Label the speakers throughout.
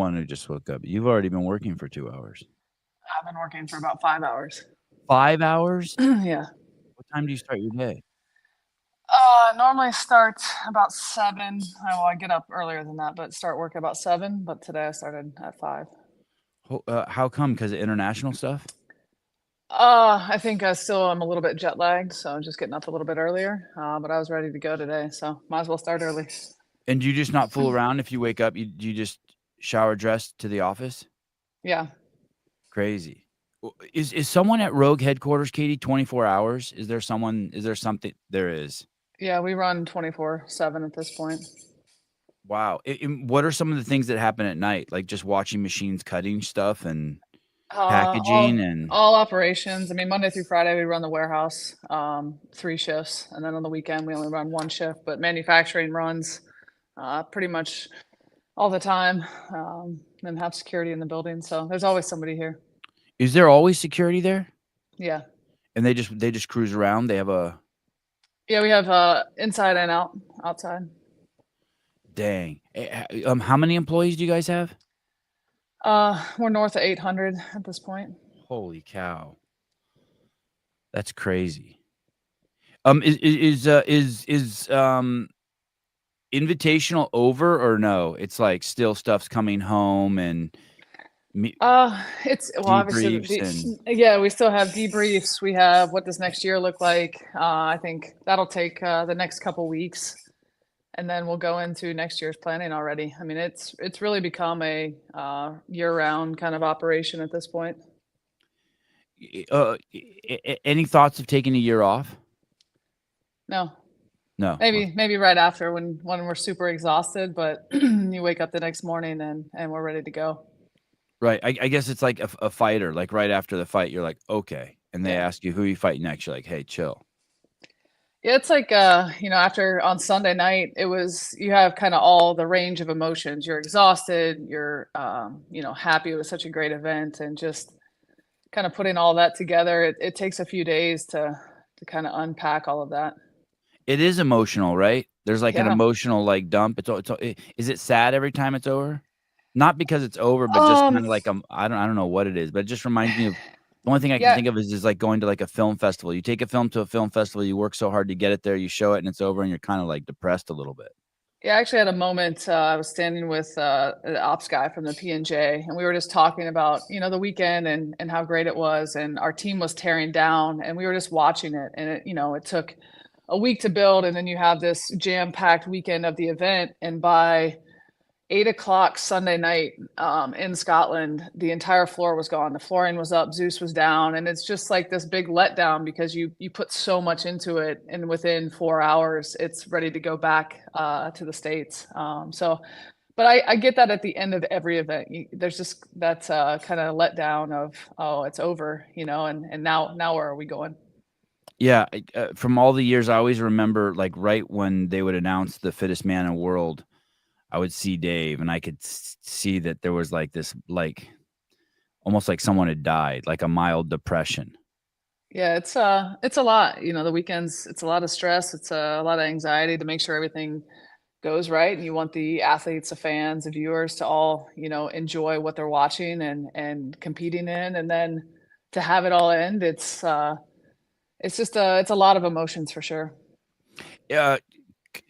Speaker 1: one who just woke up. You've already been working for 2 hours.
Speaker 2: I've been working for about 5 hours.
Speaker 1: 5 hours?
Speaker 2: Yeah.
Speaker 1: What time do you start your day?
Speaker 2: Normally start about 7. Well, I get up earlier than that, but start work about 7. But today I started at 5.
Speaker 1: How come? 'Cause of international stuff?
Speaker 2: I think I still am a little bit jet lagged, so I'm just getting up a little bit earlier. But I was ready to go today, so might as well start early.
Speaker 1: And do you just not fool around if you wake up, you just shower, dress to the office?
Speaker 2: Yeah.
Speaker 1: Crazy. Is someone at Rogue headquarters, Caity, 24 hours? Is there something? There is.
Speaker 2: Yeah, we run 24/7 at this point.
Speaker 1: Wow. What are some of the things that happen at night? Like just watching machines cutting stuff and packaging
Speaker 2: All
Speaker 1: and
Speaker 2: all operations. I mean, Monday through Friday we run the warehouse, 3 shifts, and then on the weekend we only run 1 shift. But manufacturing runs pretty much all the time, and have security in the building. So there's always somebody here.
Speaker 1: is there always security there?
Speaker 2: Yeah,
Speaker 1: And they just cruise around? They have a
Speaker 2: yeah. We have inside and outside.
Speaker 1: dang. How many employees do you guys have?
Speaker 2: We're north of 800 at this point.
Speaker 1: Holy cow. That's crazy. Is invitational over or no? It's like still stuff's coming home and
Speaker 2: It's well, obviously,
Speaker 1: debriefs and
Speaker 2: yeah, we still have debriefs. We have what does next year look like. I think that'll take the next couple weeks, and then we'll go into next year's planning already. I mean, it's really become a year-round kind of operation at this point.
Speaker 1: any thoughts of taking a year off?
Speaker 2: No,
Speaker 1: No. Okay.
Speaker 2: maybe right after when we're super exhausted, but you wake up the next morning and we're ready to go.
Speaker 1: Right. I guess it's like a fighter. Like right after the fight, you're like, okay, and they
Speaker 2: Yeah.
Speaker 1: ask you who you fight next. You're like, hey, chill.
Speaker 2: Yeah, it's like after on Sunday night, it was you have kind of all the range of emotions. You're exhausted, you're happy it was such a great event, and just kind of putting all that together, it takes a few days to kind of unpack all of that.
Speaker 1: It is emotional, right? There's like an
Speaker 2: Yeah.
Speaker 1: emotional like dump. Is it sad every time it's over? Not because it's over, but just
Speaker 2: Um,
Speaker 1: kind of like I don't know what it is, but it just reminds me of the only thing I can
Speaker 2: yeah,
Speaker 1: think of is like going to like a film festival. You take a film to a film festival, you work so hard to get it there, you show it, and it's over, and you're kind of like depressed a little bit.
Speaker 2: yeah, I actually had a moment. I was standing with an ops guy from the P&J, and we were just talking about, the weekend and how great it was. And our team was tearing down, and we were just watching it. And it took a week to build, and then you have this jam-packed weekend of the event. And by 8 o'clock Sunday night in Scotland, the entire floor was gone. The flooring was up, Zeus was down, and it's just like this big letdown because you put so much into it, and within 4 hours, it's ready to go back to the States. But I get that at the end of every event. There's just that kind of letdown of, oh, it's over, and now where are we going?
Speaker 1: Yeah, from all the years, I always remember like right when they would announce the fittest man in the world, I would see Dave, and I could see that there was like this, like almost like someone had died, like a mild depression.
Speaker 2: Yeah, it's a lot. The weekends, it's a lot of stress. It's a lot of anxiety to make sure everything goes right, and you want the athletes, the fans, the viewers to all, enjoy what they're watching and competing in, and then to have it all end, it's just it's a lot of emotions for sure.
Speaker 1: Yeah.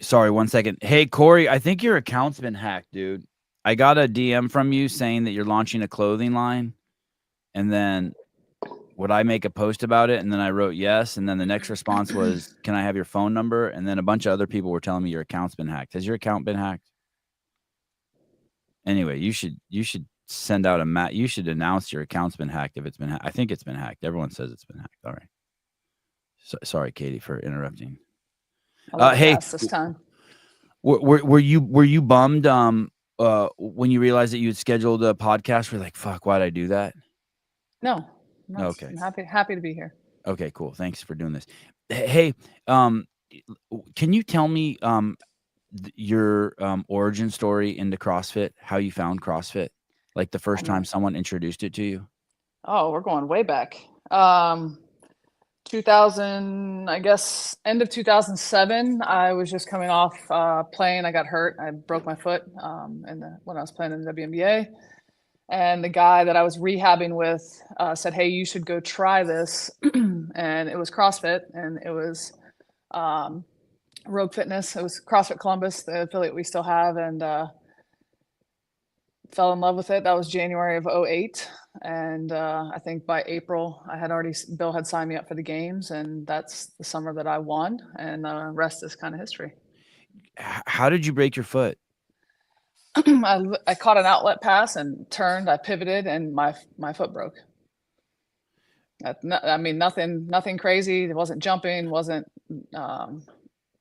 Speaker 1: Sorry, 1 second. Hey, Corey, I think your account's been hacked, dude. I got a DM from you saying that you're launching a clothing line, and then would I make a post about it? And then I wrote yes, and then the next response was, "Can I have your phone number?" And then a bunch of other people were telling me your account's been hacked. Has your account been hacked? Anyway, you should send out you should announce your account's been hacked if it's been hacked. I think it's been hacked. Everyone says it's been hacked. All right. Sorry, Caity, for interrupting.
Speaker 2: I'll let it
Speaker 1: Hey,
Speaker 2: pass this time.
Speaker 1: were you bummed when you realized that you had scheduled a podcast? We're like, fuck, why'd I do that?
Speaker 2: No, no,
Speaker 1: Okay.
Speaker 2: I'm happy to be here.
Speaker 1: Okay, cool. Thanks for doing this. Hey, can you tell me your origin story into CrossFit? How you found CrossFit? Like the first
Speaker 2: Um,
Speaker 1: time someone introduced it to you?
Speaker 2: oh, we're going way back. 2000, I guess, end of 2007, I was just coming off playing. I got hurt. I broke my foot when I was playing in the WNBA. And the guy that I was rehabbing with said, "Hey, you should go try this." And it was CrossFit, and it was Rogue Fitness. It was CrossFit Columbus, the affiliate we still have, and fell in love with it. That was January of '08. And I think by April, Bill had signed me up for the games, and that's the summer that I won. And the rest is kind of history.
Speaker 1: How did you break your foot?
Speaker 2: I caught an outlet pass and turned. I pivoted, and my foot broke. I mean, nothing crazy. It wasn't jumping, wasn't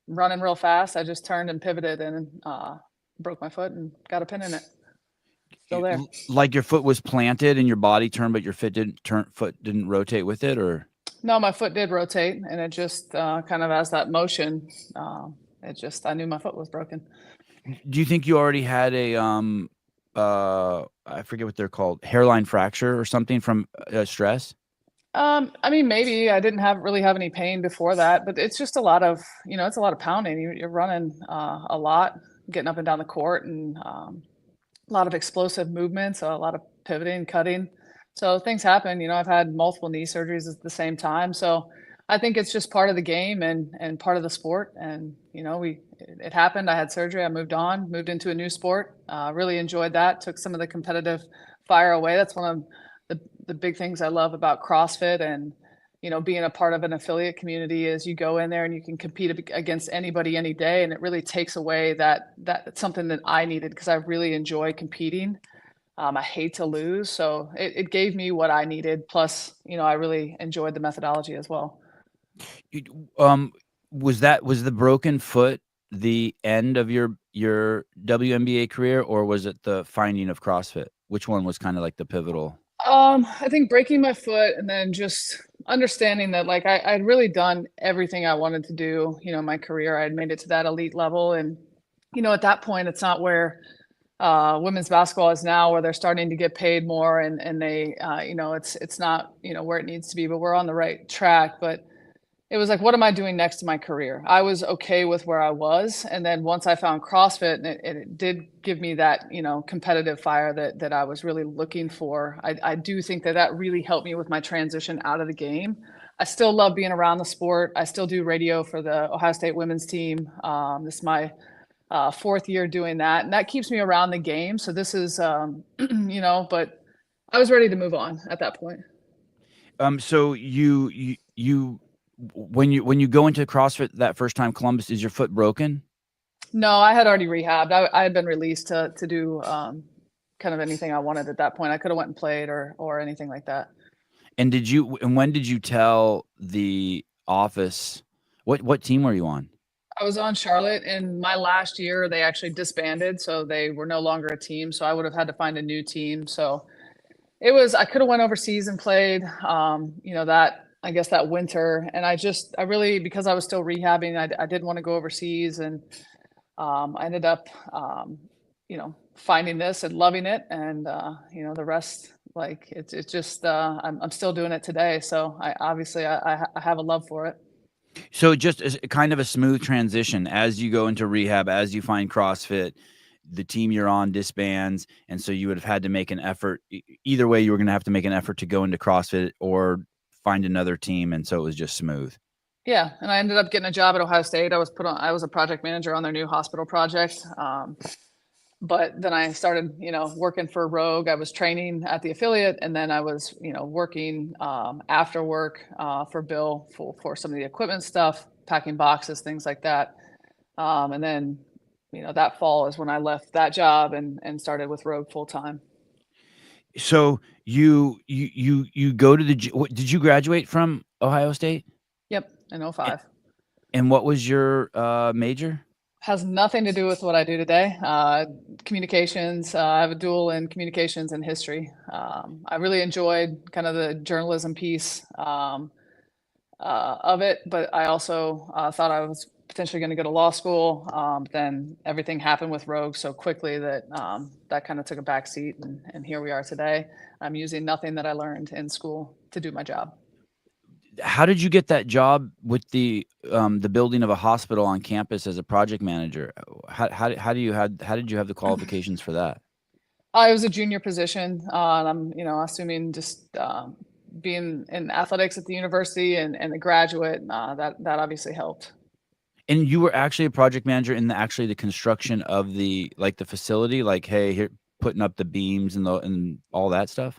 Speaker 2: running real fast. I just turned and pivoted and broke my foot and got a pin in it. Still there.
Speaker 1: Like your foot was planted and your body turned, but your foot didn't rotate with it, or?
Speaker 2: No, my foot did rotate, and it just kind of as that motion, I knew my foot was broken.
Speaker 1: Do you think you already had a I forget what they're called, hairline fracture or something from stress?
Speaker 2: I mean, maybe I didn't really have any pain before that, but it's just a lot of, it's a lot of pounding. You're running a lot, getting up and down the court, and a lot of explosive movements, a lot of pivoting, cutting. So things happen. I've had multiple knee surgeries at the same time. So I think it's just part of the game and part of the sport. And, it happened. I had surgery. I moved on, moved into a new sport. Really enjoyed that. Took some of the competitive fire away. That's one of the big things I love about CrossFit and, being a part of an affiliate community is you go in there and you can compete against anybody any day. And it really takes away that's something that I needed because I really enjoy competing. I hate to lose. So it gave me what I needed. Plus, I really enjoyed the methodology as well.
Speaker 1: Was the broken foot the end of your WNBA career, or was it the finding of CrossFit? Which one was kind of like the pivotal?
Speaker 2: I think breaking my foot and then just understanding that like I'd really done everything I wanted to do, in my career. I'd made it to that elite level. And, at that point, it's not where women's basketball is now, where they're starting to get paid more and they, it's not, where it needs to be, but we're on the right track. But it was like, what am I doing next to my career? I was okay with where I was. And then once I found CrossFit, and it did give me that, competitive fire that I was really looking for. I do think that really helped me with my transition out of the game. I still love being around the sport. I still do radio for the Ohio State women's team. This is my fourth year doing that. And that keeps me around the game. So this is, but I was ready to move on at that point.
Speaker 1: So when you go into CrossFit that first time, Columbus, is your foot broken?
Speaker 2: No, I had already rehabbed. I had been released to do kind of anything I wanted at that point. I could have went and played or anything like that.
Speaker 1: And when did you tell the office? What team were you on?
Speaker 2: I was on Charlotte. In my last year, they actually disbanded, so they were no longer a team. So I would have had to find a new team. So I could have went overseas and played. I guess that winter, and I really, because I was still rehabbing, I didn't want to go overseas, and I ended up, finding this and loving it, and the rest, like it's just I'm still doing it today, so I have a love for it.
Speaker 1: So just as kind of a smooth transition as you go into rehab, as you find CrossFit, the team you're on disbands, and so you would have had to make an effort. Either way, you were going to have to make an effort to go into CrossFit or find another team, and so it was just smooth.
Speaker 2: Yeah, and I ended up getting a job at Ohio State. I was a project manager on their new hospital project. But then I started, working for Rogue. I was training at the affiliate, and then I was, working after work for Bill for some of the equipment stuff, packing boxes, things like that. And then, that fall is when I left that job and started with Rogue full time.
Speaker 1: So you go to did you graduate from Ohio State?
Speaker 2: Yep, in 05.
Speaker 1: And what was your major?
Speaker 2: Has nothing to do with what I do today. Communications. I have a dual in communications and history. I really enjoyed kind of the journalism piece of it, but I also thought I was potentially going to go to law school. Then everything happened with Rogue so quickly that that kind of took a back seat, and here we are today. I'm using nothing that I learned in school to do my job.
Speaker 1: How did you get that job with the building of a hospital on campus as a project manager? How did you have the qualifications for that?
Speaker 2: I was a junior position, and I'm, assuming just being in athletics at the university and a graduate, that obviously helped.
Speaker 1: And you were actually a project manager in the construction of the facility, like, hey, here, putting up the beams and all that stuff?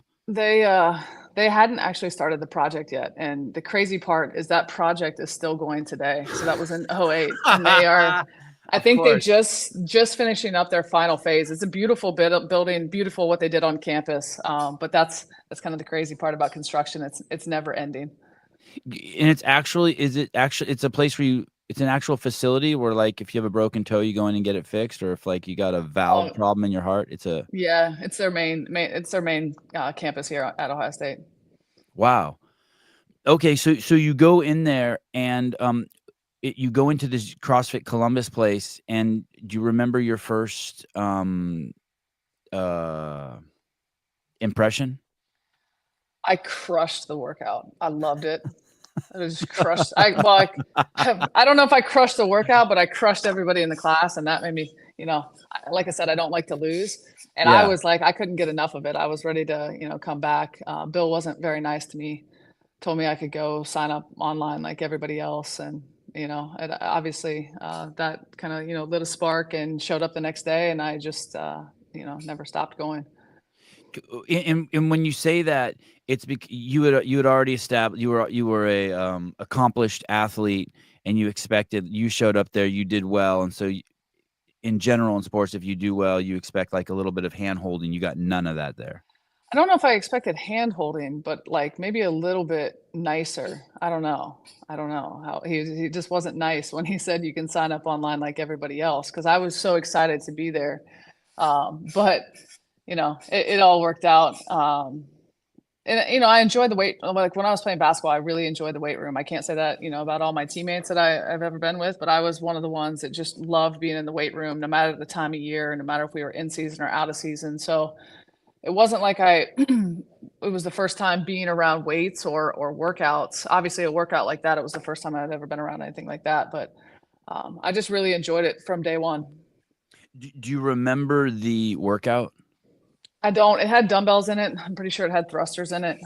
Speaker 2: They hadn't actually started the project yet, and the crazy part is that project is still going today. So that was in '08, and they are, I
Speaker 1: Of
Speaker 2: think they
Speaker 1: course.
Speaker 2: just finishing up their final phase. It's a beautiful bit of building, beautiful what they did on campus. But that's kind of the crazy part about construction. It's never ending.
Speaker 1: And it's a place where it's an actual facility where, like, if you have a broken toe, you go in and get it fixed, or if, like, you got a valve
Speaker 2: Oh,
Speaker 1: problem in your heart,
Speaker 2: yeah, it's their main campus here at Ohio State.
Speaker 1: wow. Okay, so you go in there and, you go into this CrossFit Columbus place, and do you remember your first, uh, impression?
Speaker 2: I crushed the workout. I loved it. I just crushed. I don't know if I crushed the workout, but I crushed everybody in the class, and that made me, like I said, I don't like to lose, and I
Speaker 1: Yeah.
Speaker 2: was like, I couldn't get enough of it. I was ready to, come back. Bill wasn't very nice to me. Told me I could go sign up online like everybody else, and obviously that kind of lit a spark and showed up the next day, and I just never stopped going.
Speaker 1: And when you say that, it's you had already established you were a, accomplished athlete, and you showed up there, you did well, and so in general in sports, if you do well, you expect, like, a little bit of hand-holding. You got none of that there.
Speaker 2: I don't know if I expected hand holding, but like maybe a little bit nicer. I don't know. I don't know how he just wasn't nice when he said you can sign up online like everybody else, because I was so excited to be there. But it all worked out. And I enjoyed the weight. Like when I was playing basketball, I really enjoyed the weight room. I can't say that about all my teammates that I've ever been with, but I was one of the ones that just loved being in the weight room, no matter the time of year, no matter if we were in season or out of season. So it wasn't like it was the first time being around weights or workouts. Obviously, a workout like that, it was the first time I'd ever been around anything like that. But I just really enjoyed it from day one.
Speaker 1: Do you remember the workout?
Speaker 2: I don't. It had dumbbells in it. I'm pretty sure it had thrusters in it.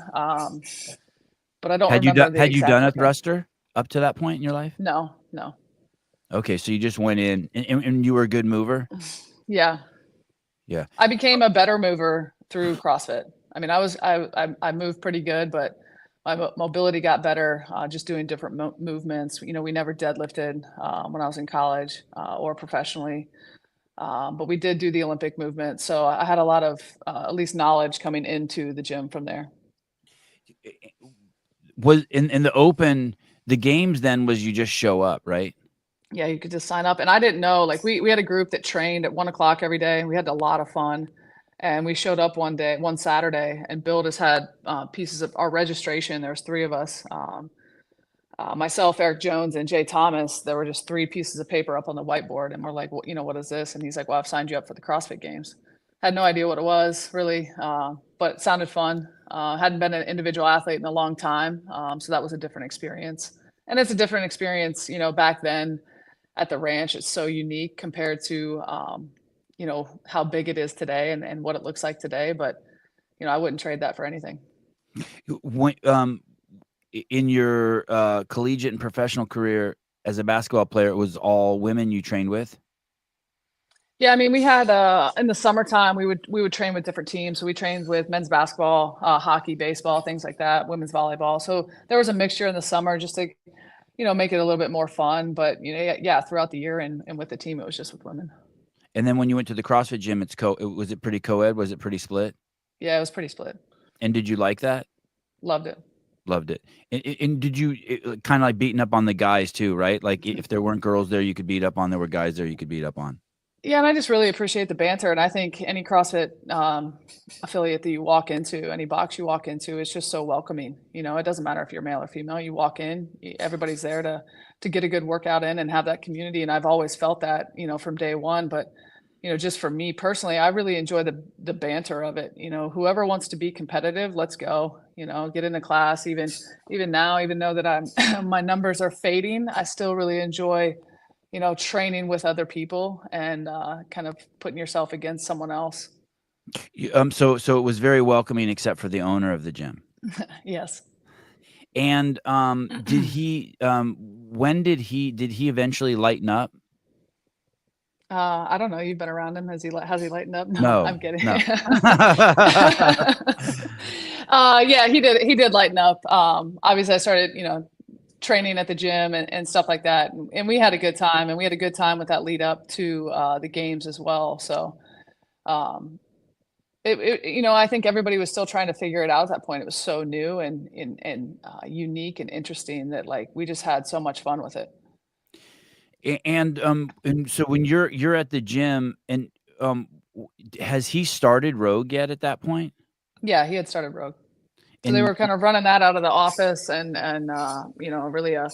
Speaker 2: But I don't
Speaker 1: Had you
Speaker 2: remember
Speaker 1: done
Speaker 2: the
Speaker 1: had you
Speaker 2: exact
Speaker 1: done a
Speaker 2: workout.
Speaker 1: thruster up to that point in your life?
Speaker 2: No, no.
Speaker 1: Okay, so you just went in, and you were a good mover?
Speaker 2: Yeah,
Speaker 1: Yeah.
Speaker 2: I became a better mover through CrossFit. I mean, I moved pretty good, but my mobility got better just doing different movements. We never deadlifted when I was in college or professionally, but we did do the Olympic movement. So I had a lot of at least knowledge coming into the gym from there.
Speaker 1: Was in the open, the games then was you just show up, right?
Speaker 2: Yeah, you could just sign up, and I didn't know. Like we had a group that trained at 1 o'clock every day. We had a lot of fun. And we showed up one Saturday, and Bill just had pieces of our registration. There was three of us, myself, Eric Jones, and Jay Thomas. There were just three pieces of paper up on the whiteboard, and we're like, well, what is this? And he's like, well, I've signed you up for the CrossFit Games. Had no idea what it was really, but it sounded fun. Hadn't been an individual athlete in a long time, so that was a different experience. And it's a different experience, back then at the ranch. It's so unique compared to how big it is today and what it looks like today. But I wouldn't trade that for anything.
Speaker 1: When, in your collegiate and professional career as a basketball player, it was all women you trained with?
Speaker 2: Yeah, I mean, we had in the summertime we would train with different teams. So we trained with men's basketball, hockey, baseball, things like that, women's volleyball. So there was a mixture in the summer just to make it a little bit more fun. But yeah, throughout the year and with the team, it was just with women.
Speaker 1: And then when you went to the CrossFit gym, was it pretty co-ed? Was it pretty split?
Speaker 2: Yeah, it was pretty split.
Speaker 1: And did you like that?
Speaker 2: Loved it.
Speaker 1: Loved it. And did you kind of like beating up on the guys too, right? Like if there weren't girls there, you could beat up on. There were guys there, you could beat up on.
Speaker 2: Yeah, and I just really appreciate the banter. And I think any CrossFit affiliate that you walk into, any box you walk into, it's just so welcoming. It doesn't matter if you're male or female. You walk in, everybody's there to get a good workout in and have that community. And I've always felt that, from day one. But just for me personally, I really enjoy the banter of it. Whoever wants to be competitive, let's go. Get into class. Even now, even though that my numbers are fading, I still really enjoy, training with other people and kind of putting yourself against someone else.
Speaker 1: So it was very welcoming, except for the owner of the gym.
Speaker 2: Yes.
Speaker 1: And did he? When did he eventually lighten up?
Speaker 2: I don't know. You've been around him. Has he lightened up? No,
Speaker 1: No,
Speaker 2: I'm kidding.
Speaker 1: no.
Speaker 2: Yeah, he did lighten up. Obviously I started, training at the gym and stuff like that. And we had a good time, and we had a good time with that lead up to the games as well. So, um, I think everybody was still trying to figure it out at that point. It was so new and unique and interesting that like we just had so much fun with it.
Speaker 1: And so when you're at the gym, and has he started Rogue yet at that point?
Speaker 2: Yeah, he had started Rogue. So they
Speaker 1: And
Speaker 2: were kind of running that out of the office and really a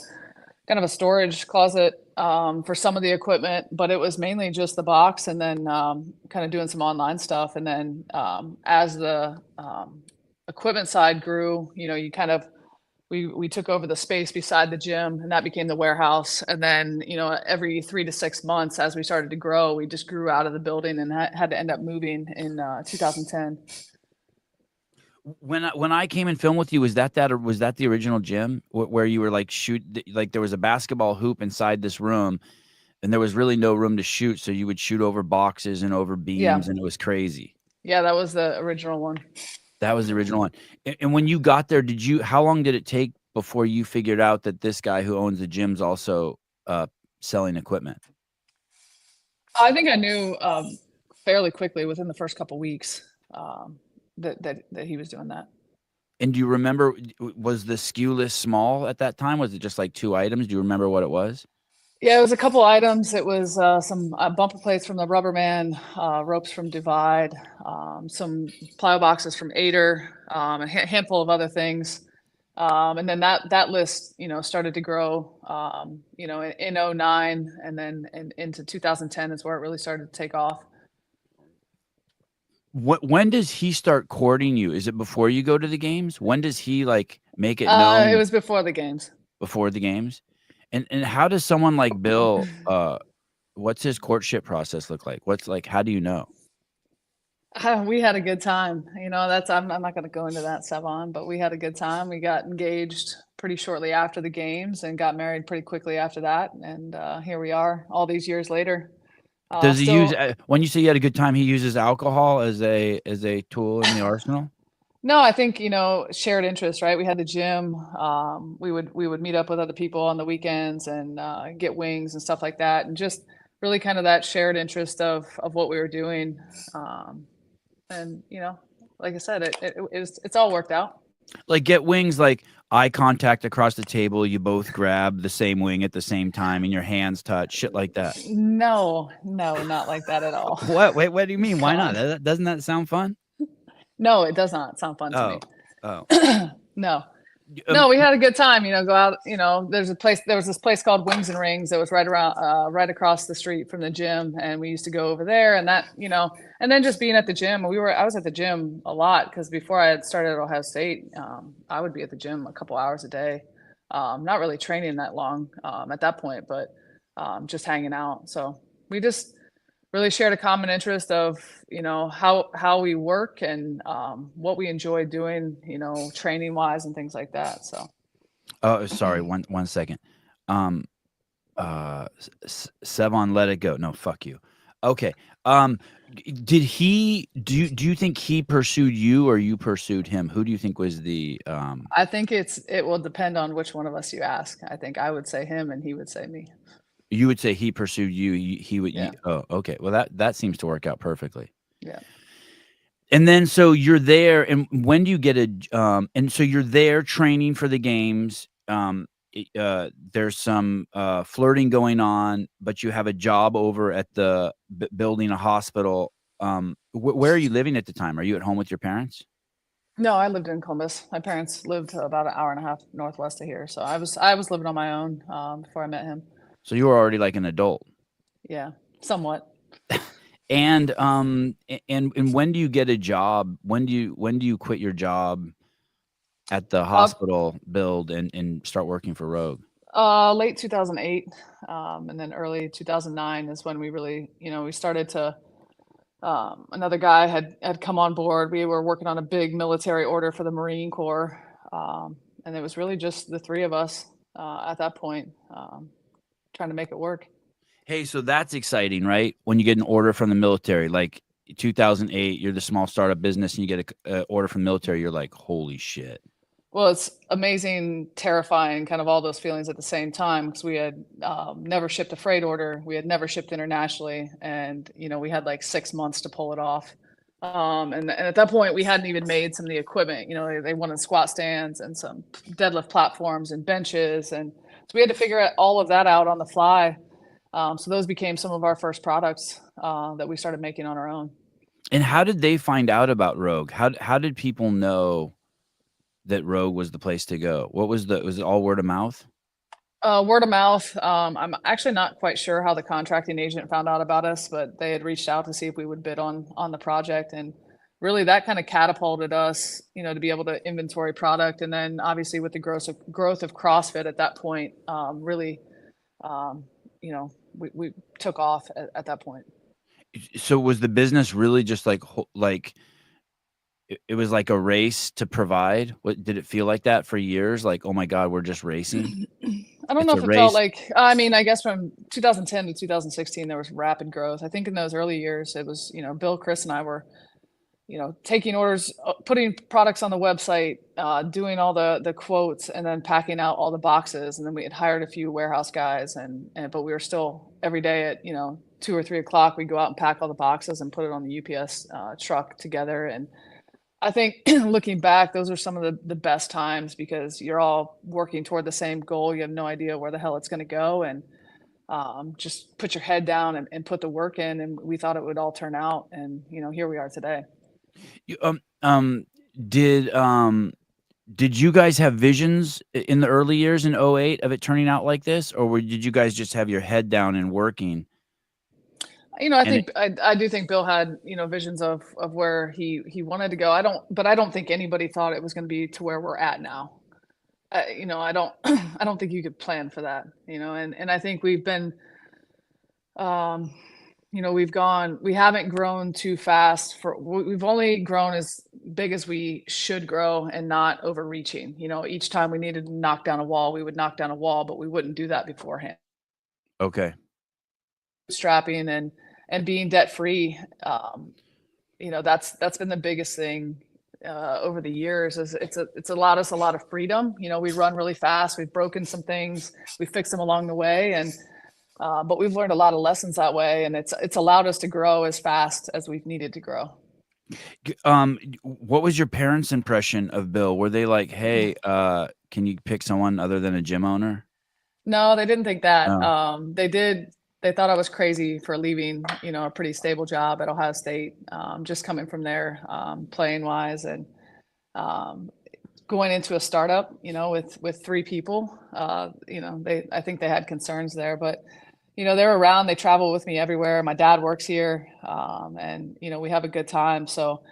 Speaker 2: kind of a storage closet for some of the equipment, but it was mainly just the box and then kind of doing some online stuff. And then as the equipment side grew, you kind of we took over the space beside the gym, and that became the warehouse. And then every 3 to 6 months, as we started to grow, we just grew out of the building and had to end up moving in 2010.
Speaker 1: when I came and filmed with you, was that or was that the original gym where you were like like there was a basketball hoop inside this room, and there was really no room to shoot, so you would shoot over boxes and over beams,
Speaker 2: Yeah.
Speaker 1: and it was crazy.
Speaker 2: Yeah, that was the original one.
Speaker 1: That was the original one. And when you got there, how long did it take before you figured out that this guy who owns the gym's also selling equipment?
Speaker 2: I think I knew fairly quickly within the first couple weeks that he was doing that.
Speaker 1: And do you remember, was the SKU list small at that time? Was it just like 2 items? Do you remember what it was?
Speaker 2: Yeah, it was a couple items. It was some bumper plates from the Rubberman, ropes from Divide, some plyo boxes from Aider, a handful of other things. And then that list, started to grow, in '09, and then into 2010 is where it really started to take off.
Speaker 1: When does he start courting you? Is it before you go to the games? When does he like make it
Speaker 2: It
Speaker 1: known
Speaker 2: was before the games.
Speaker 1: before the games? And how does someone like Bill, what's his courtship process look like? How do you know?
Speaker 2: We had a good time. I'm not going to go into that, Sevon, but we had a good time. We got engaged pretty shortly after the games and got married pretty quickly after that. And here we are all these years later.
Speaker 1: Does he use,
Speaker 2: Still,
Speaker 1: when you say you had a good time, he uses alcohol as a tool in the arsenal?
Speaker 2: no, I think, shared interest, right? We had the gym. We would meet up with other people on the weekends and get wings and stuff like that. And just really kind of that shared interest of what we were doing. And like I said, it's all worked out.
Speaker 1: Like get wings, like eye contact across the table, you both grab the same wing at the same time and your hands touch, shit like that.
Speaker 2: No, not like that at all.
Speaker 1: What? Wait, what do you mean? Why not?
Speaker 2: God.
Speaker 1: Doesn't that sound fun?
Speaker 2: No, it does not sound fun to
Speaker 1: Oh,
Speaker 2: me.
Speaker 1: oh.
Speaker 2: No.
Speaker 1: Um,
Speaker 2: No, we had a good time, go out, there was this place called Wings and Rings that was right across the street from the gym. And we used to go over there and that, and then just being at the gym, I was at the gym a lot because before I had started at Ohio State, I would be at the gym a couple hours a day. Not really training that long, at that point, but, just hanging out. So we just really shared a common interest of, how we work and, what we enjoy doing, training wise and things like that. So.
Speaker 1: oh, sorry. One second. Sevon, let it go. No, fuck you. Okay. Did he do you think he pursued you or you pursued him? Who do you think was the
Speaker 2: I think it will depend on which one of us you ask. I think I would say him and he would say me.
Speaker 1: You would say he pursued you, he would
Speaker 2: Yeah.
Speaker 1: oh, okay. Well, that seems to work out perfectly.
Speaker 2: Yeah.
Speaker 1: And then so you're there, and when do you get and so you're there training for the games. There's some flirting going on, but you have a job over at the building a hospital. Where are you living at the time? Are you at home with your parents?
Speaker 2: No, I lived in Columbus. My parents lived about an hour and a half northwest of here. So I was living on my own before I met him.
Speaker 1: So you were already like an adult.
Speaker 2: Yeah, somewhat.
Speaker 1: And when do you get a job? When do you quit your job at the
Speaker 2: Uh,
Speaker 1: hospital build and start working for Rogue?
Speaker 2: Late 2008, and then early 2009 is when we really, we started to. Another guy had come on board. We were working on a big military order for the Marine Corps, and it was really just the three of us at that point, trying to make it work.
Speaker 1: Hey, so that's exciting, right? When you get an order from the military, like 2008, you're the small startup business and you get a order from the military, you're like, holy shit.
Speaker 2: Well, it's amazing, terrifying, kind of all those feelings at the same time because we had never shipped a freight order, we had never shipped internationally, and we had like 6 months to pull it off. And at that point, we hadn't even made some of the equipment. They wanted squat stands and some deadlift platforms and benches, and so we had to figure all of that out on the fly. So those became some of our first products that we started making on our own.
Speaker 1: And how did they find out about Rogue? How did people know that Rogue was the place to go? Was it all word of mouth?
Speaker 2: Word of mouth. I'm actually not quite sure how the contracting agent found out about us, but they had reached out to see if we would bid on the project, and really that kind of catapulted us, to be able to inventory product, and then obviously with the growth of CrossFit at that point, really, um, we took off at that point.
Speaker 1: So was the business really just like it was like a race to provide? What did it feel like that for years? Like, oh my God, we're just racing.
Speaker 2: I don't know
Speaker 1: It's a
Speaker 2: if it felt
Speaker 1: race.
Speaker 2: like, I mean, I guess from 2010 to 2016, there was rapid growth. I think in those early years, it was, Bill, Chris, and I were taking orders, putting products on the website, doing all the quotes, and then packing out all the boxes. And then we had hired a few warehouse guys, but we were still every day at 2 or 3 o'clock. We'd go out and pack all the boxes and put it on the UPS truck together. And I think looking back, those are some of the best times because you're all working toward the same goal. You have no idea where the hell it's going to go, and just put your head down and put the work in. And we thought it would all turn out, and here we are today.
Speaker 1: You, did did you guys have visions in the early years in '08 of it turning out like this, or did you guys just have your head down and working?
Speaker 2: I
Speaker 1: And it,
Speaker 2: think I do think Bill had visions of where he wanted to go. I don't think anybody thought it was going to be to where we're at now. I don't I don't think you could plan for that. And I think we've been um, we haven't grown too fast we've only grown as big as we should grow and not overreaching. Each time we needed to knock down a wall, we would knock down a wall, but we wouldn't do that beforehand.
Speaker 1: okay.
Speaker 2: Strapping and being debt free. That's been the biggest thing over the years. Is it's allowed us a lot of freedom. We run really fast. We've broken some things. We fixed them along the way, and but we've learned a lot of lessons that way, and it's allowed us to grow as fast as we've needed to grow.
Speaker 1: What was your parents' impression of Bill? Were they like, "Hey, can you pick someone other than a gym owner?"
Speaker 2: No, they didn't think that.
Speaker 1: Oh,
Speaker 2: They did. They thought I was crazy for leaving, a pretty stable job at Ohio State, just coming from there, playing wise, and um, going into a startup, with three people. I think they had concerns there, but they're around. They travel with me everywhere. My dad works here, and we have a good time. So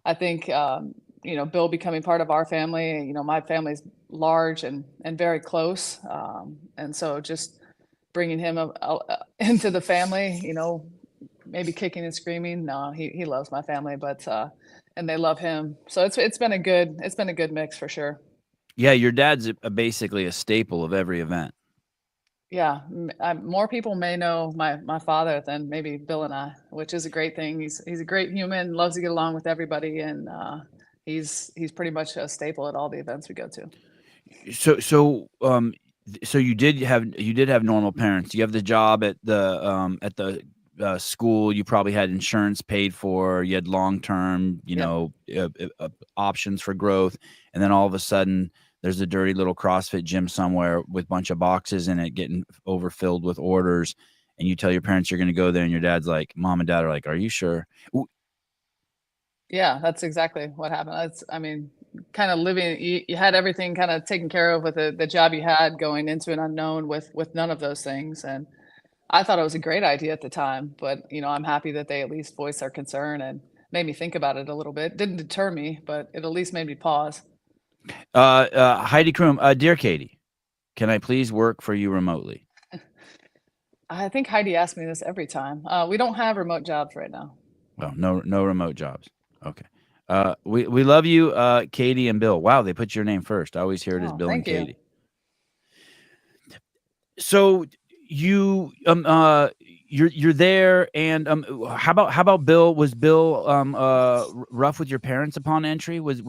Speaker 2: I think Bill becoming part of our family. My family's large and very close, and so just bringing him into the family. Maybe kicking and screaming. No, he loves my family, but and they love him. So it's been a good mix for sure.
Speaker 1: yeah, your dad's basically a staple of every event.
Speaker 2: Yeah, more people may know my father than maybe Bill and I, which is a great thing. He's a great human, loves to get along with everybody, and he's pretty much a staple at all the events we go to.
Speaker 1: So so, so you did have normal parents. You have the job at the, school, you probably had insurance paid for, you had long-term,
Speaker 2: Yep.
Speaker 1: options for growth, and then all of a sudden, there's a dirty little CrossFit gym somewhere with a bunch of boxes in it getting overfilled with orders, and you tell your parents you're gonna go there, and your dad's like mom and dad are like, "Are you sure?" W
Speaker 2: Yeah, that's exactly what happened. I mean, kind of living, you had everything kind of taken care of with the job you had going into an unknown with none of those things. And I thought it was a great idea at the time, but I'm happy that they at least voiced their concern and made me think about it a little bit. Didn't deter me, but it at least made me pause.
Speaker 1: Heidi Kroom, dear Caity, can I please work for you remotely?
Speaker 2: I think Heidi asks me this every time. We don't have remote jobs right now.
Speaker 1: Well, no remote jobs. Okay. We love you, Caity and Bill. Wow, they put your name first. I always hear it as
Speaker 2: Oh,
Speaker 1: Bill and
Speaker 2: thank you.
Speaker 1: Caity. So you're there, and how about Bill? Was Bill rough with your parents upon entry? Was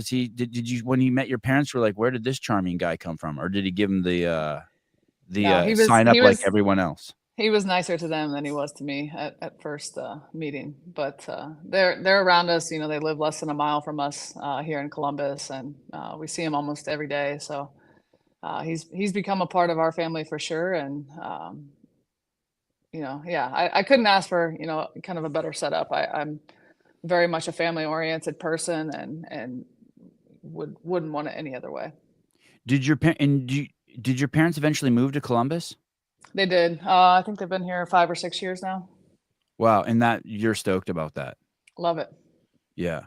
Speaker 1: he did you, when you met your parents, were like, where did this charming guy come from, or did he give him
Speaker 2: No,
Speaker 1: the sign up like everyone else?
Speaker 2: he was nicer to them than he was to me at first meeting. But they're around us. They live less than a mile from us here in Columbus, and we see him almost every day. So he's become a part of our family for sure. And yeah, I couldn't ask for kind of a better setup. I'm very much a family oriented person, and wouldn't want it any other way.
Speaker 1: Did your did your parents eventually move to Columbus?
Speaker 2: They did. I think they've been here 5 or 6 years now.
Speaker 1: Wow, and that you're stoked about that.
Speaker 2: Love it.
Speaker 1: Yeah.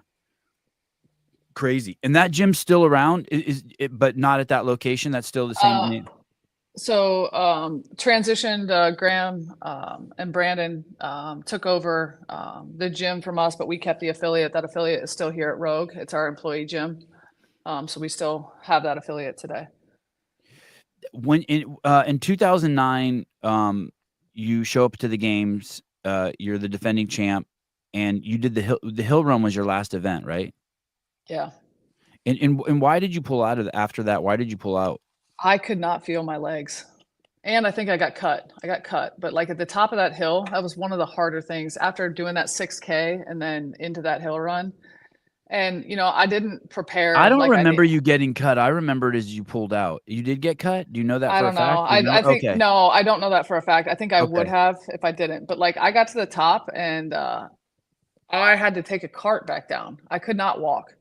Speaker 1: Crazy. And that gym's still around, is it, but not at that location. That's still the same name.
Speaker 2: So transitioned, Graham and Brandon took over the gym from us, but we kept the affiliate. That affiliate is still here at Rogue. It's our employee gym. So we still have that affiliate today.
Speaker 1: When in 2009, you show up to the games, you're the defending champ, and you did the hill run was your last event, right?
Speaker 2: Yeah.
Speaker 1: And why did you pull out after that? Why did you pull out?
Speaker 2: I could not feel my legs. And I think I got cut. But like at the top of that hill, that was one of the harder things after doing that 6K and then into that hill run. And I didn't prepare.
Speaker 1: I don't
Speaker 2: like
Speaker 1: remember you getting cut. I remember it as you pulled out. You did get cut? Do you know that
Speaker 2: I
Speaker 1: for a
Speaker 2: don't know.
Speaker 1: fact?
Speaker 2: I think
Speaker 1: Okay.
Speaker 2: no, I don't know that for a fact. I think I would
Speaker 1: Okay.
Speaker 2: have if I didn't. But like I got to the top and I had to take a cart back down. I could not walk.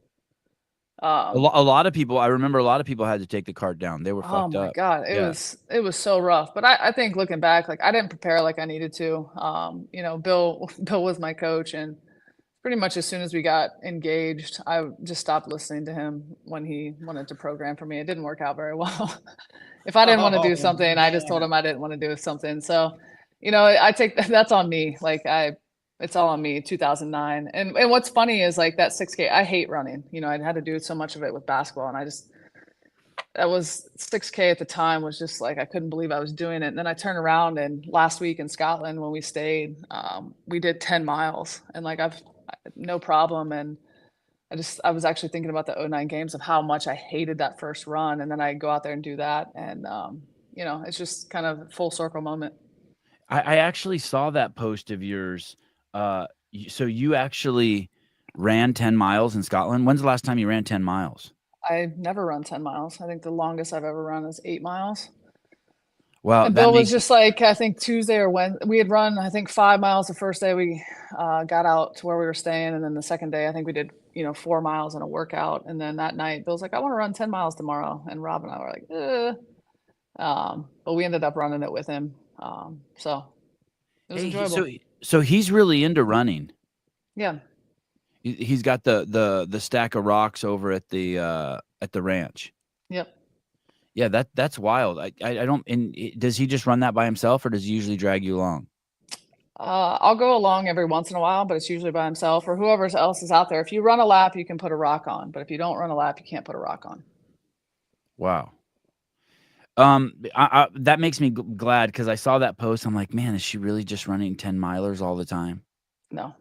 Speaker 1: A lot of people, I remember a lot of people had to take the cart down. They were
Speaker 2: Oh
Speaker 1: fucked
Speaker 2: my
Speaker 1: up.
Speaker 2: God.
Speaker 1: Yeah.
Speaker 2: It was so rough. But I think looking back, like I didn't prepare like I needed to. Bill was my coach, and pretty much as soon as we got engaged, I just stopped listening to him when he wanted to program for me. It didn't work out very well. If I didn't want to do
Speaker 1: Oh,
Speaker 2: something, I just told
Speaker 1: man.
Speaker 2: him I didn't want to do something. So, I take that's on me. It's all on me, 2009. And what's funny is like that 6K, I hate running. I'd had to do so much of it with basketball, and that was 6K at the time was just like I couldn't believe I was doing it. And then I turned around, and last week in Scotland when we stayed, we did 10 miles, and like I've no problem. And I was actually thinking about the '09 games of how much I hated that first run, and then I go out there and do that, and it's just kind of a full circle moment.
Speaker 1: I actually saw that post of yours. So you actually ran 10 miles in Scotland. When's the last time you ran 10 miles?
Speaker 2: I never run 10 miles. I think the longest I've ever run is 8 miles.
Speaker 1: Well,
Speaker 2: And
Speaker 1: that
Speaker 2: Bill was
Speaker 1: makes
Speaker 2: just like, I think Tuesday or Wednesday, we had run, I think 5 miles the first day we got out to where we were staying. And then the second day, I think we did, 4 miles in a workout. And then that night, Bill's like, I want to run 10 miles tomorrow. And Rob and I were like, but we ended up running it with him. So it was enjoyable.
Speaker 1: So he's really into running.
Speaker 2: Yeah.
Speaker 1: He's got the stack of rocks over at the ranch.
Speaker 2: Yep.
Speaker 1: Yeah, that's wild. I don't. And does he just run that by himself, or does he usually drag you along?
Speaker 2: I'll go along every once in a while, but it's usually by himself or whoever else is out there. If you run a lap, you can put a rock on, but if you don't run a lap, you can't put a rock on.
Speaker 1: Wow. That makes me glad because I saw that post. I'm like, man, is she really just running 10 milers all the time?
Speaker 2: No.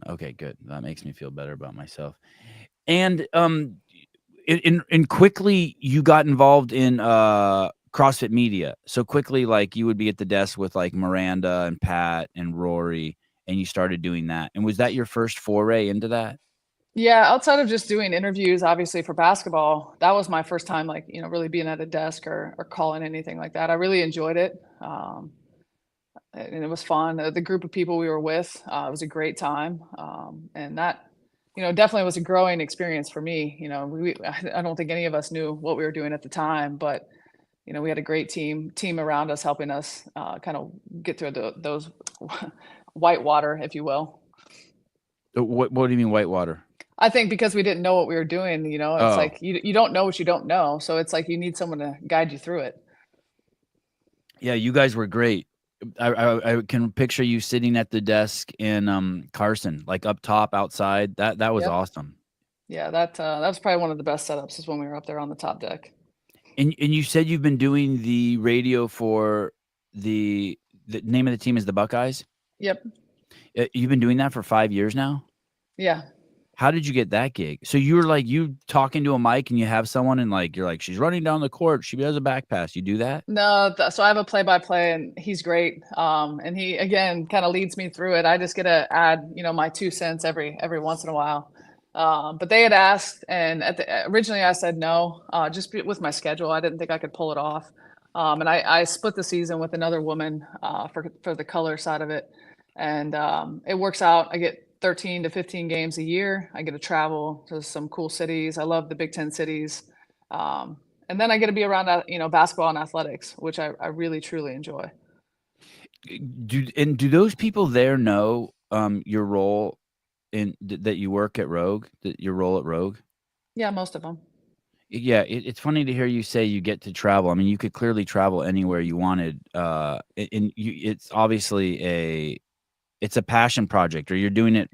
Speaker 1: Okay, good. That makes me feel better about myself. And in quickly you got involved in CrossFit Media. So quickly, like you would be at the desk with like Miranda and Pat and Rory, and you started doing that. And was that your first foray into that?
Speaker 2: Yeah, outside of just doing interviews, obviously for basketball, that was my first time, like, really being at a desk or calling anything like that. I really enjoyed it. And it was fun. The group of people we were with, it was a great time. And that, definitely was a growing experience for me. I don't think any of us knew what we were doing at the time, but we had a great team around us helping us kind of get through those whitewater, if you will.
Speaker 1: What do you mean whitewater?
Speaker 2: I think because we didn't know what we were doing, it's
Speaker 1: Oh,
Speaker 2: like you don't know what you don't know. So it's like you need someone to guide you through it.
Speaker 1: yeah, you guys were great. I can picture you sitting at the desk in Carson, like up top outside. That was
Speaker 2: Yep.
Speaker 1: awesome.
Speaker 2: Yeah, that was probably one of the best setups is when we were up there on the top deck.
Speaker 1: And you said you've been doing the radio for the name of the team is the Buckeyes.
Speaker 2: Yep.
Speaker 1: You've been doing that for 5 years now.
Speaker 2: Yeah.
Speaker 1: How did you get that gig? So you were like you talking to a mic and you have someone and like you're like she's running down the court. She has a back pass. You do that?
Speaker 2: No, so I have a play-by-play, and he's great. And he again kind of leads me through it. I just get to add, my 2 cents every once in a while. But they had asked, and originally I said no, just with my schedule. I didn't think I could pull it off. And I split the season with another woman for the color side of it, and it works out. I get 13 to 15 games a year. I get to travel to some cool cities. I love the Big Ten cities. Um, and then I get to be around, basketball and athletics, which I really truly enjoy.
Speaker 1: Do those people there know your role that you work at Rogue, that your role at Rogue?
Speaker 2: Yeah, most of them.
Speaker 1: Yeah, it's funny to hear you say you get to travel. I mean, you could clearly travel anywhere you wanted. It's obviously it's a passion project, or you're doing it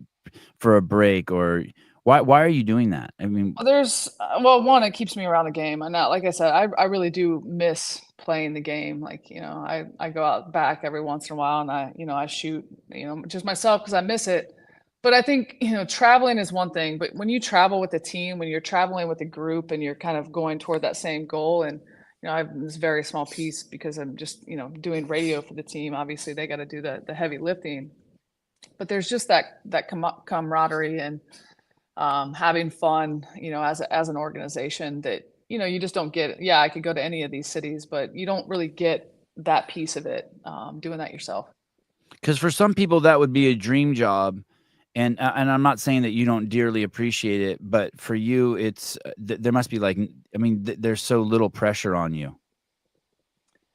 Speaker 1: for a break, or why are you doing that? I mean,
Speaker 2: One, it keeps me around the game. And not, like I said, I really do miss playing the game. Like, I go out back every once in a while and I shoot, just myself because I miss it. But I think, traveling is one thing, but when you travel with a team, when you're traveling with a group and you're kind of going toward that same goal, and, I have this very small piece because I'm just, doing radio for the team. Obviously they got to do the heavy lifting, but there's just that camaraderie and having fun, as an organization that, you just don't get. Yeah, I could go to any of these cities, but you don't really get that piece of it doing that yourself.
Speaker 1: because for some people that would be a dream job, and I'm not saying that you don't dearly appreciate it, but for you, it's there must be like I mean, there's so little pressure on you,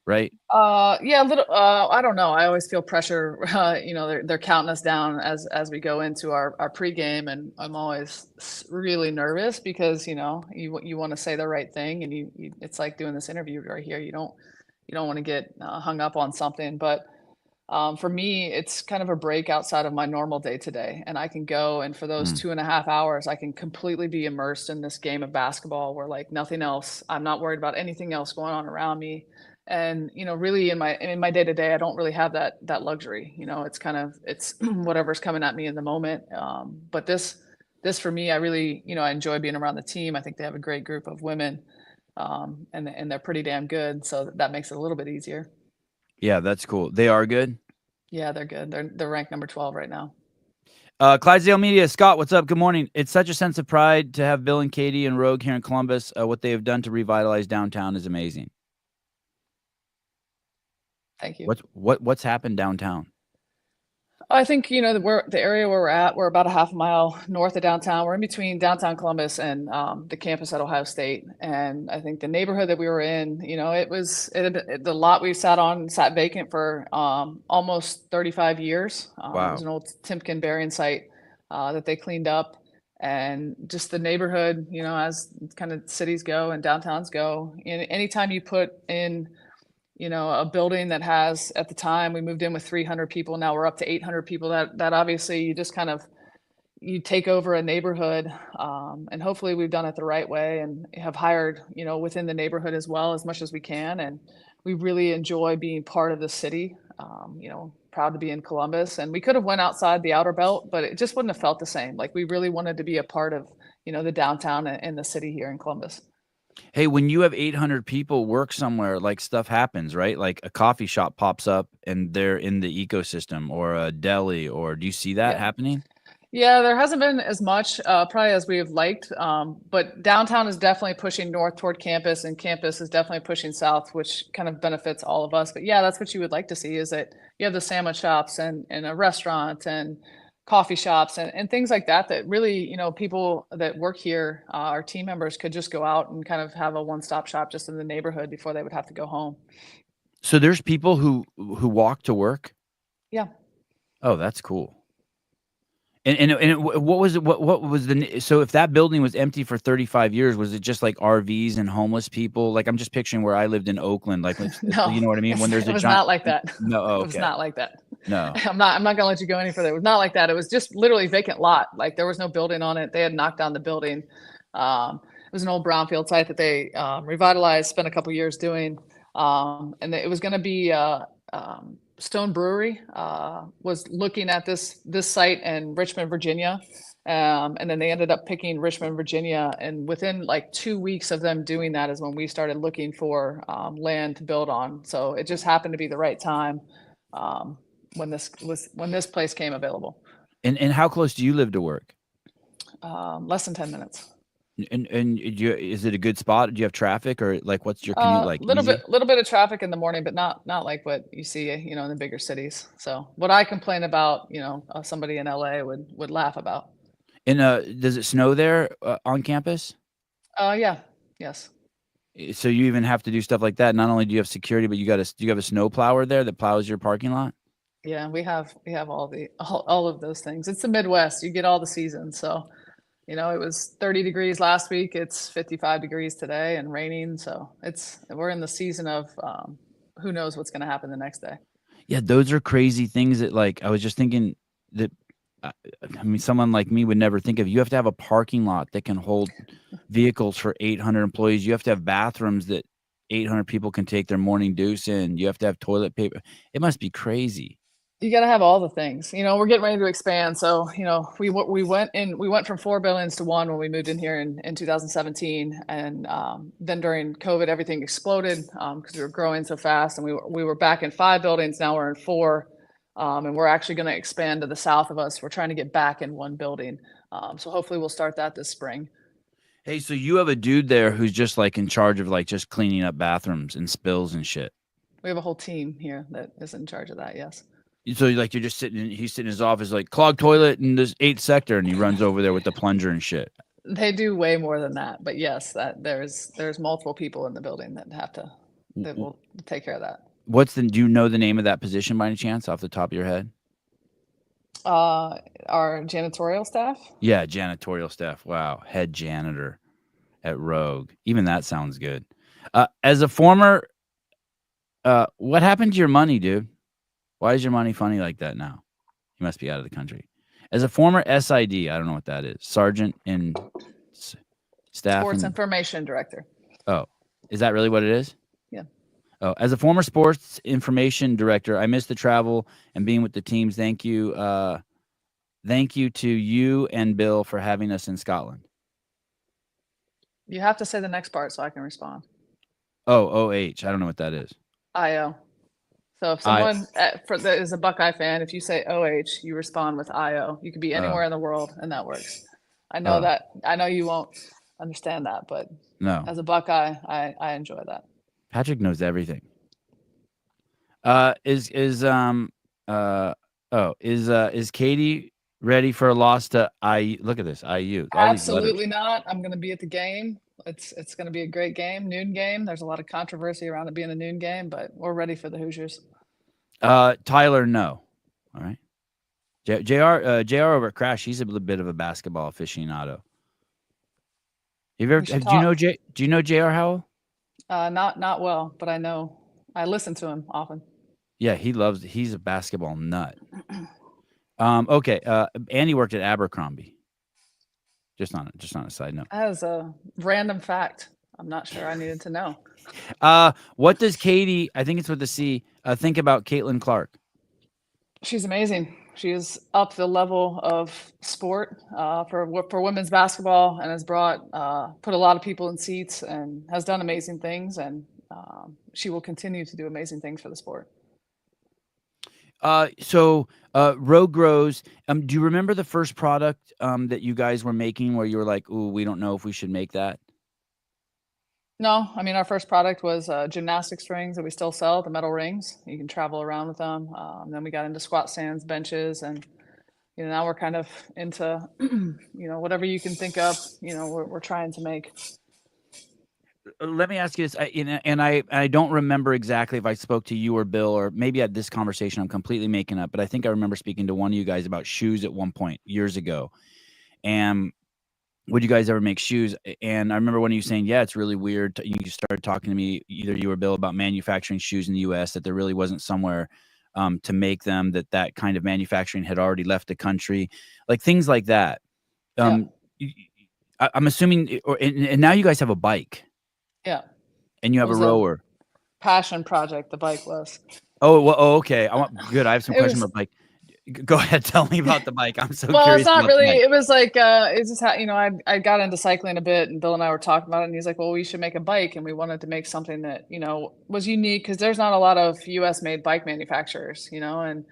Speaker 1: right?
Speaker 2: Yeah, a little. I don't know. I always feel pressure. They're counting us down as we go into our pregame, and I'm always really nervous because you want to say the right thing, and it's like doing this interview right here. You don't want to get hung up on something, but for me, it's kind of a break outside of my normal day to day, and I can go and for those
Speaker 1: Mm.
Speaker 2: 2.5 hours, I can completely be immersed in this game of basketball where like nothing else. I'm not worried about anything else going on around me, and really in my day to day, I don't really have that luxury. It's whatever's coming at me in the moment. But this for me, I really I enjoy being around the team. I think they have a great group of women, and they're pretty damn good, so that makes it a little bit easier.
Speaker 1: Yeah, that's cool. They are good.
Speaker 2: Yeah, they're good. They're ranked number 12 right now.
Speaker 1: Clydesdale Media, Scott, what's up? Good morning. It's such a sense of pride to have Bill and Caity and Rogue here in Columbus. What they have done to revitalize downtown is amazing.
Speaker 2: Thank you.
Speaker 1: What's happened downtown?
Speaker 2: I think the area where we're at. We're about a half mile north of downtown. We're in between downtown Columbus and the campus at Ohio State. And I think the neighborhood that we were in, the lot we sat vacant for almost 35 years. It
Speaker 1: Wow.
Speaker 2: was an old Timken burying site that they cleaned up. And just the neighborhood, as kind of cities go and downtowns go. And anytime you put in a building that has, at the time we moved in with 300 people, now we're up to 800 people, that obviously you just kind of, you take over a neighborhood, and hopefully we've done it the right way and have hired, within the neighborhood as well as much as we can. And we really enjoy being part of the city, proud to be in Columbus. And we could have went outside the outer belt, but it just wouldn't have felt the same. Like we really wanted to be a part of, the downtown and the city here in Columbus.
Speaker 1: Hey, when you have 800 people work somewhere, like stuff happens, right? Like a coffee shop pops up and they're in the ecosystem, or a deli, or do you see that
Speaker 2: Yeah.
Speaker 1: happening?
Speaker 2: Yeah, there hasn't been as much, probably as we have liked, but downtown is definitely pushing north toward campus, and campus is definitely pushing south, which kind of benefits all of us. But yeah, that's what you would like to see, is that you have the sandwich shops and a restaurant and coffee shops and things like that, that really, you know, people that work here, our team members could just go out and kind of have a one-stop shop just in the neighborhood before they would have to go home.
Speaker 1: So there's people who walk to work?
Speaker 2: Yeah.
Speaker 1: Oh, that's cool. What was it? What was so if that building was empty for 35 years, was it just like RVs and homeless people? Like I'm just picturing where I lived in Oakland, like
Speaker 2: No,
Speaker 1: you know what I mean? When there's
Speaker 2: it
Speaker 1: a
Speaker 2: was
Speaker 1: giant
Speaker 2: not like that.
Speaker 1: no, oh,
Speaker 2: It was
Speaker 1: okay.
Speaker 2: not like that.
Speaker 1: No.
Speaker 2: I'm not gonna let you go any further. It was not like that. It was just literally vacant lot. Like there was no building on it. They had knocked down the building. It was an old brownfield site that they revitalized, spent a couple years doing, and it was going to be Stone Brewery was looking at this site in Richmond, Virginia, and then they ended up picking Richmond, Virginia. And within like 2 weeks of them doing that is when we started looking for land to build on. So it just happened to be the right time when this place came available.
Speaker 1: And how close do you live to work?
Speaker 2: Less than 10 minutes.
Speaker 1: And is it a good spot? Do you have traffic or like what's your commute like?
Speaker 2: Little
Speaker 1: Easy?
Speaker 2: bit of traffic in the morning, but not like what you see, you know, in the bigger cities. So what I complain about, you know, somebody in LA would laugh about.
Speaker 1: And does it snow there on campus?
Speaker 2: Yeah, yes.
Speaker 1: So you even have to do stuff like that. Not only do you have security, but do you have a snow plower there that plows your parking lot?
Speaker 2: Yeah, we have all of those things. It's the Midwest. You get all the seasons. So, you know, it was 30 degrees last week. It's 55 degrees today and raining. So we're in the season of who knows what's going to happen the next day.
Speaker 1: Yeah, those are crazy things that like I was just thinking that I mean someone like me would never think of. You have to have a parking lot that can hold vehicles for 800 employees. You have to have bathrooms that 800 people can take their morning deuce in. You have to have toilet paper. It must be crazy.
Speaker 2: You got to have all the things. You know, we're getting ready to expand. So, you know, we went from 4 buildings to 1 when we moved in here in 2017, and then during COVID, everything exploded because we were growing so fast, and we were back in 5 buildings. Now we're in 4, and we're actually going to expand to the south of us. We're trying to get back in 1 building, so hopefully we'll start that this spring.
Speaker 1: Hey, so you have a dude there who's just like in charge of like just cleaning up bathrooms and spills and shit.
Speaker 2: We have a whole team here that is in charge of that. Yes.
Speaker 1: So like you're just he's sitting in his office like clogged toilet in this 8th sector, and he runs over there with the plunger and shit.
Speaker 2: They do way more than that, but yes, that there's multiple people in the building that will take care of that.
Speaker 1: Do you know the name of that position by any chance off the top of your head?
Speaker 2: Our janitorial staff.
Speaker 1: Yeah, janitorial staff. Wow, head janitor at Rogue. Even that sounds good. As a former, what happened to your money, dude? Why is your money funny like that now? You must be out of the country. As a former SID, I don't know what that is. Sergeant in staff.
Speaker 2: Sports Information Director.
Speaker 1: Oh, is that really what it is?
Speaker 2: Yeah.
Speaker 1: Oh, as a former sports information director, I miss the travel and being with the teams. Thank you. Thank you to you and Bill for having us in Scotland.
Speaker 2: You have to say the next part so I can respond.
Speaker 1: Oh, OH. I don't know what that is.
Speaker 2: IO. So if someone that is a Buckeye fan, if you say OH, you respond with IO. You could be anywhere in the world, and that works. I know you won't understand that, but
Speaker 1: no,
Speaker 2: as a Buckeye, I enjoy that.
Speaker 1: Patrick knows everything. Is Caity ready for a loss to IU? Look at this, IU.
Speaker 2: Absolutely not. I'm going to be at the game. It's going to be a great game, noon game. There's a lot of controversy around it being a noon game, but we're ready for the Hoosiers.
Speaker 1: Tyler, no. All right. JR over at Crash, he's a little bit of a basketball aficionado. Do you know JR Howell?
Speaker 2: Not well, but I listen to him often.
Speaker 1: Yeah, he's a basketball nut. Okay. Andy worked at Abercrombie. Just on a side note.
Speaker 2: That is a random fact. I'm not sure I needed to know.
Speaker 1: What does Caity, I think it's with the C, think about Caitlin Clark?
Speaker 2: She's amazing. She is up the level of sport for women's basketball, and has put a lot of people in seats and has done amazing things. And she will continue to do amazing things for the sport.
Speaker 1: So Rogue Grows, do you remember the first product that you guys were making where you were like, ooh, we don't know if we should make that?
Speaker 2: No, I mean, our first product was gymnastics rings that we still sell, the metal rings. You can travel around with them. Then we got into squat stands, benches, and now we're kind of into, whatever you can think of, we're trying to make.
Speaker 1: Let me ask you this, I don't remember exactly if I spoke to you or Bill, or maybe at this conversation I'm completely making up, but I think I remember speaking to one of you guys about shoes at one point years ago. And would you guys ever make shoes? And I remember one of you saying, yeah, it's really weird. You started talking to me, either you or Bill, about manufacturing shoes in the US, that there really wasn't somewhere to make them, that kind of manufacturing had already left the country, like things like that.
Speaker 2: Yeah.
Speaker 1: I'm assuming, and now you guys have a bike.
Speaker 2: Yeah.
Speaker 1: And you
Speaker 2: It
Speaker 1: have a
Speaker 2: was a
Speaker 1: rower.
Speaker 2: passion project, the bike was.
Speaker 1: Oh, well, okay. Good. I have some
Speaker 2: It
Speaker 1: questions
Speaker 2: was,
Speaker 1: about bike. Go ahead. Tell me about the bike. I'm so
Speaker 2: well, it's
Speaker 1: curious
Speaker 2: not
Speaker 1: about the
Speaker 2: really,
Speaker 1: bike.
Speaker 2: it was like, it's just how, I got into cycling a bit, and Bill and I were talking about it, and he's like, well, we should make a bike. And we wanted to make something that, was unique, because there's not a lot of US made bike manufacturers, and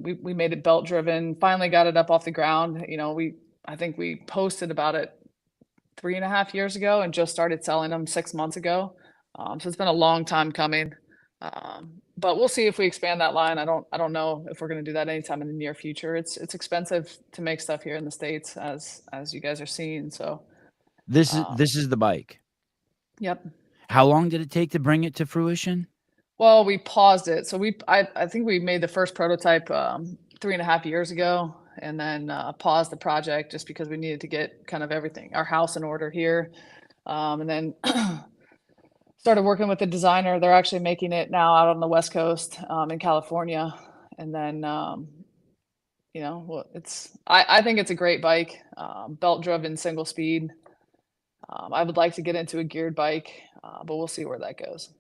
Speaker 2: we made it belt driven, finally got it up off the ground. I think we posted about it 3.5 years ago and just started selling them 6 months ago. So it's been a long time coming. But we'll see if we expand that line. I don't know if we're going to do that anytime in the near future. It's expensive to make stuff here in the States, as you guys are seeing. So
Speaker 1: This is the bike.
Speaker 2: yep.
Speaker 1: How long did it take to bring it to fruition?
Speaker 2: Well, we paused it. So I think we made the first prototype 3.5 years ago, and then paused the project just because we needed to get kind of everything, our house in order here. And then started working with the designer. They're actually making it now out on the West Coast, in California. And then, well, I think it's a great bike, belt driven, single speed. I would like to get into a geared bike, but we'll see where that goes.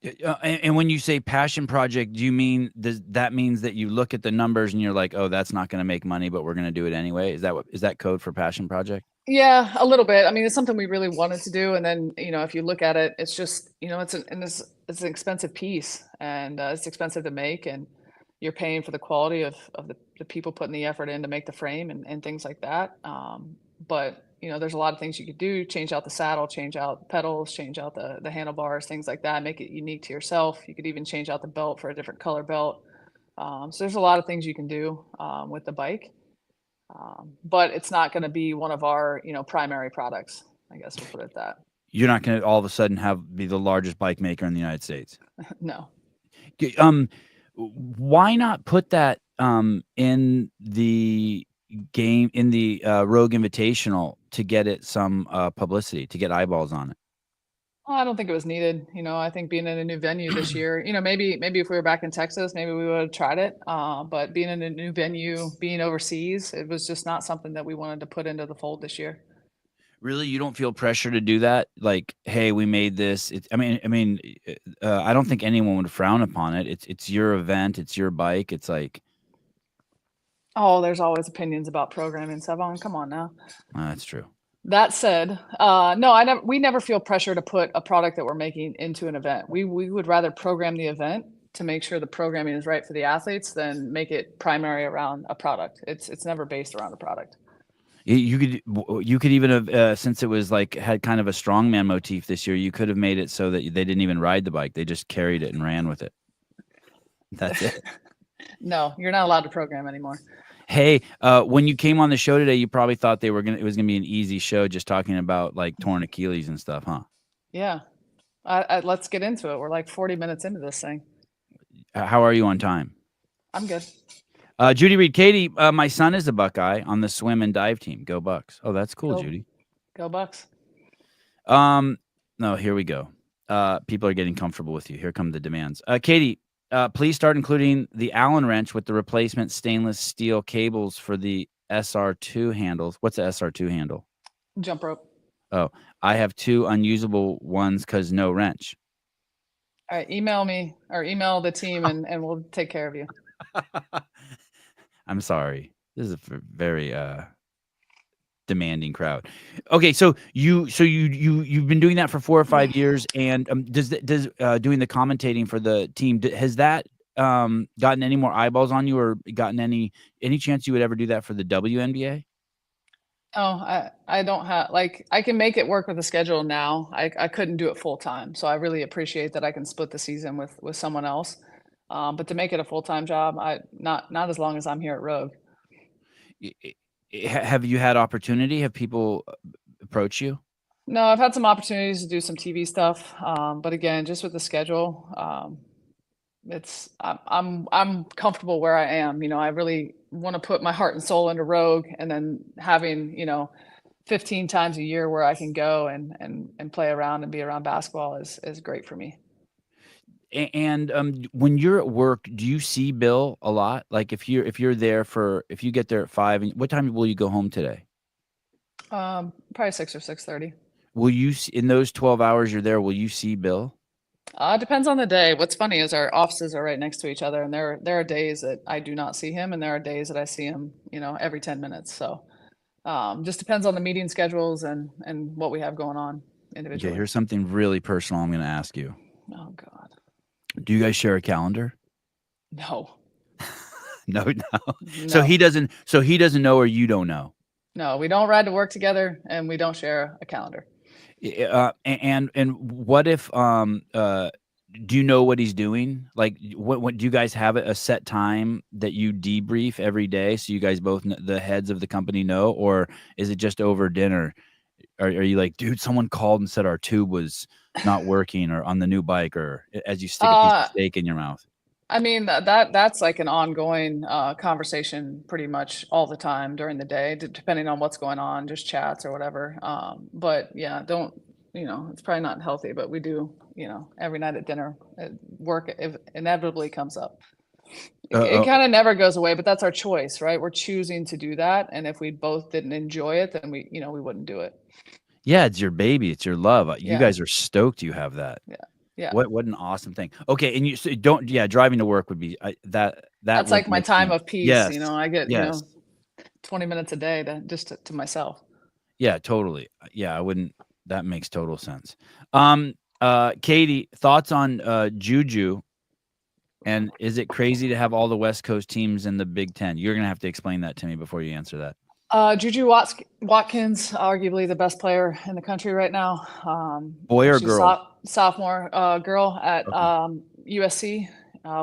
Speaker 1: And when you say passion project, do you mean that means that you look at the numbers and you're like, oh, that's not going to make money, but we're going to do it anyway? Is that code for passion project?
Speaker 2: Yeah, a little bit. I mean, it's something we really wanted to do, and then if you look at it, it's just it's an expensive piece, and it's expensive to make, and you're paying for the quality of the people putting the effort in to make the frame and things like that. But there's a lot of things you could do: change out the saddle, change out pedals, change out the handlebars, things like that, make it unique to yourself. You could even change out the belt for a different color belt. So there's a lot of things you can do with the bike. But it's not going to be one of our, primary products. I guess we'll put it that.
Speaker 1: You're not going to all of a sudden be the largest bike maker in the United States.
Speaker 2: No.
Speaker 1: Why not put that in the game, in the Rogue Invitational, to get it some publicity, to get eyeballs on it?
Speaker 2: Well, I don't think it was needed. I think being in a new venue this year, maybe if we were back in Texas, maybe we would have tried it. But being in a new venue, being overseas, it was just not something that we wanted to put into the fold this year.
Speaker 1: Really, you don't feel pressure to do that? Like, hey, we made this. I don't think anyone would frown upon it. It's your event. It's your bike. It's like,
Speaker 2: oh, there's always opinions about programming, Savon. Come on now.
Speaker 1: That's true.
Speaker 2: That said, no, we never feel pressure to put a product that we're making into an event. We would rather program the event to make sure the programming is right for the athletes than make it primary around a product. It's never based around a product.
Speaker 1: You could even have, since it was like had kind of a strongman motif this year, you could have made it so that they didn't even ride the bike; they just carried it and ran with it. That's it.
Speaker 2: No, you're not allowed to program anymore.
Speaker 1: Hey, when you came on the show today, you probably thought it was gonna be an easy show, just talking about like torn Achilles and stuff, huh?
Speaker 2: Yeah. Let's get into it. We're like 40 minutes into this thing.
Speaker 1: How are you on time?
Speaker 2: I'm good.
Speaker 1: Judy Reed, Caity, my son is a Buckeye on the swim and dive team. Go Bucks! Oh, that's cool, Judy.
Speaker 2: Go Bucks.
Speaker 1: No, here we go. People are getting comfortable with you. Here come the demands. Caity, please start including the Allen wrench with the replacement stainless steel cables for the SR2 handles. What's the SR2 handle?
Speaker 2: Jump rope.
Speaker 1: Oh, I have 2 unusable ones because no wrench.
Speaker 2: All right, email me or email the team and we'll take care of you.
Speaker 1: I'm sorry. This is a very demanding crowd. Okay, so you've been doing that for 4 or 5 years, and does doing the commentating for the team, has that gotten any more eyeballs on you, or gotten any chance you would ever do that for the WNBA?
Speaker 2: Oh, I don't have, like, I can make it work with the schedule now. I couldn't do it full time, so I really appreciate that I can split the season with someone else. But to make it a full time job, not as long as I'm here at Rogue.
Speaker 1: I- have you had opportunity? Have people approach you?
Speaker 2: No, I've had some opportunities to do some TV stuff, but again, just with the schedule, I'm comfortable where I am. You know, I really want to put my heart and soul into Rogue, and then having 15 times a year where I can go and play around and be around basketball is great for me.
Speaker 1: And when you're at work, do you see Bill a lot? Like if you're there for if you get there at 5, and what time will you go home today?
Speaker 2: Probably 6 or 6:30.
Speaker 1: Will you in those 12 hours you're there? Will you see Bill?
Speaker 2: Depends on the day. What's funny is our offices are right next to each other, and there are days that I do not see him, and there are days that I see him, every 10 minutes. So just depends on the meeting schedules and what we have going on
Speaker 1: Okay,
Speaker 2: individually.
Speaker 1: here's something really personal I'm going to ask you.
Speaker 2: Oh God,
Speaker 1: Do you guys share a calendar?
Speaker 2: no,
Speaker 1: No, no. So
Speaker 2: no,
Speaker 1: he doesn't. So he doesn't know, or you don't know.
Speaker 2: no. We don't ride to work together, and we don't share a calendar.
Speaker 1: And what if do you know what he's doing? Like, what do you guys have a set time that you debrief every day, so you guys both the heads of the company know, or is it just over dinner? Are you like, dude, someone called and said our tube was not working, or on the new bike, or as you stick a piece of
Speaker 2: Uh,
Speaker 1: steak in your mouth?
Speaker 2: I mean that's like an ongoing conversation pretty much all the time during the day, depending on what's going on, just chats or whatever. But yeah, don't it's probably not healthy, but we do every night at dinner, work inevitably comes up. It
Speaker 1: Uh,
Speaker 2: kind of never goes away, but that's our choice, right? We're choosing to do that, and if we both didn't enjoy it, then we wouldn't do it.
Speaker 1: yeah, it's your baby, it's your love. You
Speaker 2: Yeah,
Speaker 1: guys are stoked you have that.
Speaker 2: yeah, yeah.
Speaker 1: What an awesome thing. Okay, and you so don't yeah, driving to work would be that
Speaker 2: That's
Speaker 1: would
Speaker 2: like my
Speaker 1: make
Speaker 2: time
Speaker 1: me
Speaker 2: of peace.
Speaker 1: yes,
Speaker 2: I get
Speaker 1: yes.
Speaker 2: 20 minutes a day to myself.
Speaker 1: Yeah, totally. Yeah, I wouldn't that makes total sense. Caity, thoughts on Juju, and is it crazy to have all the West Coast teams in the Big Ten? You're gonna have to explain that to me before you answer that.
Speaker 2: Watkins, arguably the best player in the country right now.
Speaker 1: Boy or
Speaker 2: She's
Speaker 1: girl?
Speaker 2: sophomore girl at
Speaker 1: Okay.
Speaker 2: USC.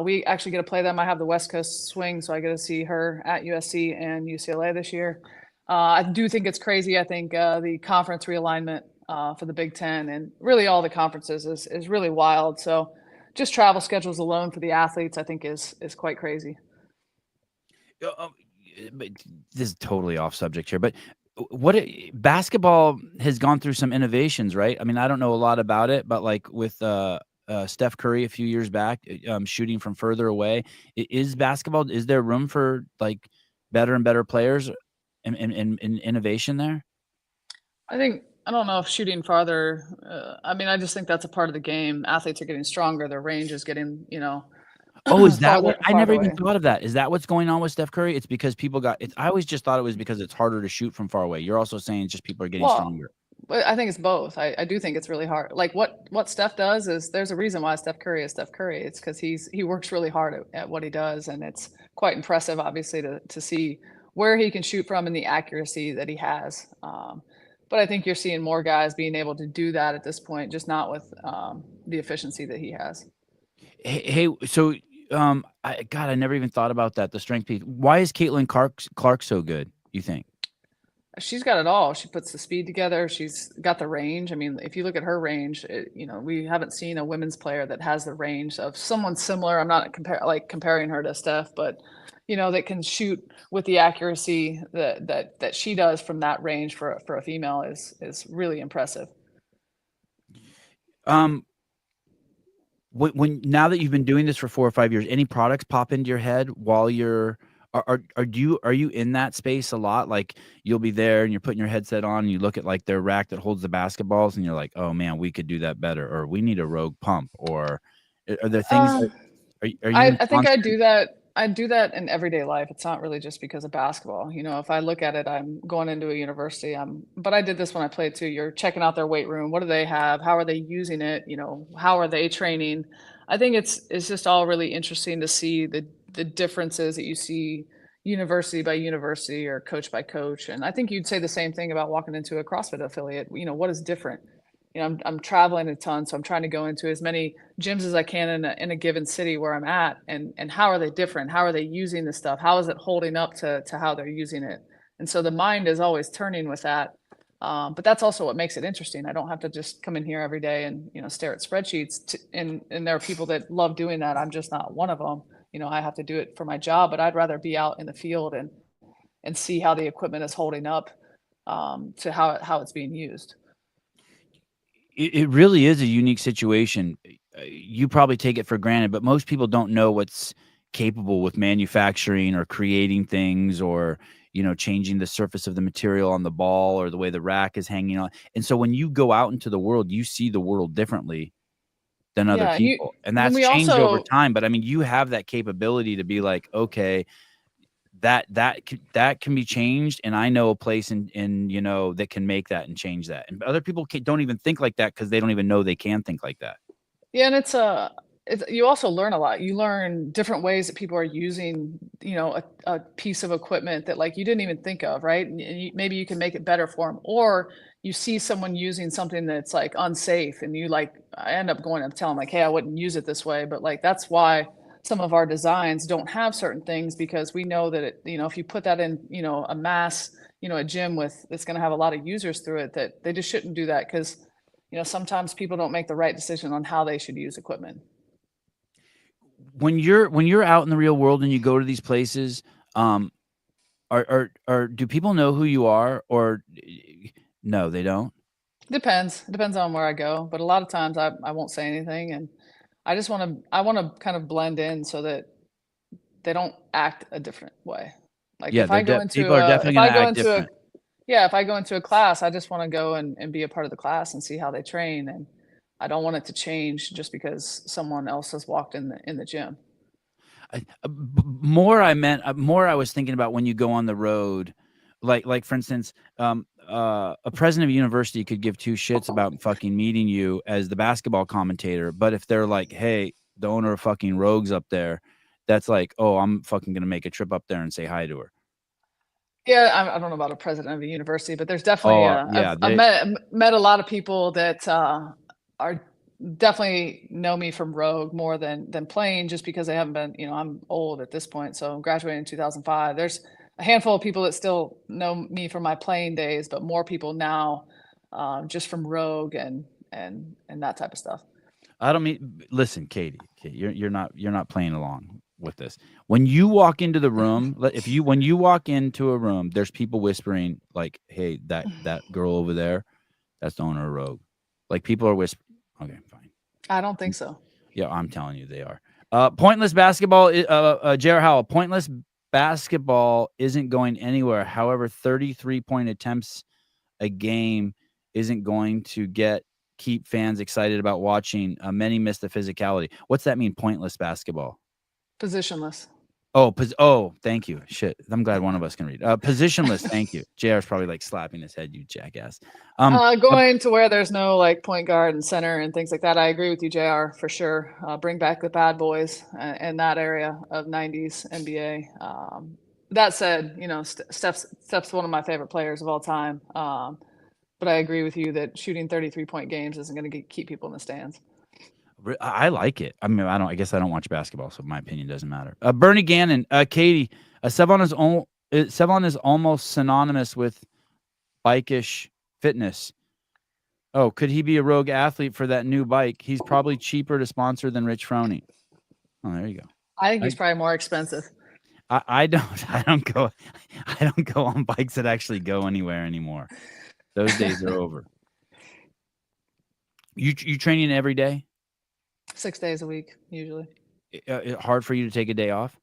Speaker 2: We actually get to play them. I have the West Coast swing, so I get to see her at USC and UCLA this year. I do think it's crazy. I think the conference realignment for the Big Ten and really all the conferences is really wild. So just travel schedules alone for the athletes, I think is quite crazy.
Speaker 1: Uh, um, but this is totally off subject here, but basketball has gone through some innovations, right? I mean, I don't know a lot about it, but like with Steph Curry a few years back, shooting from further away, is basketball? Is there room for like better and better players and innovation there?
Speaker 2: I don't know if shooting farther. I mean, I just think that's a part of the game. Athletes are getting stronger. Their range is getting,
Speaker 1: Oh, is that what
Speaker 2: farther
Speaker 1: I never
Speaker 2: farther
Speaker 1: even
Speaker 2: away.
Speaker 1: thought of that. Is that what's going on with Steph Curry? It's because people got it. I always just thought it was because it's harder to shoot from far away. You're also saying it's just people are getting
Speaker 2: Well,
Speaker 1: stronger.
Speaker 2: but I think it's both. I do think it's really hard. Like what Steph does is there's a reason why Steph Curry is Steph Curry. It's because he works really hard at what he does, and it's quite impressive, obviously, to see where he can shoot from and the accuracy that he has. But I think you're seeing more guys being able to do that at this point, just not with the efficiency that he has.
Speaker 1: Hey, so God, I never even thought about that. The strength piece. Why is Caitlin Clark so good? You think?
Speaker 2: She's got it all. She puts the speed together. She's got the range. I mean, if you look at her range, we haven't seen a women's player that has the range of someone similar. I'm not comparing her to Steph, but that can shoot with the accuracy that she does from that range for a female is really impressive.
Speaker 1: Um, when now that you've been doing this for 4 or 5 years, any products pop into your head while you're are you in that space a lot? Like you'll be there and you're putting your headset on and you look at like their rack that holds the basketballs and you're like, oh man, we could do that better, or we need a Rogue pump, or are there things?
Speaker 2: Uh,
Speaker 1: Are you in
Speaker 2: I think I
Speaker 1: constant?
Speaker 2: do that. I do that in everyday life. It's not really just because of basketball. If I look at it, I'm going into a university. But I did this when I played too. You're checking out their weight room. What do they have? How are they using it? How are they training? I think it's just all really interesting to see the differences that you see university by university or coach by coach. And I think you'd say the same thing about walking into a CrossFit affiliate. What is different? I'm traveling a ton, so I'm trying to go into as many gyms as I can in a given city where I'm at, and how are they different? How are they using the stuff? How is it holding up to how they're using it? And so the mind is always turning with that. But that's also what makes it interesting. I don't have to just come in here every day and stare at spreadsheets. And there are people that love doing that. I'm just not one of them. I have to do it for my job, but I'd rather be out in the field and see how the equipment is holding up to how it's being used.
Speaker 1: It really is a unique situation. You probably take it for granted, but most people don't know what's capable with manufacturing or creating things, or changing the surface of the material on the ball or the way the rack is hanging on. And so when you go out into the world, you see the world differently than other
Speaker 2: Yeah,
Speaker 1: people, and
Speaker 2: and
Speaker 1: that's
Speaker 2: we
Speaker 1: changed over
Speaker 2: also
Speaker 1: time. But I mean, you have that capability to be like, okay, that can be changed, and I know a place in that can make that and change that. And other people don't even think like that because they don't even know they can think like that.
Speaker 2: Yeah, and it's you also learn a lot. You learn different ways that people are using, a piece of equipment that like you didn't even think of, right? And maybe you can make it better for them, or you see someone using something that's like unsafe, and I end up going and telling them like, hey, I wouldn't use it this way, but like that's why some of our designs don't have certain things because we know that if you put that in, a mass, a gym with that's going to have a lot of users through it, that they just shouldn't do that because sometimes people don't make the right decision on how they should use equipment.
Speaker 1: When you're out in the real world and you go to these places, are do people know who you are, or no, they don't?
Speaker 2: Depends on where I go, but a lot of times I won't say anything, and I want to kind of blend in so that they don't act a different way. Like
Speaker 1: Yeah, people are definitely
Speaker 2: if
Speaker 1: gonna
Speaker 2: I go
Speaker 1: act
Speaker 2: into a
Speaker 1: different.
Speaker 2: yeah, if I go into a class, I just want to go and be a part of the class and see how they train, and I don't want it to change just because someone else has walked in the gym.
Speaker 1: More I was thinking about when you go on the road, like for instance, a president of a university could give two shits about fucking meeting you as the basketball commentator, but if they're like, hey, the owner of fucking Rogues up there, that's like, oh, I'm fucking gonna make a trip up there and say hi to her.
Speaker 2: Yeah, I don't know about a president of a university, but there's definitely
Speaker 1: Oh yeah,
Speaker 2: I've met a lot of people that are definitely know me from Rogue more than playing, just because they haven't been. I'm old at this point, so I'm graduating in 2005. There's a handful of people that still know me from my playing days, but more people now just from Rogue and that type of stuff.
Speaker 1: I don't mean, listen, Caity, you're not playing along with this. When you walk into the room, when you walk into a room, there's people whispering like, "Hey, that girl over there, that's the owner of Rogue." Like people are whispering. Okay, fine.
Speaker 2: I don't think so.
Speaker 1: Yeah, I'm telling you, they are. Pointless basketball. J.R. Howell. Pointless basketball isn't going anywhere. However, 33-point attempts a game isn't going to keep fans excited about watching. Many miss the physicality. What's that mean? Pointless basketball.
Speaker 2: Positionless.
Speaker 1: Oh, thank you. Shit, I'm glad one of us can read. Positionless. Thank you. JR's probably like slapping his head. You jackass.
Speaker 2: Going to where there's no like point guard and center and things like that. I agree with you, JR, for sure. Bring back the bad boys in that area of 90s NBA. That said, Steph's one of my favorite players of all time. But I agree with you that shooting 33-point games isn't going to keep people in the stands.
Speaker 1: I like it. I mean, I guess I don't watch basketball, so my opinion doesn't matter. Bernie Gannon, Caity, Sevon is almost synonymous with bikish fitness. Oh, could he be a rogue athlete for that new bike? He's probably cheaper to sponsor than Rich Froning. Oh, there you go.
Speaker 2: I think he's probably more expensive.
Speaker 1: I don't go on bikes that actually go anywhere anymore. Those days are over. You training every day?
Speaker 2: 6 days a week, usually.
Speaker 1: Hard for you to take a day off?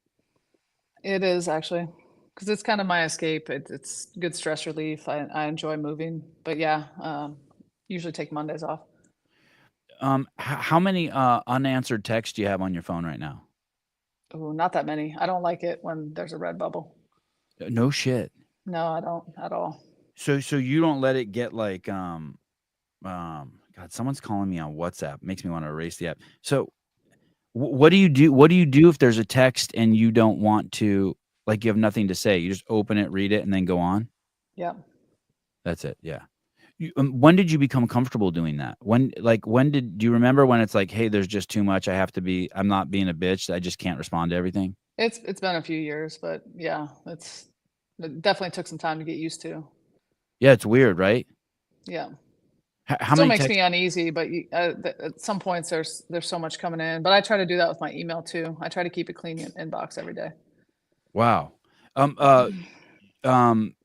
Speaker 2: It is actually, because it's kind of my escape. It's good stress relief. I enjoy moving, but yeah, usually take Mondays off.
Speaker 1: How many unanswered texts do you have on your phone right now?
Speaker 2: Oh, not that many. I don't like it when there's a red bubble.
Speaker 1: No shit.
Speaker 2: No, I don't at all.
Speaker 1: So you don't let it get like God, someone's calling me on WhatsApp. Makes me want to erase the app. So what do you do? What do you do if there's a text and you don't want to, like, you have nothing to say? You just open it, read it, and then go on?
Speaker 2: Yeah.
Speaker 1: That's it. Yeah. When did you become comfortable doing that? Do you remember when it's like, hey, there's just too much. I'm not being a bitch. I just can't respond to everything.
Speaker 2: It's been a few years, but yeah, it definitely took some time to get used to.
Speaker 1: Yeah, it's weird, right?
Speaker 2: Yeah.
Speaker 1: How
Speaker 2: Still
Speaker 1: many
Speaker 2: makes
Speaker 1: texts?
Speaker 2: me uneasy, but at some points there's so much coming in. But I try to do that with my email too. I try to keep a clean inbox every day.
Speaker 1: Wow. Um. Uh. Um.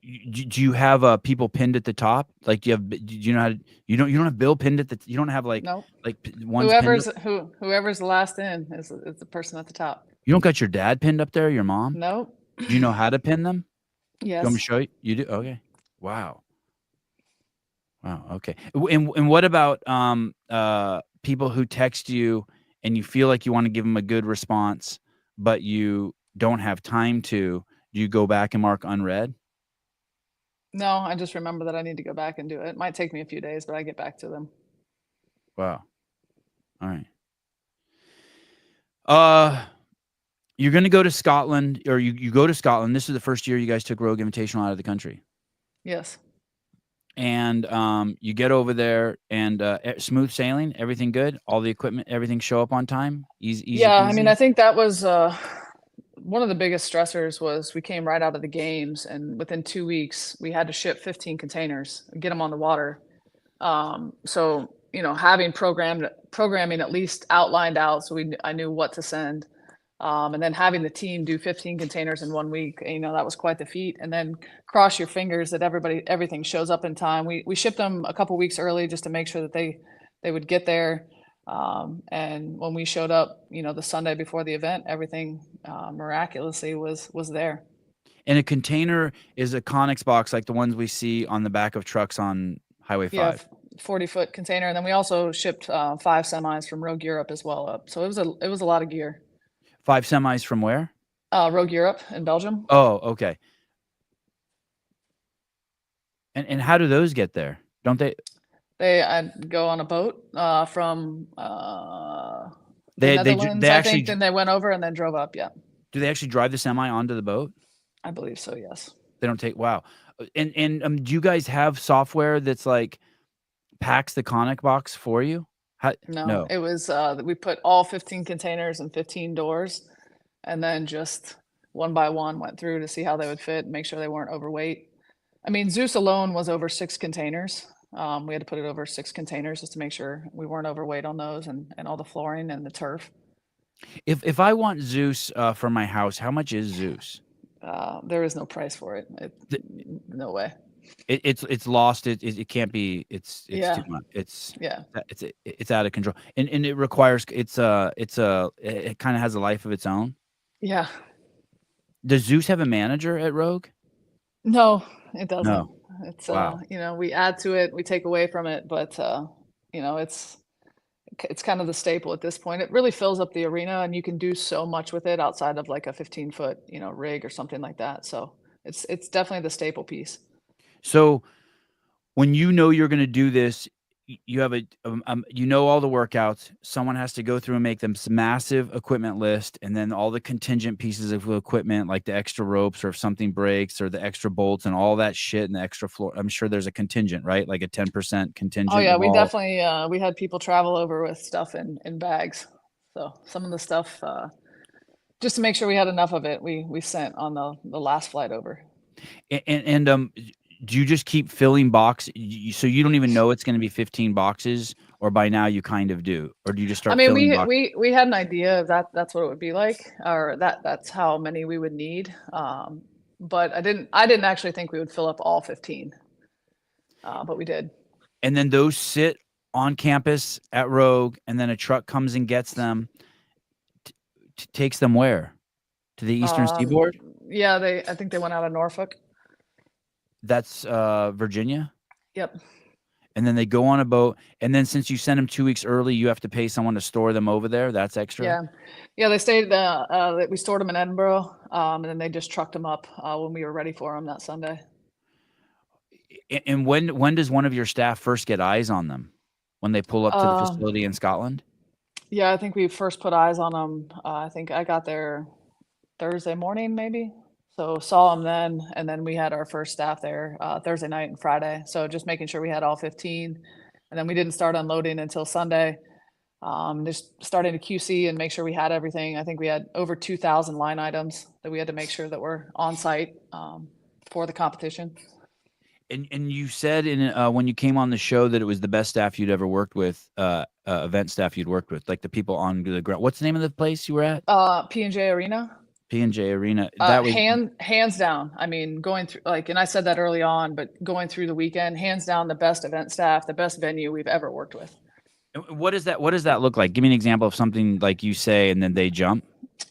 Speaker 1: Do you have people pinned at the top? Like, do you know how to, you don't have Bill pinned at the, you don't have
Speaker 2: Nope.
Speaker 1: ones pinned up?
Speaker 2: Whoever's the last in is the person at the top.
Speaker 1: You don't got your dad pinned up there, your mom?
Speaker 2: Nope.
Speaker 1: Do you know how to pin them? You want me to
Speaker 2: Yes.
Speaker 1: show you? You do? Okay. Wow. Wow. Okay. And what about people who text you and you feel like you want to give them a good response, but you don't have time to? Do you go back and mark unread?
Speaker 2: No, I just remember that I need to go back and do it. It might take me a few days, but I get back to them.
Speaker 1: Wow. All right. Uh, you're going to go to Scotland, or you go to Scotland. This is the first year you guys took Rogue Invitational out of the country.
Speaker 2: Yes.
Speaker 1: And you get over there and smooth sailing, everything good, all the equipment, everything show up on time, easy
Speaker 2: Yeah, I mean,
Speaker 1: peasy.
Speaker 2: I think that was one of the biggest stressors was we came right out of the games, and within 2 weeks we had to ship 15 containers, get them on the water. So having programming at least outlined out, so I knew what to send, and then having the team do 15 containers in 1 week, that was quite the feat. And then cross your fingers that everything shows up in time. We shipped them a couple weeks early just to make sure that they would get there. And when we showed up, the Sunday before the event, everything miraculously was there.
Speaker 1: And a container is a Conex box like the ones we see on the back of trucks on Highway
Speaker 2: Yeah,
Speaker 1: 5.
Speaker 2: 40-foot container, and then we also shipped 5 semis from Rogue Europe as well up. So it was a lot of gear.
Speaker 1: 5 semis from where?
Speaker 2: Rogue Europe in Belgium.
Speaker 1: Oh, okay. And how do those get there? Don't they?
Speaker 2: They go on a boat from the Netherlands,
Speaker 1: They
Speaker 2: I
Speaker 1: actually
Speaker 2: think. Then they went over and then drove up. Yeah,
Speaker 1: do they actually drive the semi onto the boat?
Speaker 2: I believe so. Yes.
Speaker 1: They don't take, wow. And do you guys have software that's like packs the Conex box for you?
Speaker 2: No,
Speaker 1: No.
Speaker 2: it was we put all 15 containers and 15 doors, and then just one by one went through to see how they would fit and make sure they weren't overweight. I mean, Zeus alone was over 6 containers. We had to put it over 6 containers just to make sure we weren't overweight on those and all the flooring and the turf.
Speaker 1: If I want Zeus for my house, how much is Zeus?
Speaker 2: There is no price for it.
Speaker 1: Th-
Speaker 2: No way.
Speaker 1: It's lost. It can't be. It's
Speaker 2: Yeah.
Speaker 1: too much.
Speaker 2: Yeah.
Speaker 1: It's out of control. And it requires it kind of has a life of its own.
Speaker 2: Yeah.
Speaker 1: Does Zeus have a manager at Rogue?
Speaker 2: No, it doesn't.
Speaker 1: No.
Speaker 2: It's
Speaker 1: Wow.
Speaker 2: we add to it, we take away from it, but it's kind of the staple at this point. It really fills up the arena, and you can do so much with it outside of like a 15-foot, rig or something like that. So it's definitely the staple piece.
Speaker 1: So when you know you're going to do this, you have all the workouts. Someone has to go through and make them some massive equipment list, and then all the contingent pieces of equipment, like the extra ropes, or if something breaks, or the extra bolts, and all that shit, and the extra floor. I'm sure there's a contingent, right? Like a 10% contingent.
Speaker 2: Oh yeah,
Speaker 1: of
Speaker 2: we
Speaker 1: all.
Speaker 2: definitely we had people travel over with stuff in bags. So some of the stuff, just to make sure we had enough of it, we sent on the last flight over.
Speaker 1: And do you just keep filling so you don't even know it's going to be 15 boxes, or by now you kind of do, or do you just
Speaker 2: I
Speaker 1: start
Speaker 2: mean,
Speaker 1: filling boxes?
Speaker 2: we had an idea of that's what it would be like, or that's how many we would need. But I didn't actually think we would fill up all 15. But we did.
Speaker 1: And then those sit on campus at Rogue, and then a truck comes and gets them, takes them where? To the Eastern Seaboard?
Speaker 2: Yeah, I think they went out of Norfolk.
Speaker 1: That's Virginia.
Speaker 2: Yep.
Speaker 1: And then they go on a boat, and then since you send them 2 weeks early, you have to pay someone to store them over there. That's extra.
Speaker 2: Yeah. They stayed. We stored them in Edinburgh, and then they just trucked them up when we were ready for them that Sunday.
Speaker 1: And when does one of your staff first get eyes on them? When they pull up to the facility in Scotland?
Speaker 2: Yeah, I think we first put eyes on them. I think I got there Thursday morning, maybe. So saw them then, and then we had our first staff there Thursday night and Friday. So just making sure we had all 15, and then we didn't start unloading until Sunday. Just starting to QC and make sure we had everything. I think we had over 2,000 line items that we had to make sure that were on site for the competition.
Speaker 1: And you said when you came on the show that it was the best staff you'd ever worked with, event staff you'd worked with, like the people on the ground. What's the name of the place you were at?
Speaker 2: P&J Arena.
Speaker 1: P&J Arena. That was
Speaker 2: hands down. I mean, going through and I said that early on, but going through the weekend, hands down, the best event staff, the best venue we've ever worked with.
Speaker 1: What does that look like? Give me an example of something like you say, and then they jump.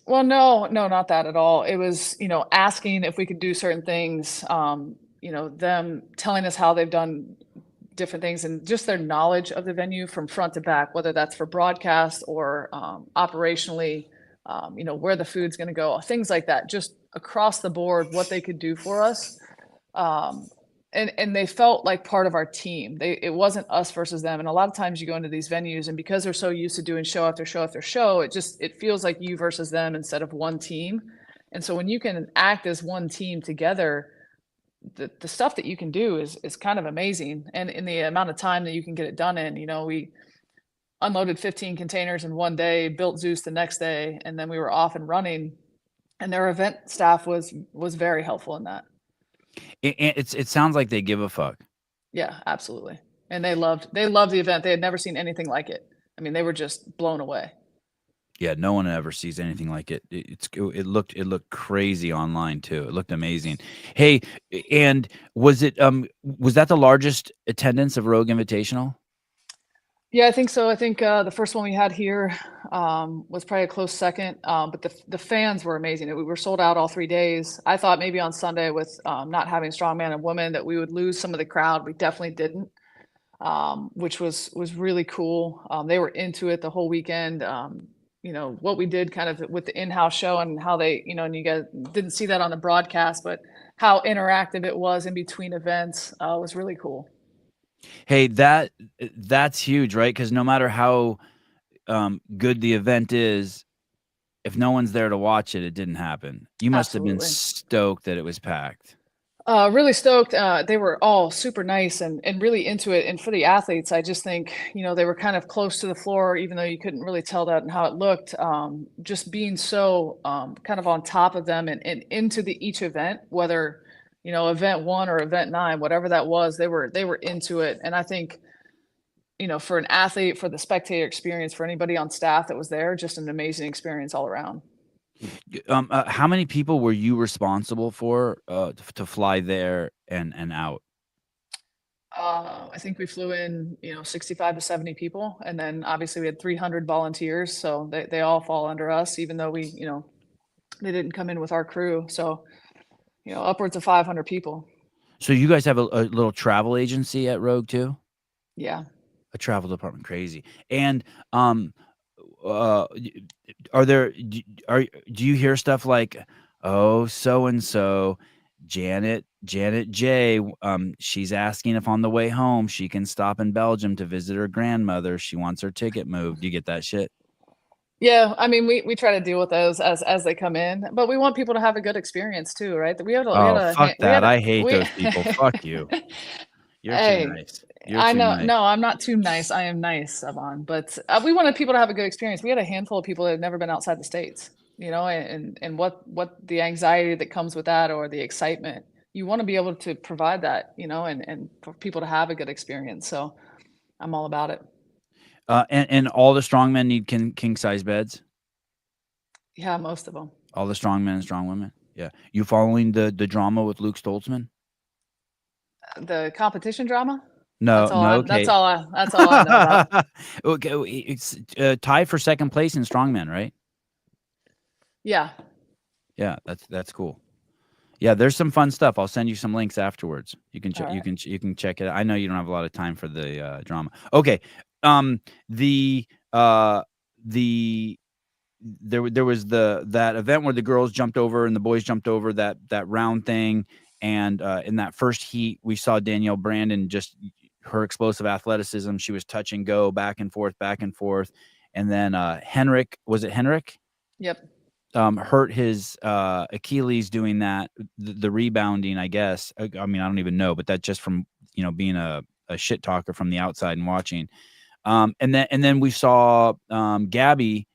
Speaker 2: Well, no, not that at all. It was, asking if we could do certain things, them telling us how they've done different things and just their knowledge of the venue from front to back, whether that's for broadcast or operationally, where the food's going to go, things like that, just across the board, what they could do for us. And they felt like part of our team. It wasn't us versus them. And a lot of times you go into these venues and because they're so used to doing show after show after show, it feels like you versus them instead of one team. And so when you can act as one team together, the stuff that you can do is kind of amazing. And in the amount of time that you can get it done in, we unloaded 15 containers in one day, built Zeus the next day, and then we were off and running. And their event staff was very helpful in that.
Speaker 1: It sounds like they give a fuck.
Speaker 2: Yeah, absolutely. And they loved the event. They had never seen anything like it. I mean, they were just blown away.
Speaker 1: Yeah, no one ever sees anything like it. It looked crazy online too. It looked amazing. Hey, and was that the largest attendance of Rogue Invitational?
Speaker 2: Yeah, I think so. I think the first one we had here was probably a close second, but the fans were amazing. We were sold out all 3 days. I thought maybe on Sunday with not having strongman and women that we would lose some of the crowd. We definitely didn't, which was really cool. They were into it the whole weekend. What we did kind of with the in-house show and how they, and you guys didn't see that on the broadcast, but how interactive it was in between events was really cool.
Speaker 1: Hey, that's huge, right? Because no matter how good the event is, if no one's there to watch it, it didn't happen. You must have been stoked that it was packed.
Speaker 2: Really stoked. They were all super nice and really into it. And for the athletes, I just think, they were kind of close to the floor, even though you couldn't really tell that and how it looked. Just being so kind of on top of them and into each event, whether event 1 or event 9, whatever that was, they were into it. And I think, for an athlete, for the spectator experience, for anybody on staff that was there, just an amazing experience all around.
Speaker 1: How many people were you responsible for to fly there and out?
Speaker 2: I think we flew in, 65 to 70 people. And then obviously we had 300 volunteers. So they all fall under us, even though we, they didn't come in with our crew. So, upwards of 500 people.
Speaker 1: So you guys have a little travel agency at Rogue too?
Speaker 2: Yeah.
Speaker 1: A travel department, crazy. And do you hear stuff like, oh, so and so, Janet J, she's asking if on the way home she can stop in Belgium to visit her grandmother. She wants her ticket moved. Do you get that shit?
Speaker 2: Yeah, I mean, we try to deal with those as they come in, but we want people to have a good experience too, right?
Speaker 1: Fuck that. I hate those people. Fuck you. You're too nice.
Speaker 2: I know. Nice. No, I'm not too nice. I am nice, Avon. But we wanted people to have a good experience. We had a handful of people that had never been outside the States, and what the anxiety that comes with that or the excitement. You want to be able to provide that, and for people to have a good experience. So I'm all about it.
Speaker 1: And all the strongmen need king size beds?
Speaker 2: Yeah, most of them.
Speaker 1: All the strong men and strong women? Yeah. You following the drama with Luke Stoltzman?
Speaker 2: The competition drama?
Speaker 1: No,
Speaker 2: that's all I know about.
Speaker 1: Okay, it's tied for second place in strongmen, right?
Speaker 2: Yeah.
Speaker 1: Yeah, that's cool. Yeah, there's some fun stuff. I'll send you some links afterwards. You can
Speaker 2: Right.
Speaker 1: you can check it out. I know you don't have a lot of time for the drama. Okay. There was that event where the girls jumped over and the boys jumped over that round thing, and in that first heat we saw Danielle Brandon, just her explosive athleticism. She was touch and go, back and forth, and then was it Henrik?
Speaker 2: Yep.
Speaker 1: hurt his Achilles doing that, the rebounding, I guess. I mean, I don't even know, but that's just from being a shit talker from the outside and watching. And then we saw Gabby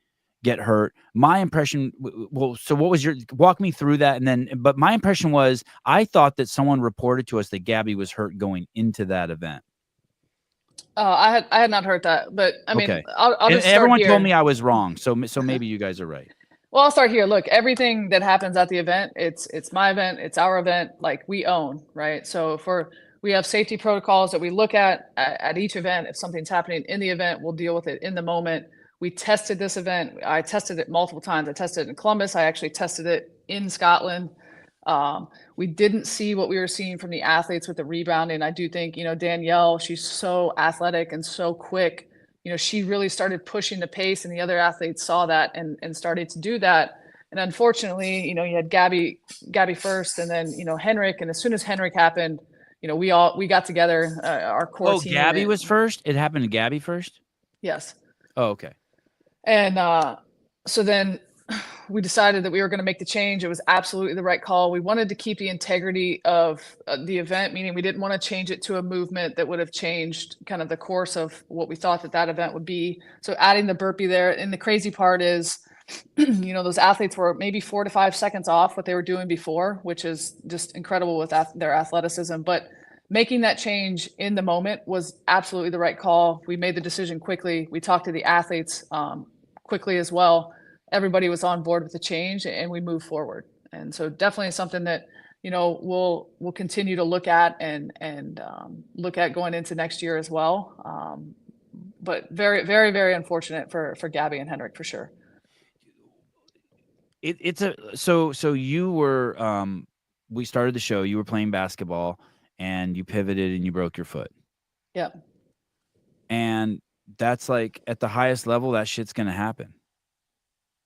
Speaker 1: get hurt. My impression, well, so what was your walk me through that? And then, but my impression was I thought that someone reported to us that Gabby was hurt going into that event.
Speaker 2: I had not heard that, but I mean,
Speaker 1: Okay,
Speaker 2: I'll
Speaker 1: and
Speaker 2: just start
Speaker 1: everyone told
Speaker 2: here.
Speaker 1: me I was wrong. So maybe you guys are right.
Speaker 2: Well, I'll start here. Look, everything that happens at the event, it's my event, it's our event, like we own, right? So we have safety protocols that we look at each event. If something's happening in the event, we'll deal with it in the moment. We tested this event. I tested it multiple times. I tested it in Columbus. I actually tested it in Scotland. We didn't see what we were seeing from the athletes with the rebounding. I do think, Danielle, she's so athletic and so quick. She really started pushing the pace, and the other athletes saw that and started to do that. And unfortunately, you had Gabby first, and then Henrik. And as soon as Henrik happened, we got together, our core
Speaker 1: Oh,
Speaker 2: team.
Speaker 1: Gabby was first. It happened to Gabby first.
Speaker 2: Yes.
Speaker 1: Oh, okay.
Speaker 2: And so then we decided that we were going to make the change. It was absolutely the right call. We wanted to keep the integrity of the event, meaning we didn't want to change it to a movement that would have changed kind of the course of what we thought that event would be. So adding the burpee there. And the crazy part is, those athletes were maybe 4 to 5 seconds off what they were doing before, which is just incredible with their athleticism. But making that change in the moment was absolutely the right call. We made the decision quickly. We talked to the athletes quickly as well. Everybody was on board with the change, and we moved forward. And so definitely something that we'll continue to look at and look at going into next year as well. But very, very, very unfortunate for Gabby and Henrik for sure.
Speaker 1: So you were we started the show, you were playing basketball and you pivoted and you broke your foot.
Speaker 2: Yeah.
Speaker 1: And that's like at the highest level, that shit's gonna happen.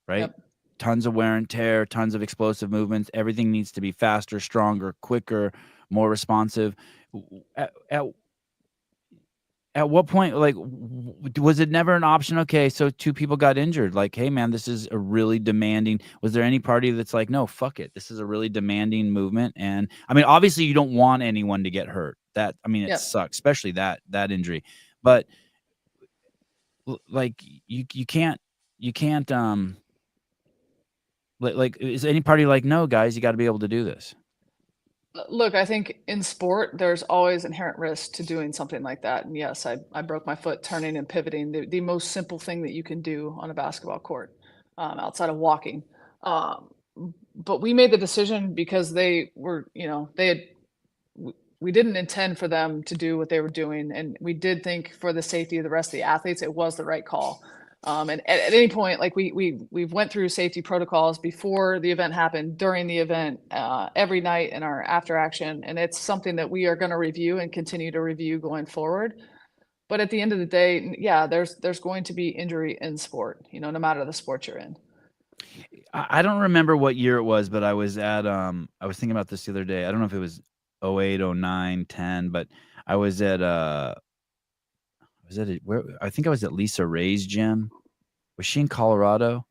Speaker 1: Right?
Speaker 2: Yep.
Speaker 1: Tons of wear and tear, tons of explosive movements. Everything needs to be faster, stronger, quicker, more responsive. At what point, like, was it never an option? Okay, so 2 people got injured. Like, hey, man, this is a really demanding. Was there any party that's like, no, fuck it, this is a really demanding movement? And I mean, obviously, you don't want anyone to get hurt. It
Speaker 2: Yep.
Speaker 1: sucks, especially that injury. But like, you can't like, is any party like, no, guys, you got to be able to do this?
Speaker 2: Look, I think in sport, there's always inherent risk to doing something like that. And yes, I broke my foot turning and pivoting, the most simple thing that you can do on a basketball court, outside of walking. But we made the decision because they were, we didn't intend for them to do what they were doing. And we did think for the safety of the rest of the athletes, it was the right call. And at any point, like we've went through safety protocols before the event happened, during the event, every night in our after action, and it's something that we are going to review and continue to review going forward. But at the end of the day, yeah, there's going to be injury in sport, no matter the sport you're in.
Speaker 1: I don't remember what year it was, but I was at I was thinking about this the other day. I don't know if it was 08, 09, 10, but I was at where I think I was at Lisa Ray's gym. Was she in Colorado?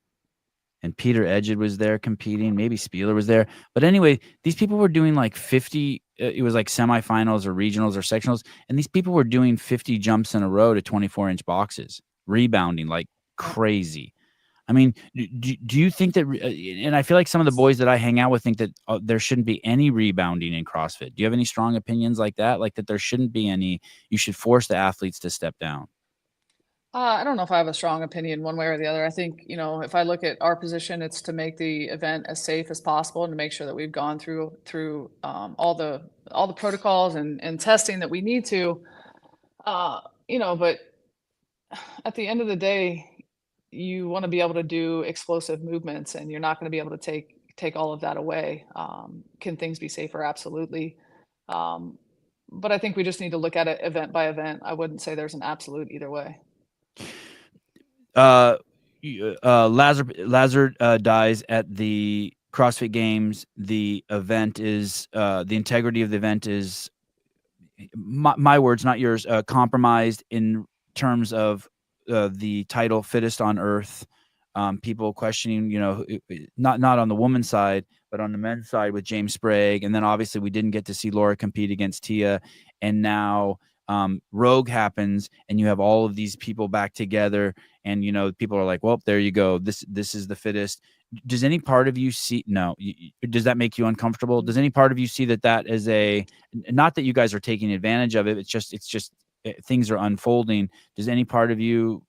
Speaker 1: And Peter Edged was there competing. Maybe Spieler was there. But anyway, these people were doing like 50. It was like semifinals or regionals or sectionals. And these people were doing 50 jumps in a row to 24-inch boxes, rebounding like crazy. I mean, do you think that, and I feel like some of the boys that I hang out with think that there shouldn't be any rebounding in CrossFit. Do you have any strong opinions like that? Like that there shouldn't be any, you should force the athletes to step down?
Speaker 2: I don't know if I have a strong opinion one way or the other. I think, if I look at our position, it's to make the event as safe as possible and to make sure that we've gone through all the protocols and testing that we need to. But at the end of the day, you want to be able to do explosive movements, and you're not going to be able to take all of that away. Can things be safer? Absolutely. But I think we just need to look at it event by event. I wouldn't say there's an absolute either way.
Speaker 1: Lazar dies at the CrossFit Games. The event is the integrity of the event is my words, not yours. Compromised in terms of the title, fittest on earth. people questioning, not on the women's side, but on the men's side with James Sprague. And then obviously we didn't get to see Laura compete against Tia. And now Rogue happens and you have all of these people back together. And, people are like, well, there you go. This is the fittest. Does any part of you see, no, does that make you uncomfortable? Does any part of you see that is not that you guys are taking advantage of it. It's just things are unfolding. Does any part of you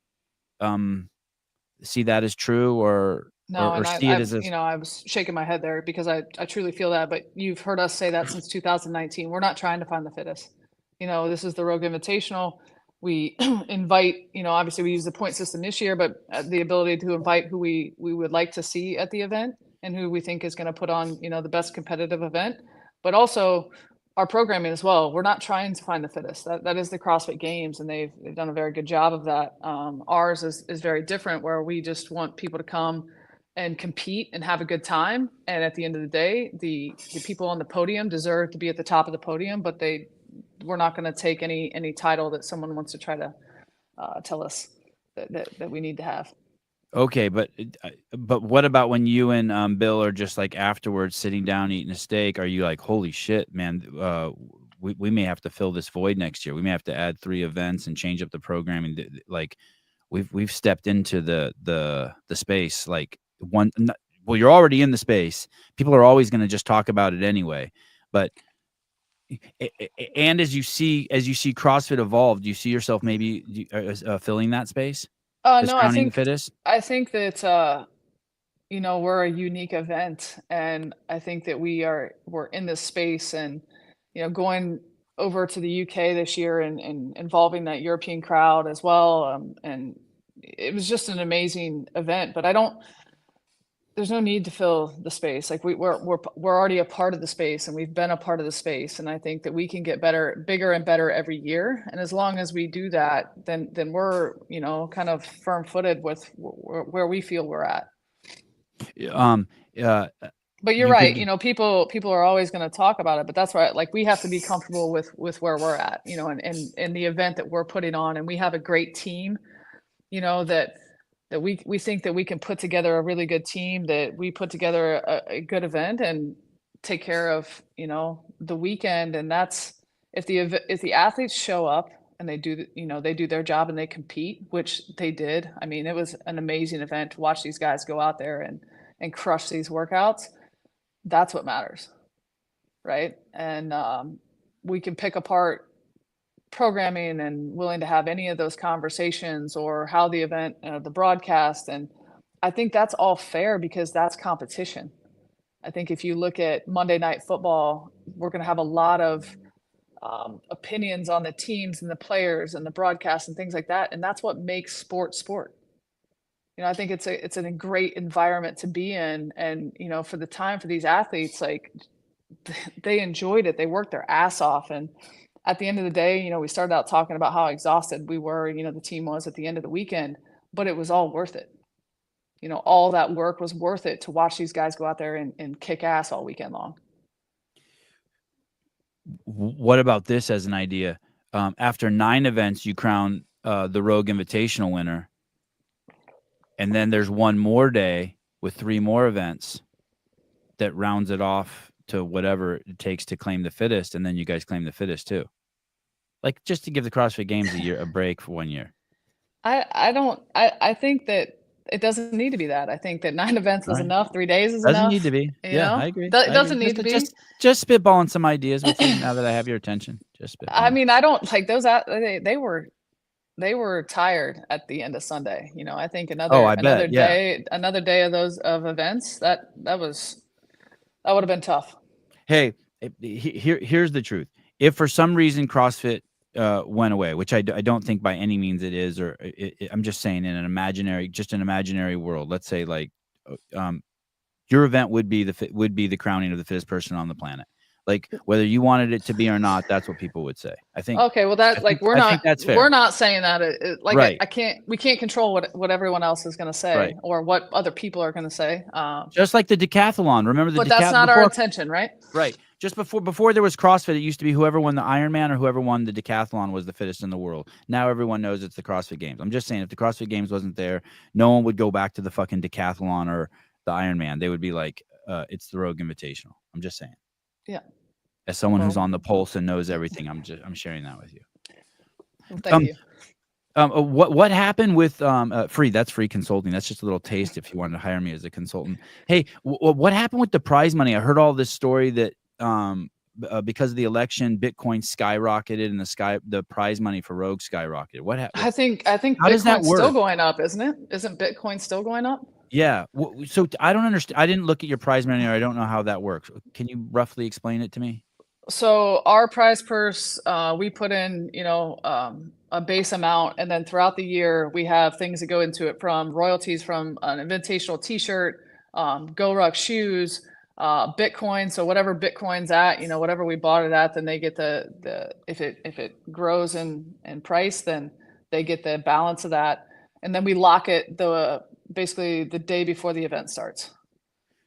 Speaker 1: see that as true or see it as
Speaker 2: I was shaking my head there because I truly feel that, but you've heard us say that since 2019. We're not trying to find the fittest. This is the Rogue Invitational. We invite, obviously we use the point system this year, but the ability to invite who we would like to see at the event and who we think is going to put on, the best competitive event, but also our programming as well. We're not trying to find the fittest. That is the CrossFit Games, and they've done a very good job of that. Ours is very different, where we just want people to come and compete and have a good time. And at the end of the day, the people on the podium deserve to be at the top of the podium, but we're not going to take any title that someone wants to try to tell us that we need to have.
Speaker 1: Okay, but what about when you and Bill are just like afterwards sitting down eating a steak? Are you like, holy shit, man? We may have to fill this void next year. We may have to add 3 events and change up the programming. Like we've stepped into the space. Like you're already in the space. People are always going to just talk about it anyway. But and as you see CrossFit evolve, do you see yourself maybe filling that space?
Speaker 2: No, I think that we're a unique event, and I think that we're in this space, and going over to the UK this year and involving that European crowd as well, and it was just an amazing event. But there's no need to fill the space. Like we're already a part of the space, and we've been a part of the space. And I think that we can get bigger and better every year. And as long as we do that, then we're, kind of firm-footed with where we feel we're at. But you're right. People are always going to talk about it, but that's right. Like we have to be comfortable with where we're at, and the event that we're putting on. And we have a great team, that we think that we can put together a really good team, that we put together a good event and take care of, the weekend. And that's if the athletes show up and they do their job and they compete, which they did. I mean, it was an amazing event to watch these guys go out there and crush these workouts. That's what matters. Right. And we can pick apart programming and willing to have any of those conversations, or how the event, the broadcast. And I think that's all fair because that's competition. I think if you look at Monday Night Football, we're going to have a lot of opinions on the teams and the players and the broadcast and things like that. And that's what makes sport. I think it's a great environment to be in. And, for the time for these athletes, like they enjoyed it. They worked their ass off. And at the end of the day, we started out talking about how exhausted we were, the team was at the end of the weekend, but it was all worth it. All that work was worth it to watch these guys go out there and kick ass all weekend long.
Speaker 1: What about this as an idea? After 9 events, you crown the Rogue Invitational winner. And then there's one more day with 3 more events that rounds it off to whatever it takes to claim the fittest. And then you guys claim the fittest too. Like just to give the CrossFit Games a break for 1 year.
Speaker 2: I think that it doesn't need to be that. I think that 9 events is enough. 3 days is enough.
Speaker 1: Doesn't need to be. Yeah, I agree.
Speaker 2: It doesn't need to be.
Speaker 1: Just spitballing some ideas with you now that I have your attention. Just spitballing.
Speaker 2: I mean, I don't like those. They were tired at the end of Sunday. I think another day of those events that would have been tough.
Speaker 1: Hey, here's the truth. If for some reason CrossFit went away, which I don't think by any means it is, or I'm just saying in an imaginary world, let's say like your event would be the crowning of the fittest person on the planet. Like whether you wanted it to be or not, that's what people would say. I think.
Speaker 2: Okay, well that's fair. We're not saying that.
Speaker 1: Right.
Speaker 2: We can't control what everyone else is going to say, right, or what other people are going to say.
Speaker 1: Just like the decathlon. Remember the decathlon?
Speaker 2: But that's not our intention, right?
Speaker 1: Right. Just before there was CrossFit, it used to be whoever won the Ironman or whoever won the decathlon was the fittest in the world. Now everyone knows it's the CrossFit Games. I'm just saying, if the CrossFit Games wasn't there, no one would go back to the fucking decathlon or the Ironman. They would be like, it's the Rogue Invitational. I'm just saying.
Speaker 2: Yeah.
Speaker 1: As someone who's
Speaker 2: Well,
Speaker 1: on the pulse and knows everything, I'm sharing that with you.
Speaker 2: well, thank you.
Speaker 1: What happened with free? That's free consulting. That's just a little taste if you wanted to hire me as a consultant. Hey, what happened with the prize money? I heard all this story that because of the election, Bitcoin skyrocketed and the prize money for Rogue skyrocketed. What happened?
Speaker 2: I think
Speaker 1: How does that
Speaker 2: Bitcoin's still
Speaker 1: work?
Speaker 2: going up, isn't it? Isn't Bitcoin still going up?
Speaker 1: Yeah. So I don't understand. I didn't look at your prize money, or I don't know how that works. Can you roughly explain it to me?
Speaker 2: So our prize purse, we put in, a base amount, and then throughout the year we have things that go into it, from royalties from an invitational T-shirt, Go Ruck shoes, Bitcoin. So whatever Bitcoin's at, whatever we bought it at, then they get the if it grows in price, then they get the balance of that, and then we lock it basically the day before the event starts.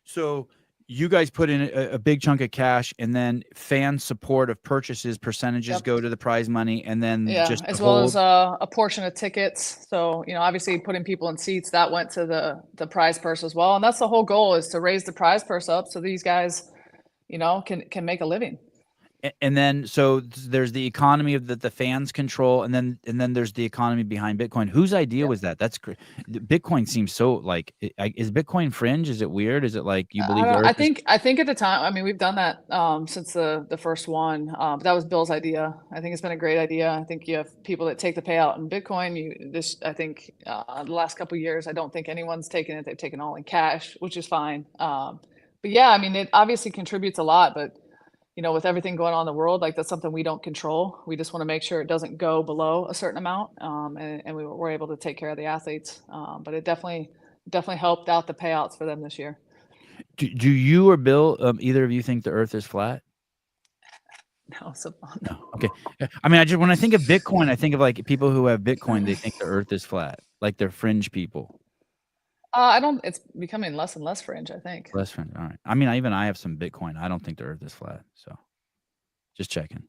Speaker 1: So you guys put in a big chunk of cash, and then fan support of purchases percentages
Speaker 2: Yep.
Speaker 1: go to the prize money, and then just
Speaker 2: as
Speaker 1: to
Speaker 2: well
Speaker 1: hold.
Speaker 2: as a portion of tickets. So obviously putting people in seats, that went to the prize purse as well, and that's the whole goal, is to raise the prize purse up so these guys can make a living.
Speaker 1: And then so there's the economy of the fans control, and then there's the economy behind Bitcoin. Whose idea was that? That's Bitcoin seems so like, is Bitcoin fringe? Is it weird? Is it like you believe the Earth
Speaker 2: I think at the time, I mean, we've done that since the first one. That was Bill's idea. I think it's been a great idea. I think you have people that take the payout in Bitcoin. I think the last couple of years, I don't think anyone's taken it. They've taken all in cash, which is fine. But yeah, I mean, it obviously contributes a lot, but with everything going on in the world, like, that's something we don't control. We just want to make sure it doesn't go below a certain amount, and we were able to take care of the athletes. But it definitely helped out the payouts for them this year.
Speaker 1: Do you or Bill, either of you, think the Earth is flat?
Speaker 2: No,
Speaker 1: No. Okay. I mean, when I think of Bitcoin, I think of like people who have Bitcoin. They think the Earth is flat, like they're fringe people.
Speaker 2: I don't. It's becoming less and less fringe, I think.
Speaker 1: Less fringe. All right. I mean, I have some Bitcoin. I don't think the Earth is flat. So, just checking.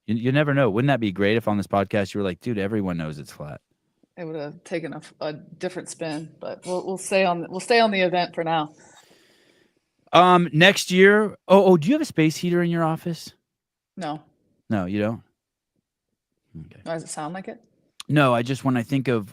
Speaker 1: You never know. Wouldn't that be great if on this podcast you were like, dude, everyone knows it's flat?
Speaker 2: It would have taken a different spin, but we'll stay on the event for now.
Speaker 1: Next year. Oh, do you have a space heater in your office?
Speaker 2: No.
Speaker 1: No, you don't. Okay.
Speaker 2: Does it sound like it?
Speaker 1: No, when I think of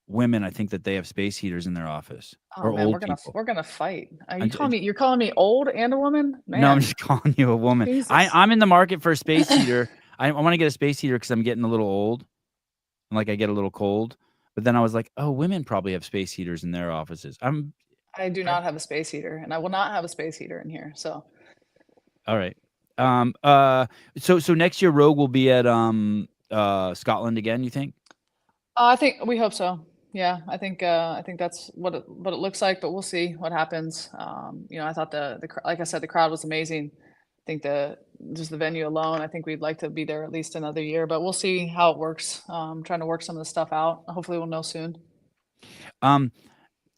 Speaker 1: women, I think that they have space heaters in their office.
Speaker 2: Oh
Speaker 1: or
Speaker 2: man,
Speaker 1: old
Speaker 2: we're gonna fight.
Speaker 1: people.
Speaker 2: You're calling me old and a woman? Man.
Speaker 1: No, I'm just calling you a woman.
Speaker 2: Jesus.
Speaker 1: I'm in the market for a space heater. I want to get a space heater because I'm getting a little old, and like I get a little cold. But then I was like, oh, women probably have space heaters in their offices.
Speaker 2: I do not have a space heater, and I will not have a space heater in here. So.
Speaker 1: All right. So next year Rogue will be at Scotland again, you think?
Speaker 2: I think we hope so. Yeah, I think that's what it looks like, but we'll see what happens. I thought like I said, the crowd was amazing. I think just the venue alone, I think we'd like to be there at least another year, but we'll see how it works. Trying to work some of the stuff out. Hopefully we'll know soon.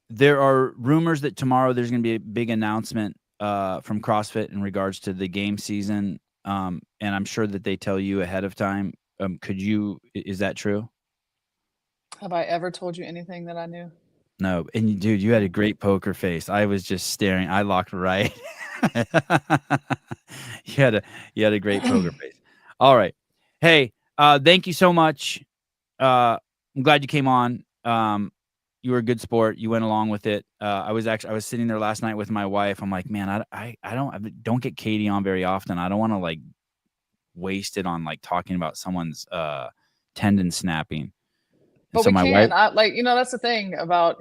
Speaker 1: There are rumors that tomorrow there's going to be a big announcement from CrossFit in regards to the game season. And I'm sure that they tell you ahead of time. Is that true?
Speaker 2: Have I ever told you anything that I knew?
Speaker 1: No. And dude, you had a great poker face. I was just staring. I locked right. You had a great poker face. All right. Hey, thank you so much. I'm glad you came on. You were a good sport. You went along with it. I was sitting there last night with my wife. I'm like, man, I don't get Caity on very often. I don't want to like waste it on like talking about someone's tendon snapping.
Speaker 2: But
Speaker 1: so
Speaker 2: we
Speaker 1: my
Speaker 2: can.
Speaker 1: wife,
Speaker 2: that's the thing about,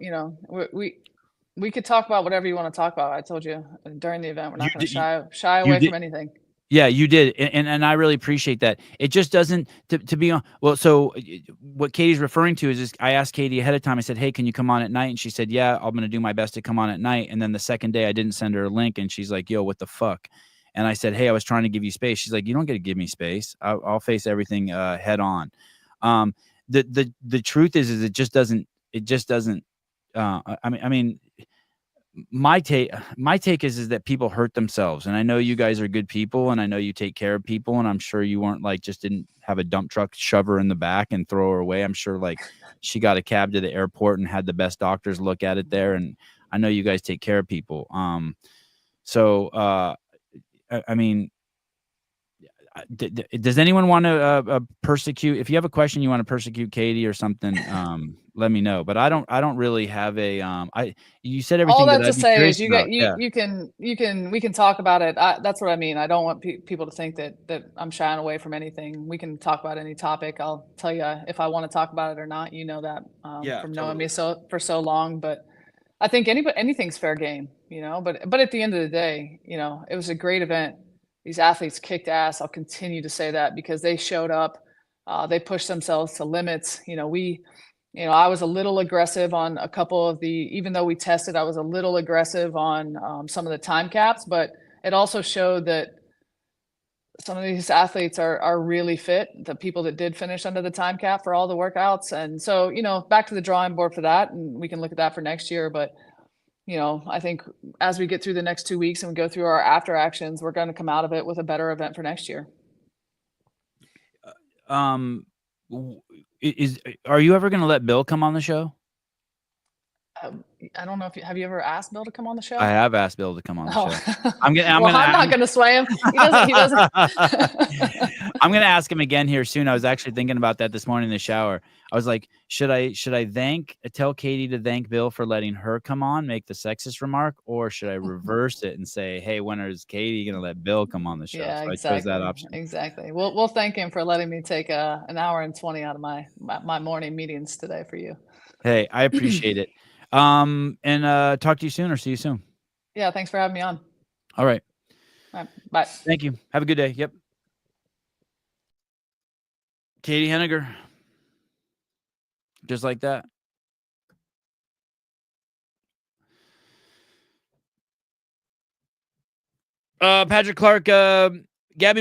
Speaker 2: we could talk about whatever you want to talk about. I told you during the event, we're not going to shy away from anything.
Speaker 1: Yeah, you did. And I really appreciate that. It just doesn't, to be on. Well, so what Caity's referring to is I asked Caity ahead of time. I said, hey, can you come on at night? And she said, yeah, I'm going to do my best to come on at night. And then the second day I didn't send her a link, and she's like, yo, what the fuck? And I said, hey, I was trying to give you space. She's like, you don't get to give me space. I'll face everything head on. The truth is it just doesn't, I mean, my take is that people hurt themselves, and I know you guys are good people, and I know you take care of people, and I'm sure you weren't like just didn't have a dump truck shove her in the back and throw her away. I'm sure like she got a cab to the airport and had the best doctors look at it there, and I know you guys take care of people. So I mean, does anyone want to persecute? If you have a question, you want to persecute Caity or something, let me know. But I don't really have a you said
Speaker 2: All
Speaker 1: everything that
Speaker 2: that to
Speaker 1: I'd be
Speaker 2: say
Speaker 1: curious
Speaker 2: is
Speaker 1: about. Yeah.
Speaker 2: we can talk about it. That's what I mean. I don't want people to think that I'm shying away from anything. We can talk about any topic. I'll tell you if I want to talk about it or not. You know that
Speaker 1: Yeah,
Speaker 2: from knowing
Speaker 1: totally.
Speaker 2: me for so long. But I think anything's fair game, you know. But at the end of the day, you know, it was a great event. These athletes kicked ass. I'll continue to say that because they showed up. They pushed themselves to limits. I was a little aggressive on a couple of even though we tested, I was a little aggressive on some of the time caps, but it also showed that some of these athletes are really fit, the people that did finish under the time cap for all the workouts. And so, back to the drawing board for that, and we can look at that for next year. But, I think as we get through the next 2 weeks and we go through our after actions, we're going to come out of it with a better event for next year.
Speaker 1: Are you ever going to let Bill come on the show?
Speaker 2: I don't know have you ever asked Bill to come on the show?
Speaker 1: I have asked Bill to come on the show.
Speaker 2: I'm not going to sway him. He doesn't.
Speaker 1: I'm going to ask him again here soon. I was actually thinking about that this morning in the shower. I was like, should I tell Caity to thank Bill for letting her come on, make the sexist remark, or should I reverse it and say, hey, when is Caity going to let Bill come on the show?
Speaker 2: Yeah,
Speaker 1: so
Speaker 2: exactly.
Speaker 1: I chose that option.
Speaker 2: Exactly. We'll thank him for letting me take an hour and 20 out of my morning meetings today for you.
Speaker 1: Hey, I appreciate it. And talk to you soon or see you soon.
Speaker 2: Yeah, thanks for having me on.
Speaker 1: All right.
Speaker 2: Bye.
Speaker 1: Thank you. Have a good day. Yep. Caity Henniger. Just like that. Patrick Clark, Gabby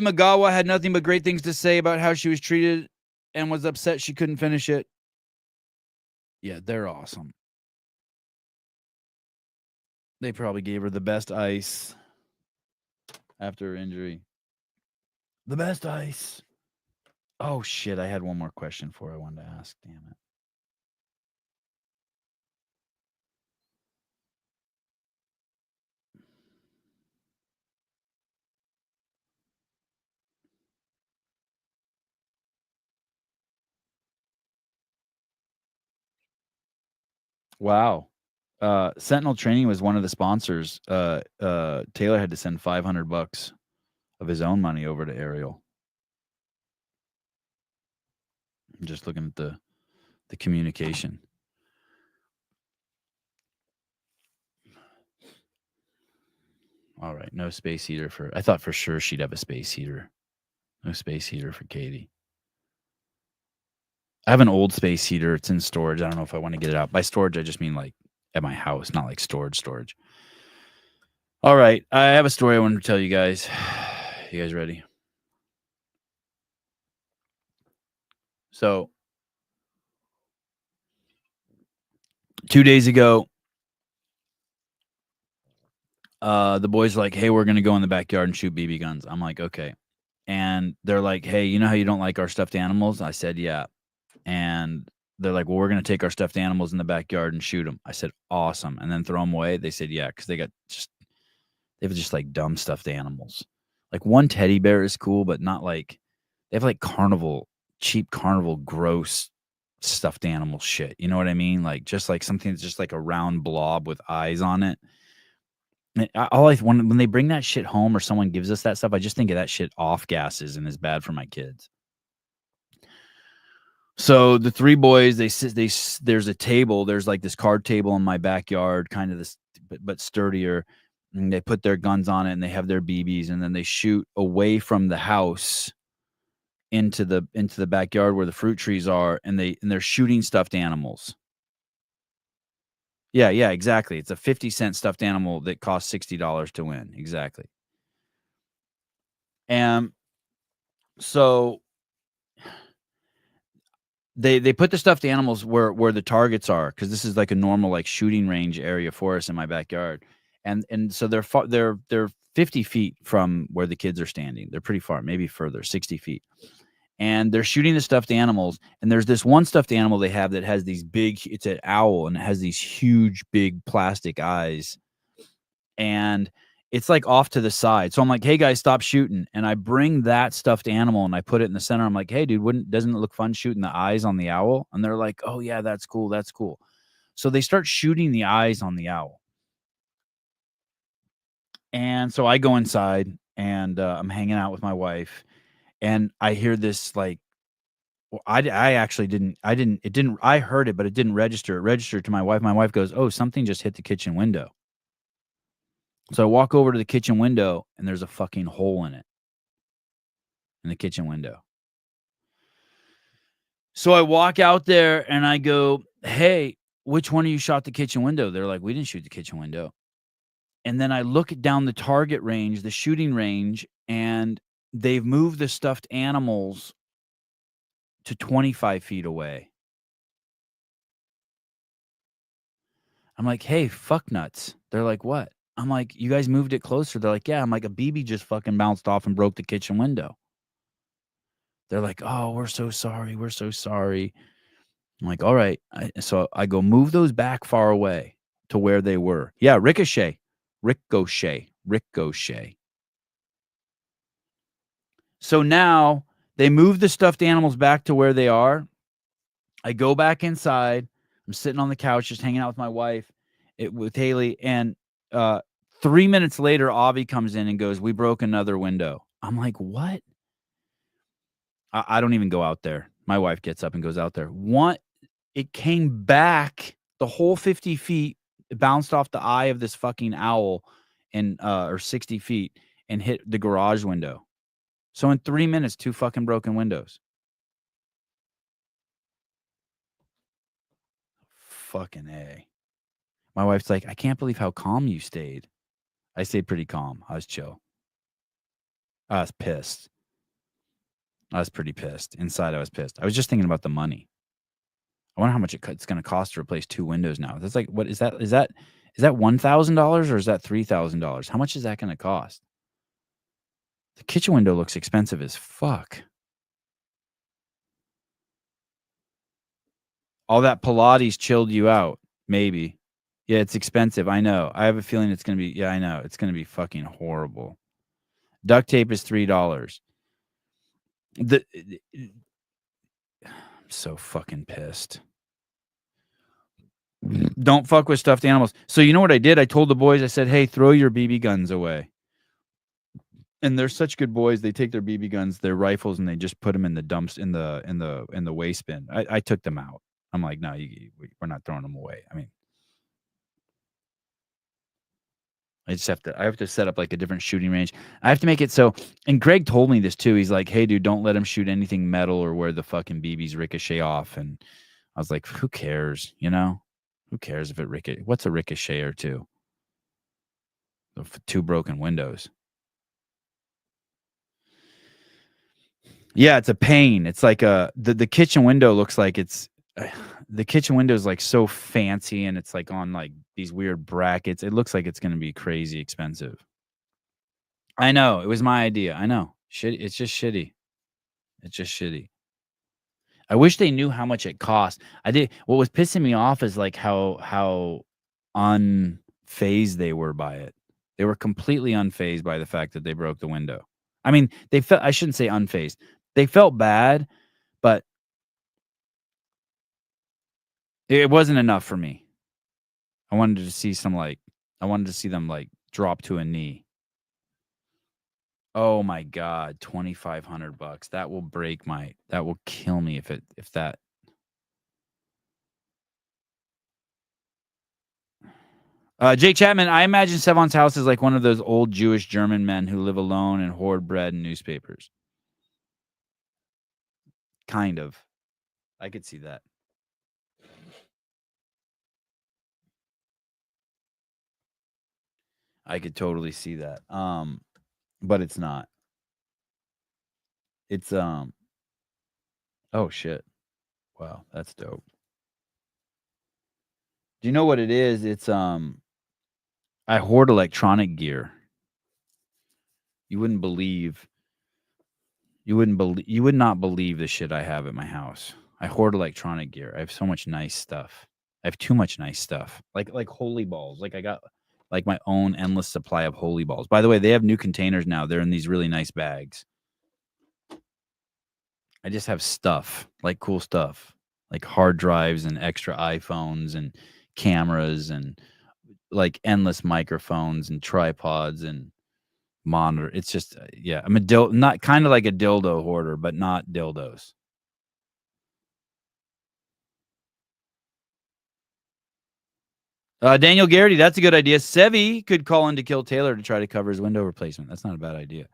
Speaker 1: Magawa had nothing but great things to say about how she was treated and was upset she couldn't finish it. Yeah, they're awesome. They probably gave her the best ice after her injury. The best ice. Oh, shit. I had one more question for her I wanted to ask. Damn it. Wow. Sentinel Training was one of the sponsors. Taylor had to send $500 of his own money over to Ariel. I'm just looking at the communication. All right, no space heater for. I thought for sure she'd have a space heater. No space heater for Caity. I have an old space heater. It's in storage. I don't know if I want to get it out. By storage, I just mean like at my house, not like storage. All right, I have a story I want to tell you guys. You guys ready? So 2 days ago, the boys are like, hey, we're going to go in the backyard and shoot BB guns. I'm like, okay. And they're like, hey, you know how you don't like our stuffed animals? I said, yeah. And they're like, well, we're going to take our stuffed animals in the backyard and shoot them. I said, awesome. And then throw them away. They said, yeah, because they have just like dumb stuffed animals. Like one teddy bear is cool, but not like, they have like cheap carnival, gross stuffed animal shit. You know what I mean? Like just like something that's just like a round blob with eyes on it. When they bring that shit home or someone gives us that stuff, I just think of that shit off gases and is bad for my kids. So the three boys, there's a table, there's like this card table in my backyard, kind of this, but sturdier. And they put their guns on it and they have their BBs and then they shoot away from the house into the backyard where the fruit trees are. And they're shooting stuffed animals. Yeah, exactly. It's a 50-cent stuffed animal that costs $60 to win. Exactly. And so they put the stuffed animals where the targets are, because this is like a normal like shooting range area for us in my backyard, and so they're 50 feet from where the kids are standing. They're pretty far, maybe further, 60 feet. And they're shooting the stuffed animals. And there's this one stuffed animal they have that has these big, it's an owl, and it has these huge, big plastic eyes. And it's like off to the side. So I'm like, hey guys, stop shooting. And I bring that stuffed animal and I put it in the center. I'm like, hey dude, doesn't it look fun shooting the eyes on the owl? And they're like, oh yeah, that's cool. That's cool. So they start shooting the eyes on the owl. And so I go inside and I'm hanging out with my wife, and I hear this like, well, I actually didn't, I heard it, but it didn't register. It registered to my wife. My wife goes, oh, something just hit the kitchen window. So I walk over to the kitchen window, and there's a fucking hole in it, in the kitchen window. So I walk out there and I go, hey, which one of you shot the kitchen window? They're like, we didn't shoot the kitchen window. And then I look down the target range, the shooting range, and they've moved the stuffed animals to 25 feet away. I'm like, hey, fuck nuts. They're like, what? I'm like, you guys moved it closer. They're like, yeah. I'm like, a BB just fucking bounced off and broke the kitchen window. They're like, oh, we're so sorry. We're so sorry. I'm like, all right. So I go move those back far away to where they were. Yeah, ricochet. So now they move the stuffed animals back to where they are. I go back inside. I'm sitting on the couch just hanging out with my wife, with Haley, and 3 minutes later, Avi comes in and goes, we broke another window. I'm like, what? I don't even go out there. My wife gets up and goes out there. What? It came back the whole 50 feet, it bounced off the eye of this fucking owl, and or 60 feet, and hit the garage window. So in 3 minutes, 2 fucking broken windows. Fucking A. My wife's like, I can't believe how calm you stayed. I stayed pretty calm. I was chill. I was pissed. I was pretty pissed. Inside, I was pissed. I was just thinking about the money. I wonder how much it's going to cost to replace 2 windows now. That's like, what is that? Is that $1,000 or is that $3,000? How much is that going to cost? The kitchen window looks expensive as fuck. All that Pilates chilled you out. Maybe. Yeah, it's expensive. I know. I have a feeling it's going to be, yeah, I know. It's going to be fucking horrible. Duct tape is $3. I'm so fucking pissed. Don't fuck with stuffed animals. So you know what I did? I told the boys, I said, hey, throw your BB guns away. And they're such good boys. They take their BB guns, their rifles, and they just put them in the dumps, in the waste bin. I took them out. I'm like, no, we're not throwing them away. I mean, I have to set up like a different shooting range. I have to make it so, and Greg told me this too. He's like, hey dude, don't let him shoot anything metal or where the fucking BBs ricochet off. And I was like, who cares? You know, who cares if it what's a ricochet or two? 2 broken windows. Yeah, it's a pain. It's like the kitchen window looks like it's the kitchen window is like so fancy, and it's like on like these weird brackets. It looks like it's going to be crazy expensive. I know. It was my idea. I know. Shit, it's just shitty. It's just shitty. I wish they knew how much it cost. I did. What was pissing me off is like how unfazed they were by it. They were completely unfazed by the fact that they broke the window. I mean, they felt, I shouldn't say unfazed. They felt bad, but it wasn't enough for me. I wanted to see them like drop to a knee. Oh my God, $2,500. That will kill me if that. Jake Chapman, I imagine Sevon's house is like one of those old Jewish German men who live alone and hoard bread and newspapers. Kind of. I could see that. I could totally see that. But it's not. It's oh shit. Wow, that's dope. Do you know what it is? It's I hoard electronic gear. You wouldn't believe you would not believe the shit I have at my house. I hoard electronic gear. I have so much nice stuff. I have too much nice stuff. Like holy balls. Like I got like my own endless supply of holy balls. By the way, they have new containers now. They're in these really nice bags. I just have stuff, like cool stuff, like hard drives and extra iPhones and cameras and like endless microphones and tripods and monitor. It's just yeah, I'm not kind of like a dildo hoarder, but not dildos. Daniel Garrity, that's a good idea. Sevi could call in to kill Taylor to try to cover his window replacement. That's not a bad idea.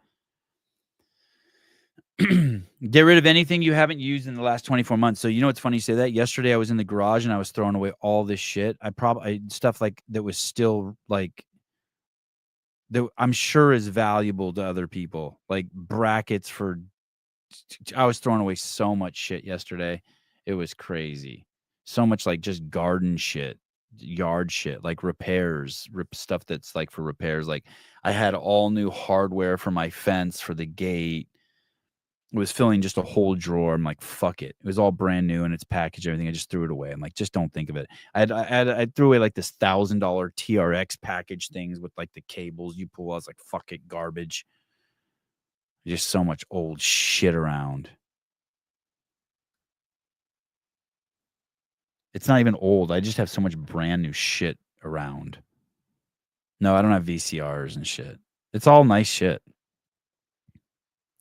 Speaker 1: Get rid of anything you haven't used in the last 24 months. So you know what's funny you say that? Yesterday I was in the garage and I was throwing away all this shit. I stuff like that was still like that I'm sure is valuable to other people. Like brackets for I was throwing away so much shit yesterday. It was crazy. So much like just garden shit, yard shit, like repairs, stuff that's like for repairs. Like I had all new hardware for my fence for the gate. It was filling just a whole drawer. I'm like, fuck it. It was all brand new and it's packaged, everything. I just threw it away. I'm like, just don't think of it. I threw away like this $1,000 TRX package things with like the cables you pull. I was like, fuck it, garbage. Just so much old shit around. It's not even old. I just have so much brand new shit around. No, I don't have VCRs and shit. It's all nice shit.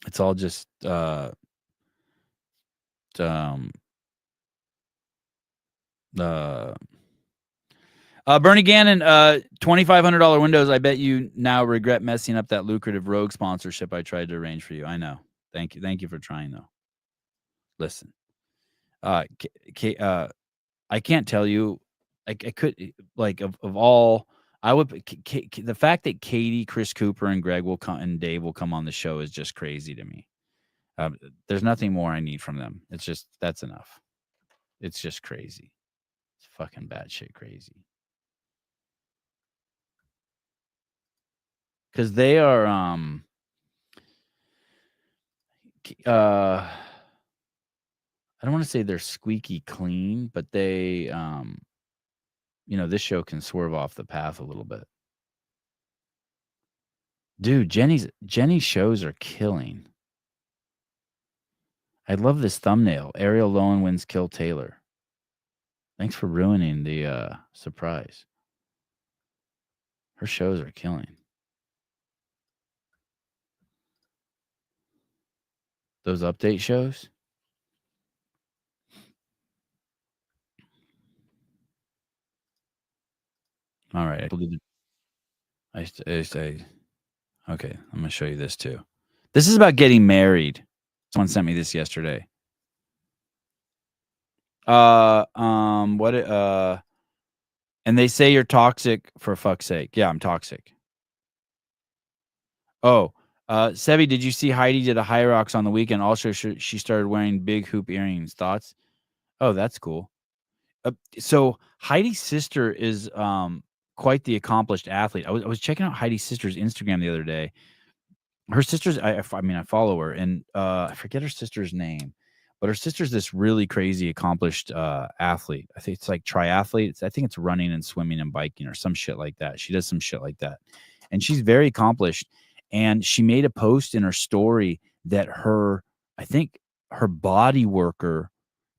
Speaker 1: It's all just Bernie Gannon, $2,500 windows. I bet you now regret messing up that lucrative Rogue sponsorship I tried to arrange for you. I know. Thank you. Thank you for trying though. Listen, I can't tell you. I could like of all. I would the fact that Caity, Chris Cooper, and Greg will come and Dave will come on the show is just crazy to me. There's nothing more I need from them. It's just that's enough. It's just crazy. It's fucking batshit crazy. Because they are I don't want to say they're squeaky clean, but they this show can swerve off the path a little bit. Dude, Jenny's shows are killing. I love this thumbnail. Ariel Lowen wins Kill Taylor. Thanks for ruining the surprise. Her shows are killing. Those update shows? All right. I say, okay, I'm going to show you this too. This is about getting married. Someone sent me this yesterday. And they say you're toxic for fuck's sake. Yeah, I'm toxic. Oh, Sebi, did you see Heidi did a High Rocks on the weekend? Also, she started wearing big hoop earrings. Thoughts? Oh, that's cool. So Heidi's sister is quite the accomplished athlete. I was checking out Heidi's sister's Instagram the other day. Her sister's I mean I follow her and I forget her sister's name, but her sister's this really crazy accomplished athlete. I think it's like triathlete. I think it's running and swimming and biking or some shit like that. She does some shit like that. And she's very accomplished. And she made a post in her story that I think her body worker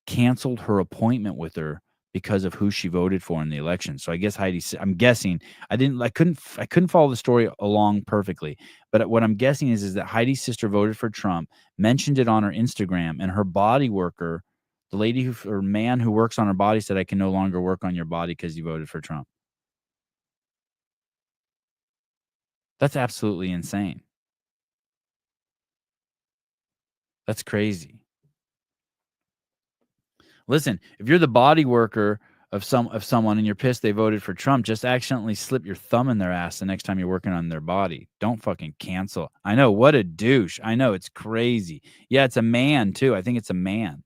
Speaker 1: canceled her appointment with her because of who she voted for in the election. So I guess I'm guessing I couldn't follow the story along perfectly, but what I'm guessing is that Heidi's sister voted for Trump, mentioned it on her Instagram, and her body worker, the lady or man who works on her body, said, I can no longer work on your body because you voted for Trump. That's absolutely insane. That's crazy. Listen, if you're the body worker of someone and you're pissed they voted for Trump, just accidentally slip your thumb in their ass the next time you're working on their body. Don't fucking cancel. I know, what a douche. I know, it's crazy. Yeah, it's a man too. I think it's a man.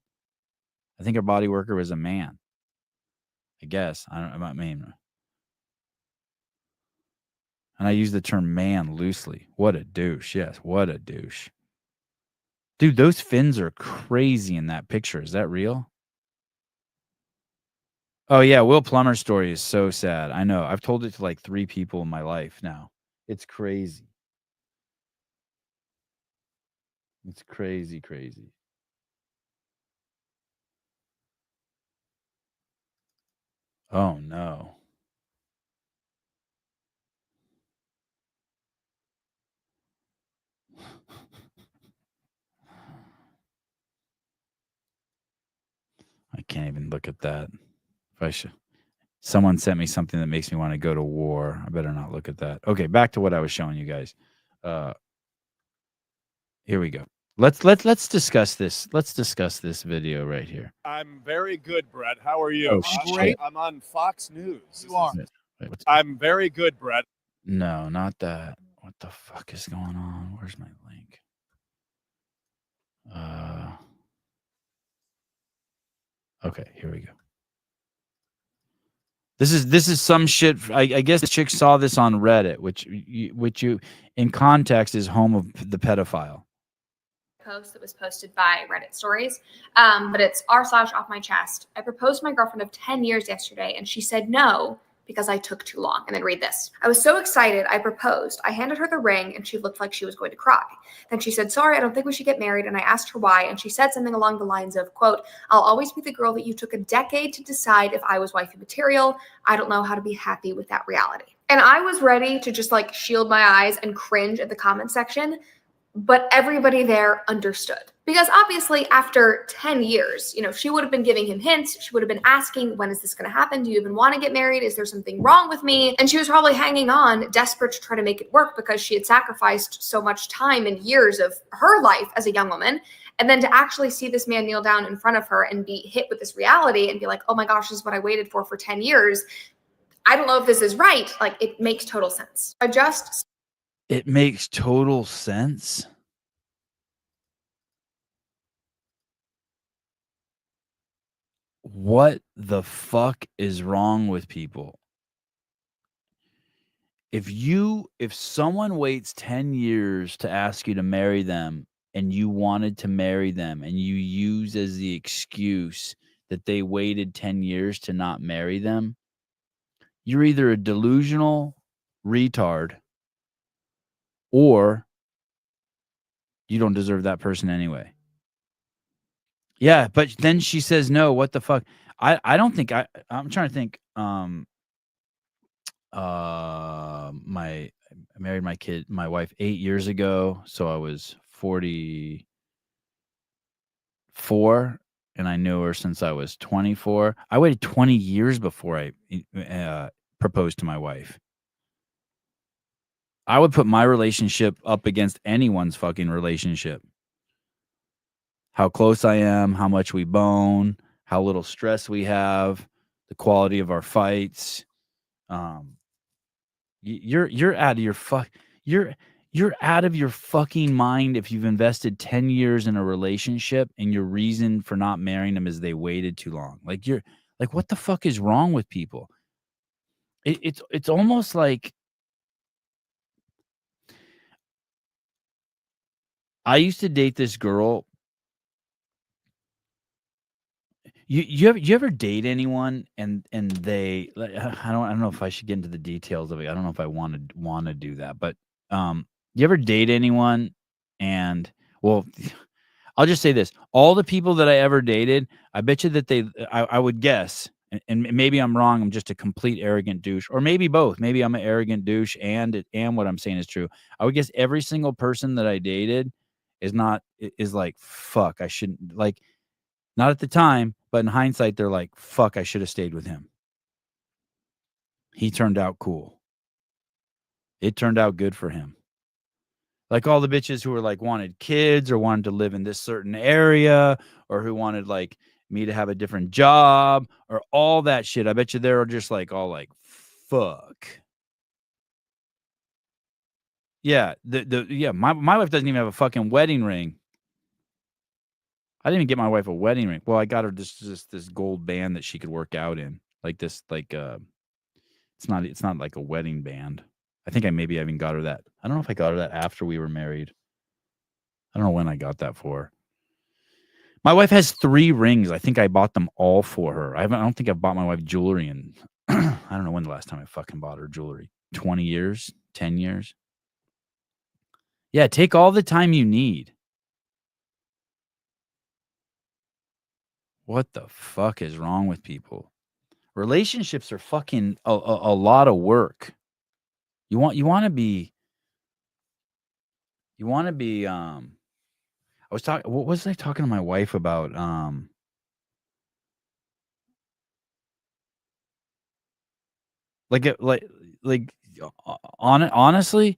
Speaker 1: I think her body worker was a man. I guess. I mean, and I use the term man loosely. What a douche. Yes, what a douche. Dude, those fins are crazy in that picture. Is that real? Oh, yeah. Will Plummer's story is so sad. I know. I've told it to like 3 people in my life now. It's crazy. It's crazy, crazy. Oh, no. I can't even look at that. If I should. Someone sent me something that makes me want to go to war. I better not look at that. Okay, back to what I was showing you guys. Here we go. Let's discuss this. Let's discuss this video right here.
Speaker 3: I'm very good, Brett. How are you?
Speaker 1: Oh,
Speaker 3: I'm I'm on Fox News.
Speaker 4: You are.
Speaker 1: Wait,
Speaker 3: I'm very good, Brett.
Speaker 1: no, not that. What the fuck is going on? Where's my link? Okay, here we go. This is some shit. I guess the chick saw this on Reddit, which you in context is home of the pedophile.
Speaker 5: Post that was posted by Reddit stories, but it's r/off my chest. I proposed to my girlfriend of 10 years yesterday, and she said no because I took too long. And then read this. I was so excited, I proposed. I handed her the ring, and she looked like she was going to cry. Then she said, sorry, I don't think we should get married. And I asked her why, and she said something along the lines of, quote, I'll always be the girl that you took a decade to decide if I was wifey material. I don't know how to be happy with that reality. And I was ready to just like shield my eyes and cringe at the comment section. But everybody there understood. Because obviously after 10 years, she would have been giving him hints. She would have been asking, when is this going to happen? Do you even want to get married? Is there something wrong with me? And she was probably hanging on, desperate to try to make it work because she had sacrificed so much time and years of her life as a young woman. And then to actually see this man kneel down in front of her and be hit with this reality and be like, oh my gosh, this is what I waited for 10 years. I don't know if this is right. Like, it makes total sense.
Speaker 1: It makes total sense. What the fuck is wrong with people? If someone waits 10 years to ask you to marry them and you wanted to marry them and you use as the excuse that they waited 10 years to not marry them, you're either a delusional retard or you don't deserve that person anyway. Yeah, but then she says no. What the fuck? I don't think I'm trying to think. I married my wife 8 years ago, so I was 44, and I knew her since I was 24. I waited 20 years before I proposed to my wife. I would put my relationship up against anyone's fucking relationship. How close I am, how much we bone, how little stress we have, the quality of our fights. You're out of your you're out of your fucking mind if you've invested 10 years in a relationship and your reason for not marrying them is they waited too long. Like what the fuck is wrong with people? It's almost like I used to date this girl. You ever date anyone and they like, I don't know if I should get into the details of it. I don't know if I want to do that, but you ever date anyone and well I'll just say this. All the people that I ever dated, I bet you that I would guess, and maybe I'm wrong, I'm just a complete arrogant douche, or maybe both. Maybe I'm an arrogant douche and what I'm saying is true. I would guess every single person that I dated is like, fuck, I shouldn't, like, not at the time, but in hindsight, they're like, fuck, I should have stayed with him. He turned out cool. It turned out good for him. Like all the bitches who were like wanted kids or wanted to live in this certain area or who wanted like me to have a different job or all that shit. I bet you they're just like all like, fuck. Yeah. My wife doesn't even have a fucking wedding ring. I didn't even get my wife a wedding ring. Well, I got her this gold band that she could work out in, like this, like it's not like a wedding band. I think I even got her that. I don't know if I got her that after we were married. I don't know when I got that for. My wife has 3 rings. I think I bought them all for her. I don't think I've bought my wife jewelry in I don't know when the last time I fucking bought her jewelry. 20 years, 10 years. Yeah, take all the time you need. What the fuck is wrong with people? Relationships are fucking a lot of work. You want to be I was talking what was I talking to my wife about honestly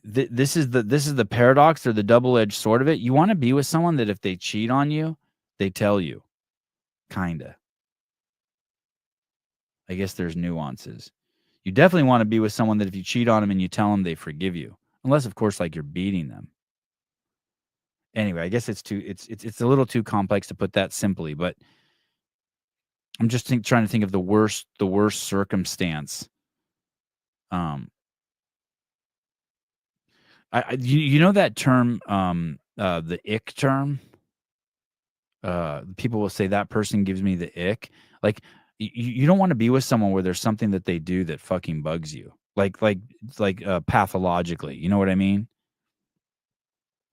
Speaker 1: this is the paradox or the double-edged sword of it. You want to be with someone that if they cheat on you, they tell you. Kinda. I guess there's nuances. You definitely want to be with someone that if you cheat on them and you tell them, they forgive you. Unless, of course, like you're beating them. Anyway, I guess it's a little too complex to put that simply, but I'm just trying to think of the worst circumstance. You know that term, the ick term? People will say that person gives me the ick. Like you don't want to be with someone where there's something that they do that fucking bugs you. Like pathologically, you know what I mean?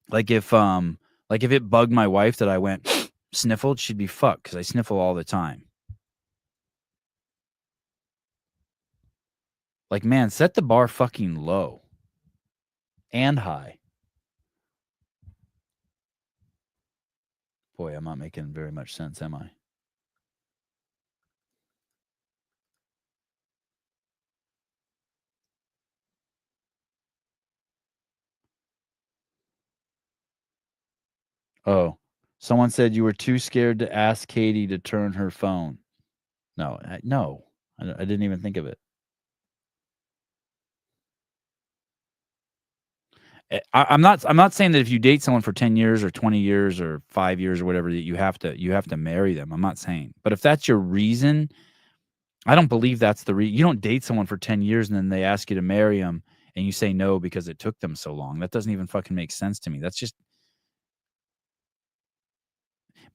Speaker 1: Like if it bugged my wife that I went sniffled, she'd be fucked because I sniffle all the time. Like, man, set the bar fucking low and high. Boy, I'm not making very much sense, am I? Oh, someone said you were too scared to ask Caity to turn her phone. No, I didn't even think of it. I'm not saying that if you date someone for 10 years or 20 years or 5 years or whatever that you have to marry them. I'm not saying. But if that's your reason, I don't believe that's the reason. You don't date someone for 10 years and then they ask you to marry them and you say no because it took them so long. That doesn't even fucking make sense to me. That's just.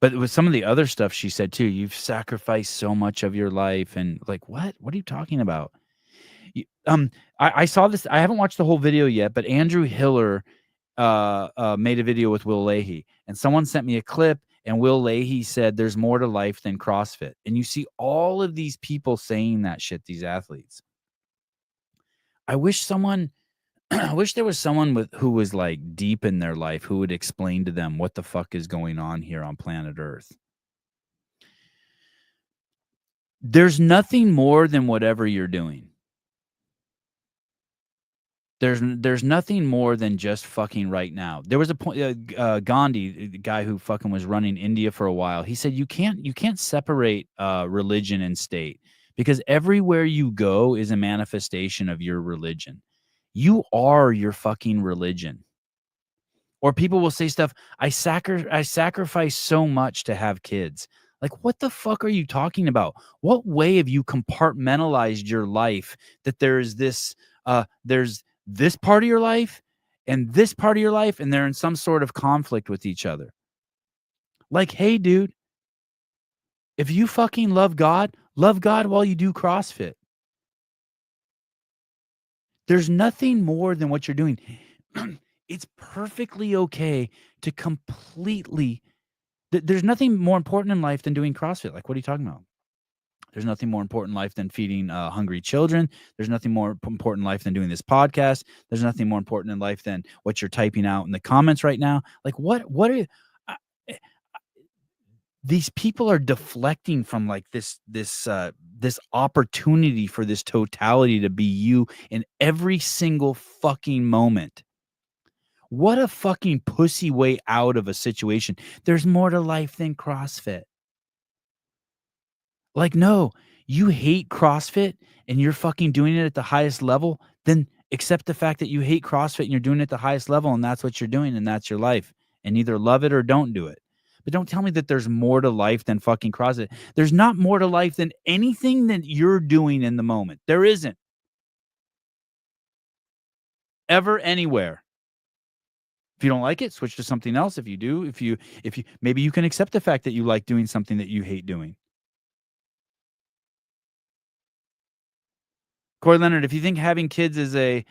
Speaker 1: But with some of the other stuff she said too, you've sacrificed so much of your life and like, what are you talking about? I saw this. I haven't watched the whole video yet, but Andrew Hiller made a video with Will Leahy, and someone sent me a clip, and Will Leahy said there's more to life than CrossFit. And you see all of these people saying that shit, these athletes. I wish there was someone who was like deep in their life who would explain to them what the fuck is going on here on planet Earth. There's nothing more than whatever you're doing. There's nothing more than just fucking right now. There was a point, Gandhi, the guy who fucking was running India for a while. He said you can't separate religion and state because everywhere you go is a manifestation of your religion. You are your fucking religion. Or people will say stuff. I sacrifice so much to have kids. Like, what the fuck are you talking about? What way have you compartmentalized your life that there's this part of your life and this part of your life, and they're in some sort of conflict with each other? Like, hey, dude, if you fucking love God while you do CrossFit. There's nothing more than what you're doing. It's perfectly okay to completely. There's nothing more important in life than doing CrossFit. Like, what are you talking about? There's nothing more important in life than feeding hungry children. There's nothing more important in life than doing this podcast. There's nothing more important in life than what you're typing out in the comments right now. Like, what are these people are deflecting from like this opportunity for this totality to be you in every single fucking moment. What a fucking pussy way out of a situation. There's more to life than CrossFit. Like, no, you hate CrossFit and you're fucking doing it at the highest level, then accept the fact that you hate CrossFit and you're doing it at the highest level and that's what you're doing and that's your life. And either love it or don't do it. But don't tell me that there's more to life than fucking CrossFit. There's not more to life than anything that you're doing in the moment. There isn't. Ever, anywhere. If you don't like it, switch to something else. If you do, if you maybe you can accept the fact that you like doing something that you hate doing. Corey Leonard, if you think having kids is a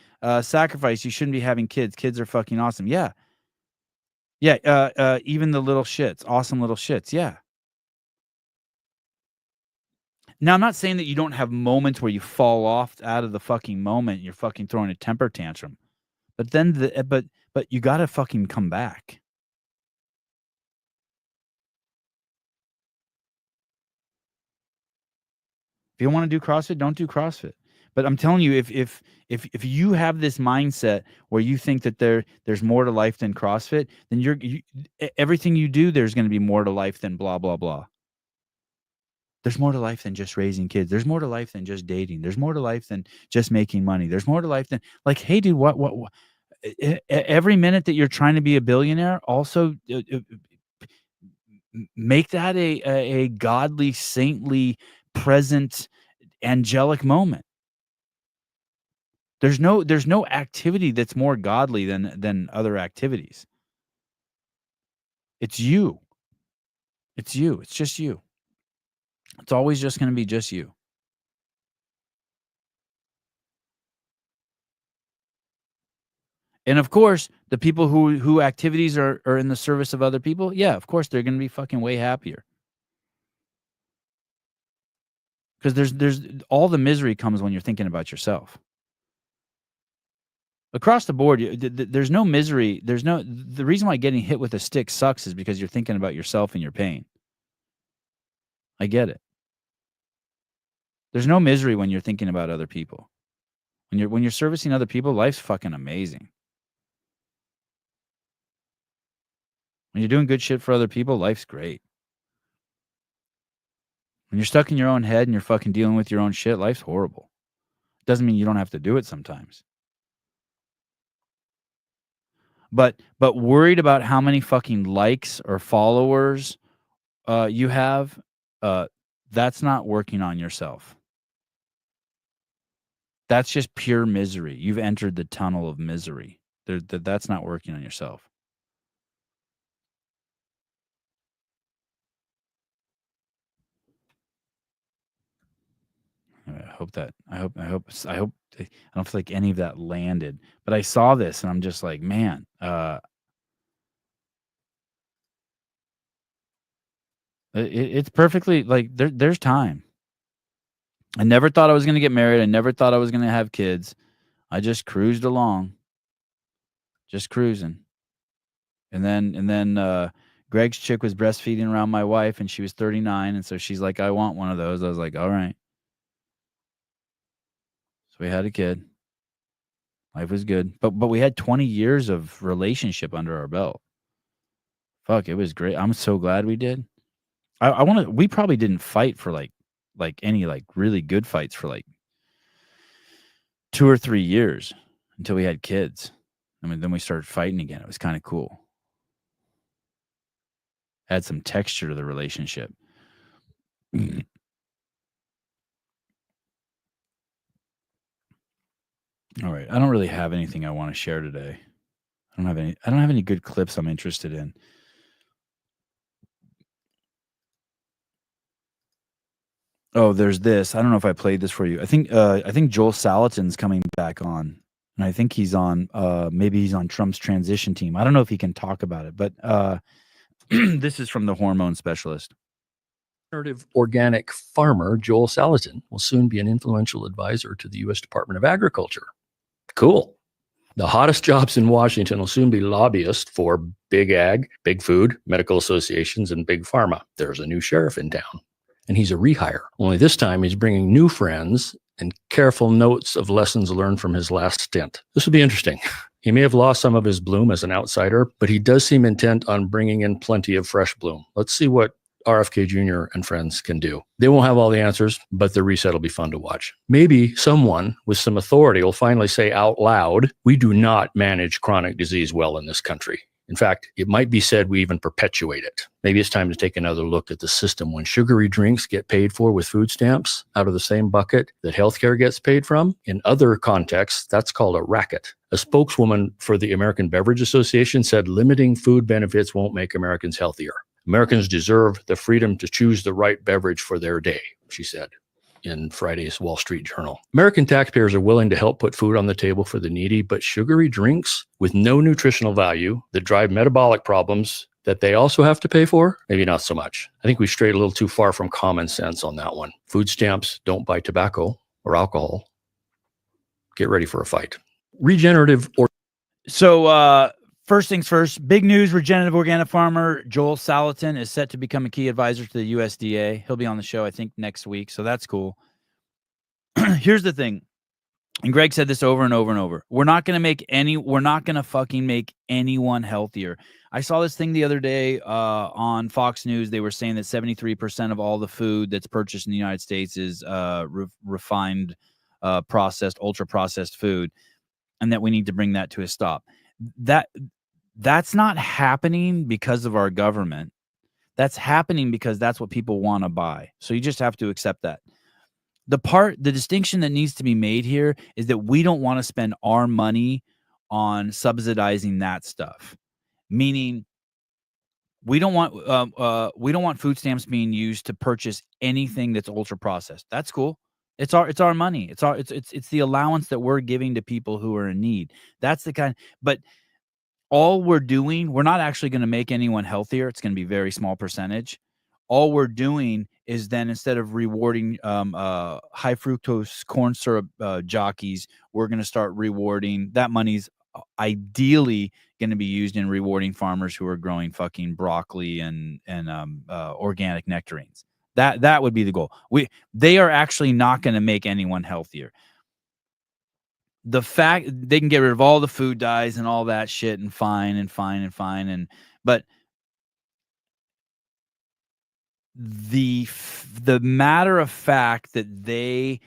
Speaker 1: sacrifice, you shouldn't be having kids. Kids are fucking awesome. Yeah. Yeah. Even the little shits, awesome little shits. Yeah. Now, I'm not saying that you don't have moments where you fall off out of the fucking moment and you're fucking throwing a temper tantrum. But then, but you got to fucking come back. If you don't want to do CrossFit, don't do CrossFit. But I'm telling you, if you have this mindset where you think that there's more to life than CrossFit, then everything you do, there's going to be more to life than blah, blah, blah. There's more to life than just raising kids. There's more to life than just dating. There's more to life than just making money. There's more to life than like, hey, dude, what every minute that you're trying to be a billionaire, also make that a godly, saintly, present, angelic moment. There's no activity that's more godly than other activities. It's you. It's you. It's just you. It's always just going to be just you. And of course, the people who activities are in the service of other people, yeah, of course they're going to be fucking way happier. Because there's all the misery comes when you're thinking about yourself. Across the board, there's no misery. The reason why getting hit with a stick sucks is because you're thinking about yourself and your pain. I get it. There's no misery when you're thinking about other people. When you're servicing other people, life's fucking amazing. When you're doing good shit for other people, life's great. When you're stuck in your own head and you're fucking dealing with your own shit, life's horrible. Doesn't mean you don't have to do it sometimes. But worried about how many fucking likes or followers you have, that's not working on yourself. That's just pure misery. You've entered the tunnel of misery. That's not working on yourself. I don't feel like any of that landed, but I saw this and I'm just like, man, it's perfectly like there's time. I never thought I was going to get married. I never thought I was going to have kids. I just cruised along, just cruising. And then Greg's chick was breastfeeding around my wife and she was 39. And so she's like, I want one of those. I was like, all right. So we had a kid. Life was good. But we had 20 years of relationship under our belt. Fuck, it was great. I'm so glad we did. We probably didn't fight for like any like really good fights for like 2 or 3 years until we had kids. I mean, then we started fighting again. It was kind of cool. Had some texture to the relationship. All right. I don't really have anything I want to share today. I don't have any good clips I'm interested in. Oh, there's this. I don't know if I played this for you. I think Joel Salatin's coming back on. And I think he's on maybe he's on Trump's transition team. I don't know if he can talk about it, but this is from the hormone specialist.
Speaker 4: Organic farmer Joel Salatin will soon be an influential advisor to the U.S. Department of Agriculture. Cool. The hottest jobs in Washington will soon be lobbyists for big ag, big food, medical associations, and big pharma. There's a new sheriff in town, and he's a rehire. Only this time he's bringing new friends and careful notes of lessons learned from his last stint. This will be interesting. He may have lost some of his bloom as an outsider, but he does seem intent on bringing in plenty of fresh bloom. Let's see what RFK Jr. and friends can do. They won't have all the answers, but the reset will be fun to watch. Maybe someone with some authority will finally say out loud, we do not manage chronic disease well in this country. In fact, it might be said we even perpetuate it. Maybe it's time to take another look at the system when sugary drinks get paid for with food stamps out of the same bucket that healthcare gets paid from. In other contexts, that's called a racket. A spokeswoman for the American Beverage Association said limiting food benefits won't make Americans healthier. Americans deserve the freedom to choose the right beverage for their day, she said in Friday's Wall Street Journal. American taxpayers are willing to help put food on the table for the needy, but sugary drinks with no nutritional value that drive metabolic problems that they also have to pay for? Maybe not so much. I think we strayed a little too far from common sense on that one. Food stamps don't buy tobacco or alcohol. Get ready for a fight. Regenerative or
Speaker 1: So, first things first, big news, regenerative organic farmer Joel Salatin is set to become a key advisor to the USDA. He'll be on the show, I think, next week. So that's cool. Here's the thing. And Greg said this over and over and over. We're not going to fucking make anyone healthier. I saw this thing the other day on Fox News. They were saying that 73% of all the food that's purchased in the United States is refined, processed, ultra processed food, and that we need to bring that to a stop. That's not happening because of our government. That's happening because that's what people want to buy. So you just have to accept that. The distinction that needs to be made here is that we don't want to spend our money on subsidizing that stuff. Meaning we don't want food stamps being used to purchase anything that's ultra processed. That's cool. It's our money. It's the allowance that we're giving to people who are in need. That's the kind, but all we're doing, we're not actually going to make anyone healthier. It's going to be a very small percentage. All we're doing is then, instead of rewarding high fructose corn syrup jockeys, we're going to start rewarding, that money's ideally going to be used in rewarding farmers who are growing fucking broccoli and organic nectarines. That would be the goal. They are actually not going to make anyone healthier. The fact they can get rid of all the food dyes and all that shit and but the matter of fact that they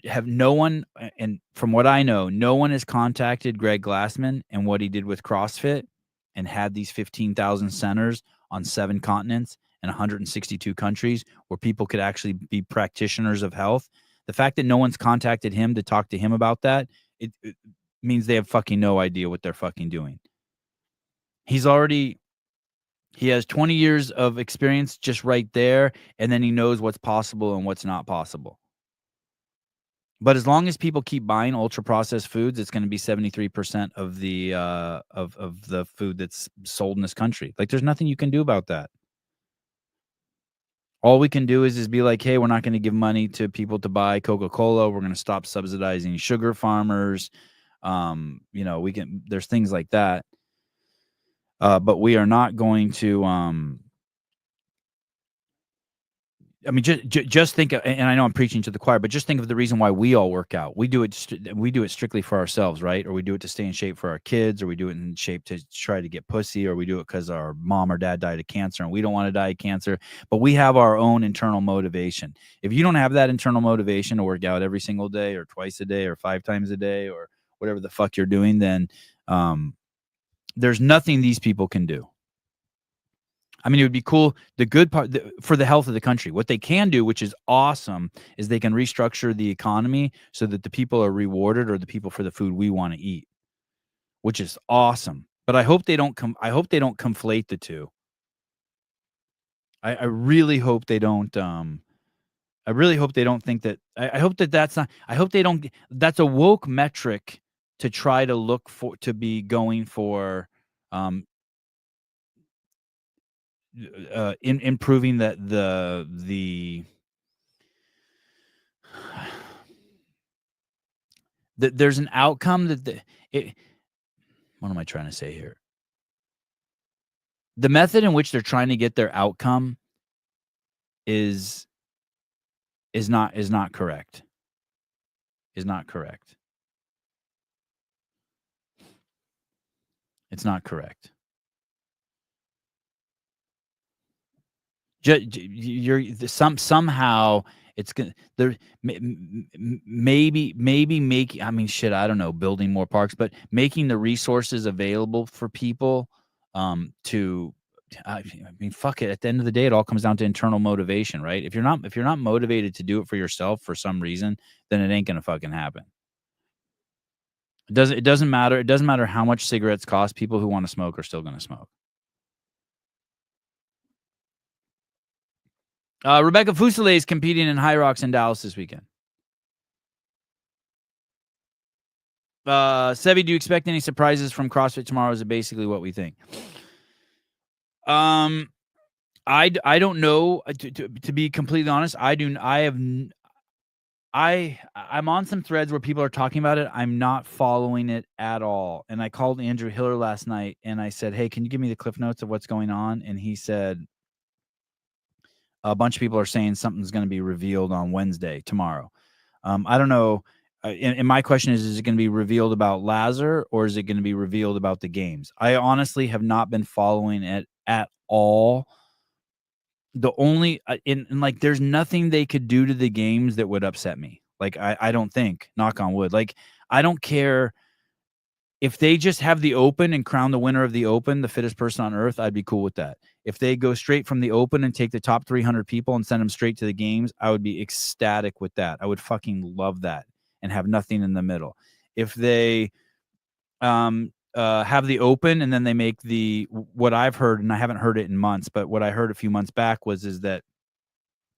Speaker 1: have no one, and from what I know, no one has contacted Greg Glassman and what he did with CrossFit and had these 15,000 centers on 7 continents and 162 countries where people could actually be practitioners of health. The fact that no one's contacted him to talk to him about that, it means they have fucking no idea what they're fucking doing. He has 20 years of experience just right there, and then he knows what's possible and what's not possible. But as long as people keep buying ultra processed foods, it's going to be 73% of the of the food that's sold in this country. Like, there's nothing you can do about that. All we can do is be like, hey, we're not going to give money to people to buy Coca-Cola. We're going to stop subsidizing sugar farmers. There's things like that. But we are not going to, just think of, and I know I'm preaching to the choir, but just think of the reason why we all work out. We do it strictly for ourselves, right? Or we do it to stay in shape for our kids, or we do it in shape to try to get pussy, or we do it because our mom or dad died of cancer and we don't want to die of cancer. But we have our own internal motivation. If you don't have that internal motivation to work out every single day or twice a day or 5 times a day or whatever the fuck you're doing, then there's nothing these people can do. I mean, it would be cool. The good part for the health of the country, what they can do, which is awesome, is they can restructure the economy so that the people are rewarded, or the people for the food we want to eat, which is awesome. But I hope they don't conflate the two. I really hope they don't. I really hope they don't think that. I hope that that's not. I hope they don't. That's a woke metric to try to look for, to be going for. In improving that there's an outcome that what am I trying to say here? The method in which they're trying to get their outcome is not correct. Is not correct. It's not correct. Somehow it's gonna there maybe make, I mean, shit, I don't know, building more parks, but making the resources available for people to I mean, fuck it. At the end of the day, it all comes down to internal motivation, right? If you're not motivated to do it for yourself for some reason, then it ain't gonna fucking happen. It doesn't matter. It doesn't matter how much cigarettes cost. People who want to smoke are still gonna smoke. Rebecca Fuselier is competing in High Rocks in Dallas this weekend. Sevi, do you expect any surprises from CrossFit tomorrow? Is it basically what we think? I don't know. To be completely honest, I'm on some threads where people are talking about it. I'm not following it at all. And I called Andrew Hiller last night and I said, hey, can you give me the cliff notes of what's going on? And he said, a bunch of people are saying something's going to be revealed on Wednesday, tomorrow. I don't know. And my question is it going to be revealed about Lazar or is it going to be revealed about the games? I honestly have not been following it at all. The only, like, there's nothing they could do to the games that would upset me. Like, I don't think, knock on wood. Like, I don't care if they just have the Open and crown the winner of the Open the fittest person on earth. I'd be cool with that. If they go straight from the Open and take the top 300 people and send them straight to the games, I would be ecstatic with that. I would fucking love that and have nothing in the middle. If they have the Open and then they make what I've heard, and I haven't heard it in months, but what I heard a few months back is that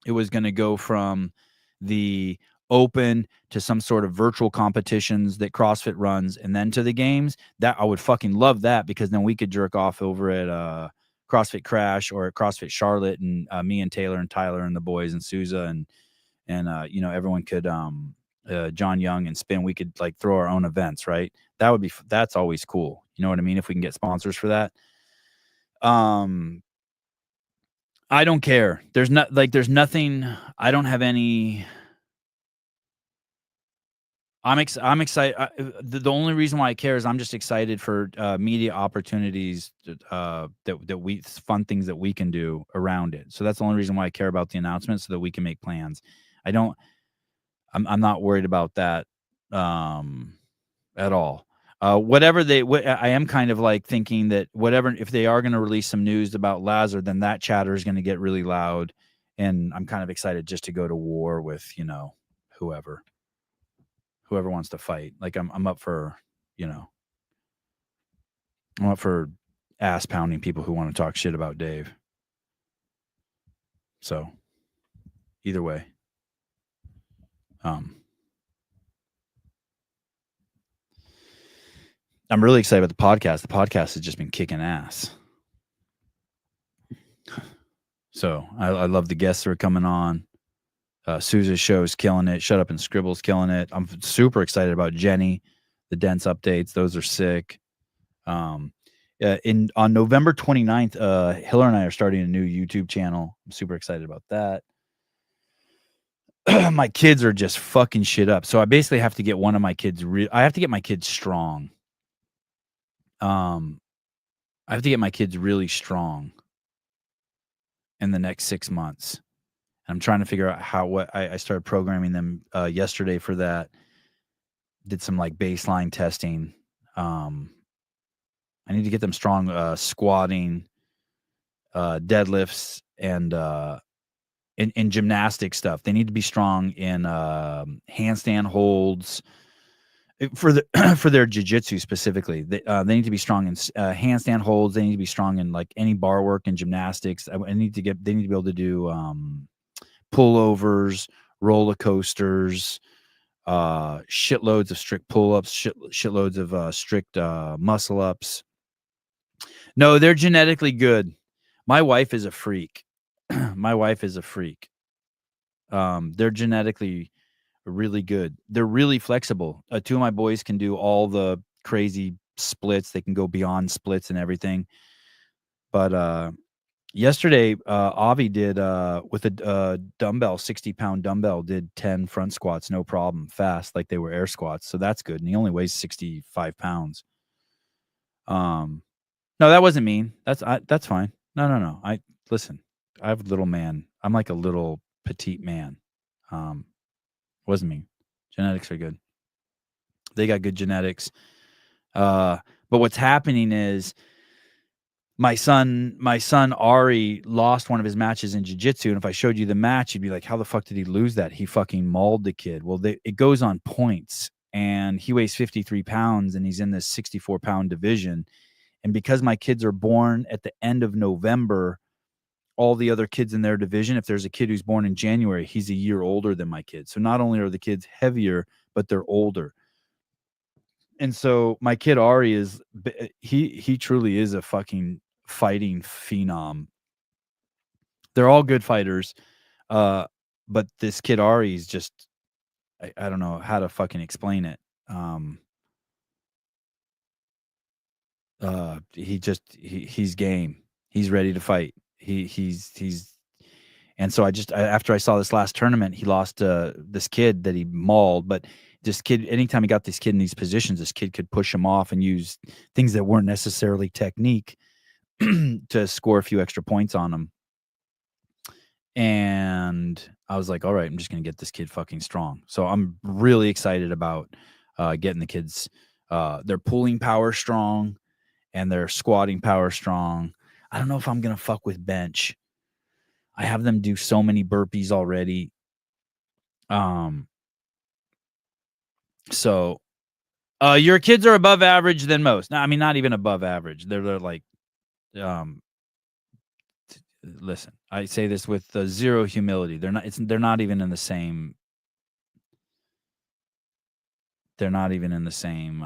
Speaker 1: it was going to go from the Open to some sort of virtual competitions that CrossFit runs and then to the games. That I would fucking love that, because then we could jerk off over at CrossFit Crash or at CrossFit Charlotte, and me and Taylor and Tyler and the boys and Souza and everyone could John Young and Spin, we could like throw our own events, right? That's always cool. You know what I mean? If we can get sponsors for that. I don't care. There's nothing. I don't have any. I'm excited. The only reason why I care is I'm just excited for media opportunities fun things that we can do around it. So that's the only reason why I care about the announcement, so that we can make plans. I'm not worried about that at all. I am kind of like thinking that if they are going to release some news about Lazar, then that chatter is going to get really loud, and I'm kind of excited just to go to war with whoever wants to fight. Like I'm up for ass pounding people who want to talk shit about Dave. So either way. I'm really excited about the podcast. The podcast has just been kicking ass. So I love the guests that are coming on. Sousa's show is killing it. Shut Up and Scribble's killing it. I'm super excited about Jenny, the Dense updates. Those are sick. On November 29th, Hiller and I are starting a new YouTube channel. I'm super excited about that. My kids are just fucking shit up. So I basically have to get one of my kids. I have to get my kids strong. I have to get my kids really strong in the next 6 months. I'm trying to figure out I started programming them yesterday for that. Did some like baseline testing. I need to get them strong squatting, deadlifts, and in gymnastic stuff. They need to be strong in handstand holds for their jiu-jitsu specifically. They need to be strong in handstand holds. They need to be strong in like any bar work and gymnastics. They need to be able to do pullovers, roller coasters, shitloads of strict pull-ups, shitloads of strict muscle ups. No, they're genetically good. My wife is a freak. They're genetically really good. They're really flexible. Two of my boys can do all the crazy splits. They can go beyond splits and everything. But yesterday, Avi did with a dumbbell, 60-pound dumbbell, did 10 front squats, no problem, fast, like they were air squats. So that's good. And he only weighs 65 pounds. No, that wasn't mean. That's fine. No. Listen, I have a little man. I'm like a little petite man. Wasn't mean. Genetics are good. They got good genetics. But what's happening is my son Ari lost one of his matches in jiu-jitsu, and if I showed you the match, you'd be like, how the fuck did he lose that? He fucking mauled the kid. Well, it goes on points, and he weighs 53 pounds, and he's in this 64-pound division. And because my kids are born at the end of November, all the other kids in their division, if there's a kid who's born in January, he's a year older than my kids. So not only are the kids heavier, but they're older. And so my kid Ari is he truly is a fucking fighting phenom. They're all good fighters, but this kid Ari is just I don't know how to fucking explain it. He's game. He's ready to fight. He's and so after I saw this last tournament, he lost this kid that he mauled, but this kid, anytime he got this kid in these positions, this kid could push him off and use things that weren't necessarily technique to score a few extra points on him. And I was like, all right, I'm just going to get this kid fucking strong. So I'm really excited about getting the kids, their pulling power strong and their squatting power strong. I don't know if I'm going to fuck with bench. I have them do so many burpees already. So your kids are above average than most. No, I mean, not even above average. They're like, listen, I say this with zero humility. They're not even in the same. They're not even in the same.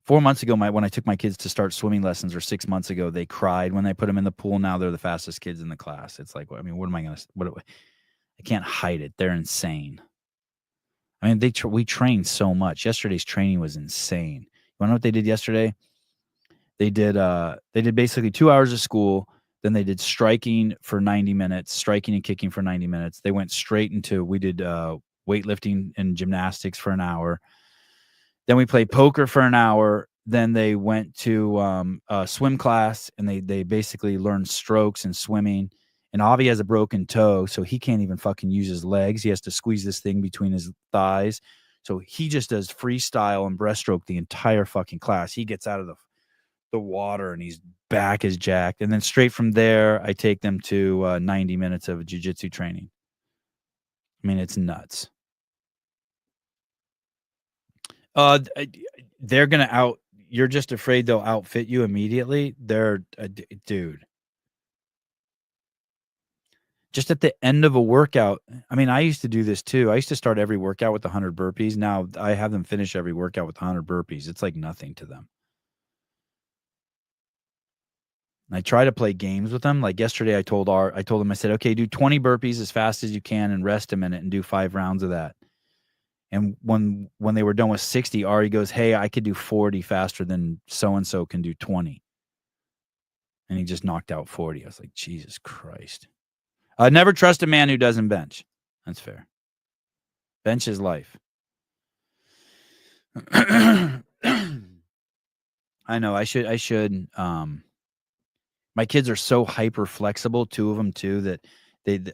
Speaker 1: 4 months ago, when I took my kids to start swimming lessons, or 6 months ago, they cried when I put them in the pool. Now they're the fastest kids in the class. It's like, I mean, what am I going to? I can't hide it. They're insane. I mean, we trained so much. Yesterday's training was insane. You want to know what they did yesterday? They did basically 2 hours of school. Then they did striking for 90 minutes, striking and kicking for 90 minutes. They went straight into, we did weightlifting and gymnastics for an hour. Then we played poker for an hour. Then they went to a swim class, and they basically learned strokes and swimming. And Avi has a broken toe, so he can't even fucking use his legs. He has to squeeze this thing between his thighs. So he just does freestyle and breaststroke the entire fucking class. He gets out of the water, and his back is jacked. And then straight from there, I take them to 90 minutes of jiu-jitsu training. I mean, it's nuts. They're gonna you're just afraid they'll outfit you immediately. They're dude. Just at the end of a workout. I mean, I used to do this too. I used to start every workout with 100 burpees. Now I have them finish every workout with 100 burpees. It's like nothing to them. And I try to play games with them. Like yesterday, I told them, I said, okay, do 20 burpees as fast as you can and rest a minute and do 5 rounds of that. And when they were done with 60, Ari goes, hey, I could do 40 faster than so-and-so can do 20. And he just knocked out 40. I was like, Jesus Christ. Never trust a man who doesn't bench. That's fair. Bench is life. I know. I should. My kids are so hyper flexible, 2 of them too, that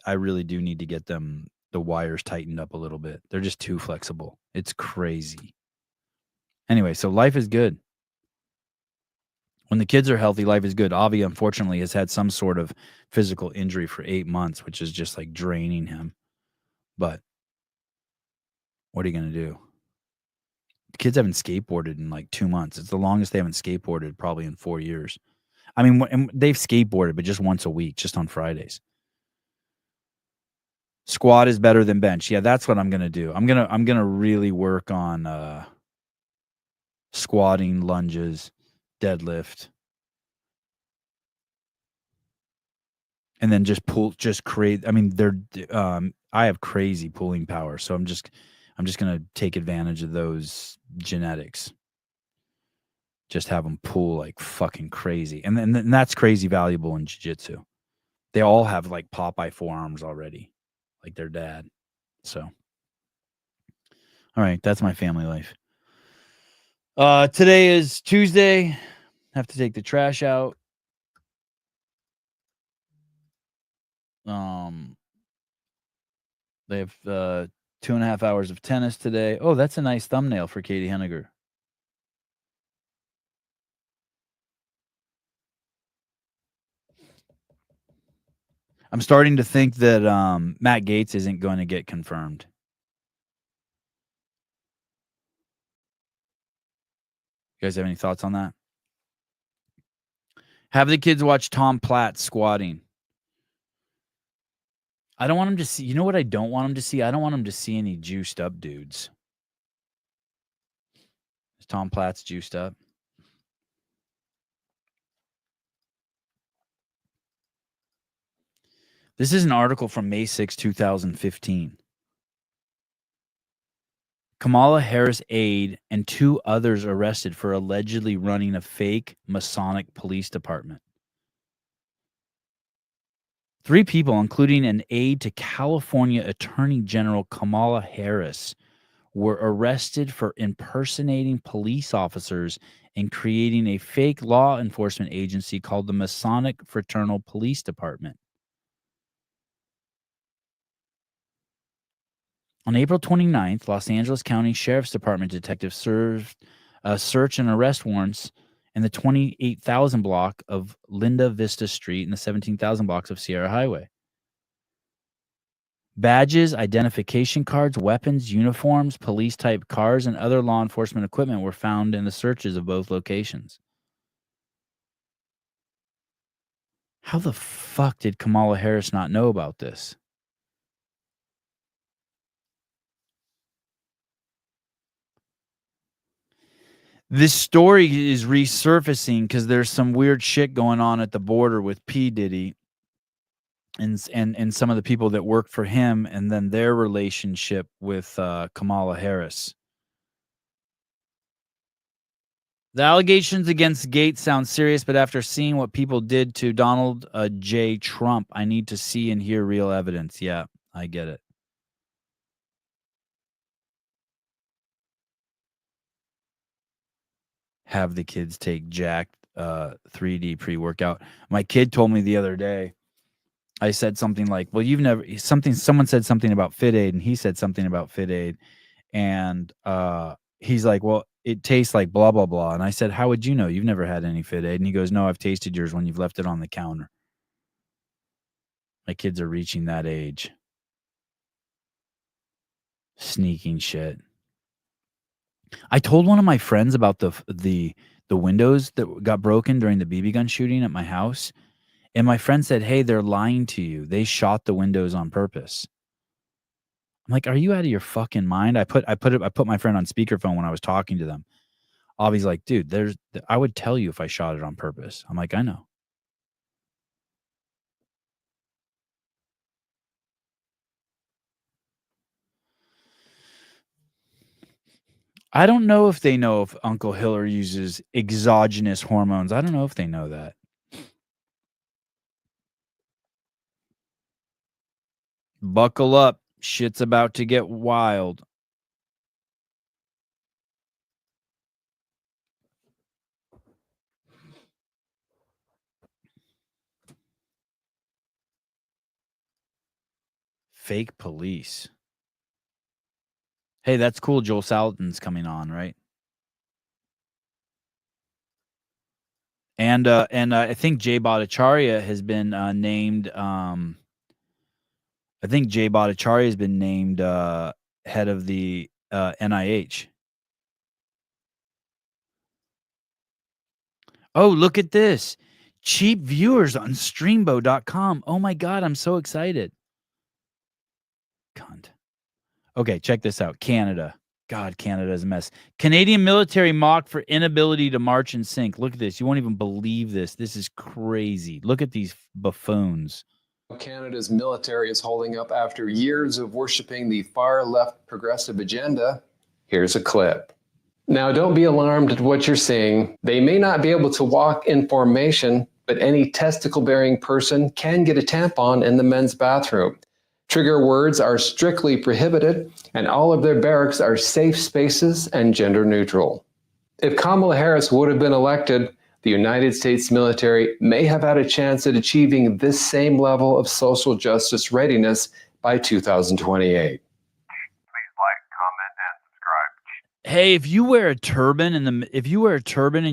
Speaker 1: I really do need to get them the wires tightened up a little bit. They're just too flexible. It's crazy. Anyway, so life is good. When the kids are healthy, life is good. Avi, unfortunately, has had some sort of physical injury for 8 months, which is just like draining him. But what are you going to do? The kids haven't skateboarded in like 2 months. It's the longest they haven't skateboarded probably in 4 years. I mean, they've skateboarded, but just once a week, just on Fridays. Squat is better than bench. Yeah, that's what I'm gonna do. I'm gonna really work on squatting, lunges, deadlift, and then just create. I mean, I have crazy pulling power, so I'm just gonna take advantage of those genetics. Just have them pull like fucking crazy, and that's crazy valuable in jiu-jitsu. They all have like Popeye forearms already, like their dad. So, all right, that's my family life. Today is Tuesday. Have to take the trash out. They have 2.5 hours of tennis today. Oh, that's a nice thumbnail for Caity Henniger. I'm starting to think that Matt Gaetz isn't going to get confirmed. You guys have any thoughts on that? Have the kids watch Tom Platt squatting. I don't want them to see. You know what I don't want them to see? I don't want them to see any juiced up dudes. Is Tom Platt's juiced up? This is an article from May 6, 2015. Kamala Harris aide and 2 others arrested for allegedly running a fake Masonic police department. 3 people, including an aide to California Attorney General Kamala Harris, were arrested for impersonating police officers and creating a fake law enforcement agency called the Masonic Fraternal Police Department. On April 29th, Los Angeles County Sheriff's Department detectives served search and arrest warrants in the 28,000 block of Linda Vista Street and the 17,000 blocks of Sierra Highway. Badges, identification cards, weapons, uniforms, police-type cars, and other law enforcement equipment were found in the searches of both locations. How the fuck did Kamala Harris not know about this? This story is resurfacing because there's some weird shit going on at the border with P. Diddy and some of the people that work for him, and then their relationship with Kamala Harris. The allegations against Gates sound serious, but after seeing what people did to Donald J. Trump, I need to see and hear real evidence. Yeah, I get it. Have the kids take jacked 3D pre-workout. My kid told me the other day, I said something like, well, someone said something about Fit Aid, and he said something about Fit Aid, and he's like, well, it tastes like blah, blah, blah. And I said, how would you know? You've never had any Fit Aid. And he goes, no, I've tasted yours when you've left it on the counter. My kids are reaching that age. Sneaking shit. I told one of my friends about the windows that got broken during the BB gun shooting at my house. And my friend said, hey, they're lying to you. They shot the windows on purpose. I'm like, are you out of your fucking mind? I put my friend on speakerphone when I was talking to them. Avi's like, dude, I would tell you if I shot it on purpose. I'm like, I know. I don't know if they know if Uncle Hiller uses exogenous hormones. I don't know if they know that. Buckle up. Shit's about to get wild. Fake police. Hey, that's cool. Joel Salatin's coming on, right? And I think Jay Bhattacharya has been named. I think Jay Bhattacharya has been named head of the NIH. Oh, look at this. Cheap viewers on streambo.com. Oh my God, I'm so excited. Cunt. Okay, check this out. Canada. God, Canada is a mess. Canadian military mocked for inability to march in sync. Look at this. You won't even believe this. This is crazy. Look at these buffoons.
Speaker 6: Canada's military is holding up after years of worshiping the far left progressive agenda. Here's a clip. Now, don't be alarmed at what you're seeing. They may not be able to walk in formation, but any testicle-bearing person can get a tampon in the men's bathroom. Trigger words are strictly prohibited, and all of their barracks are safe spaces and gender neutral. If Kamala Harris would have been elected, the United States military may have had a chance at achieving this same level of social justice readiness by 2028.
Speaker 1: Hey, if you wear a turban and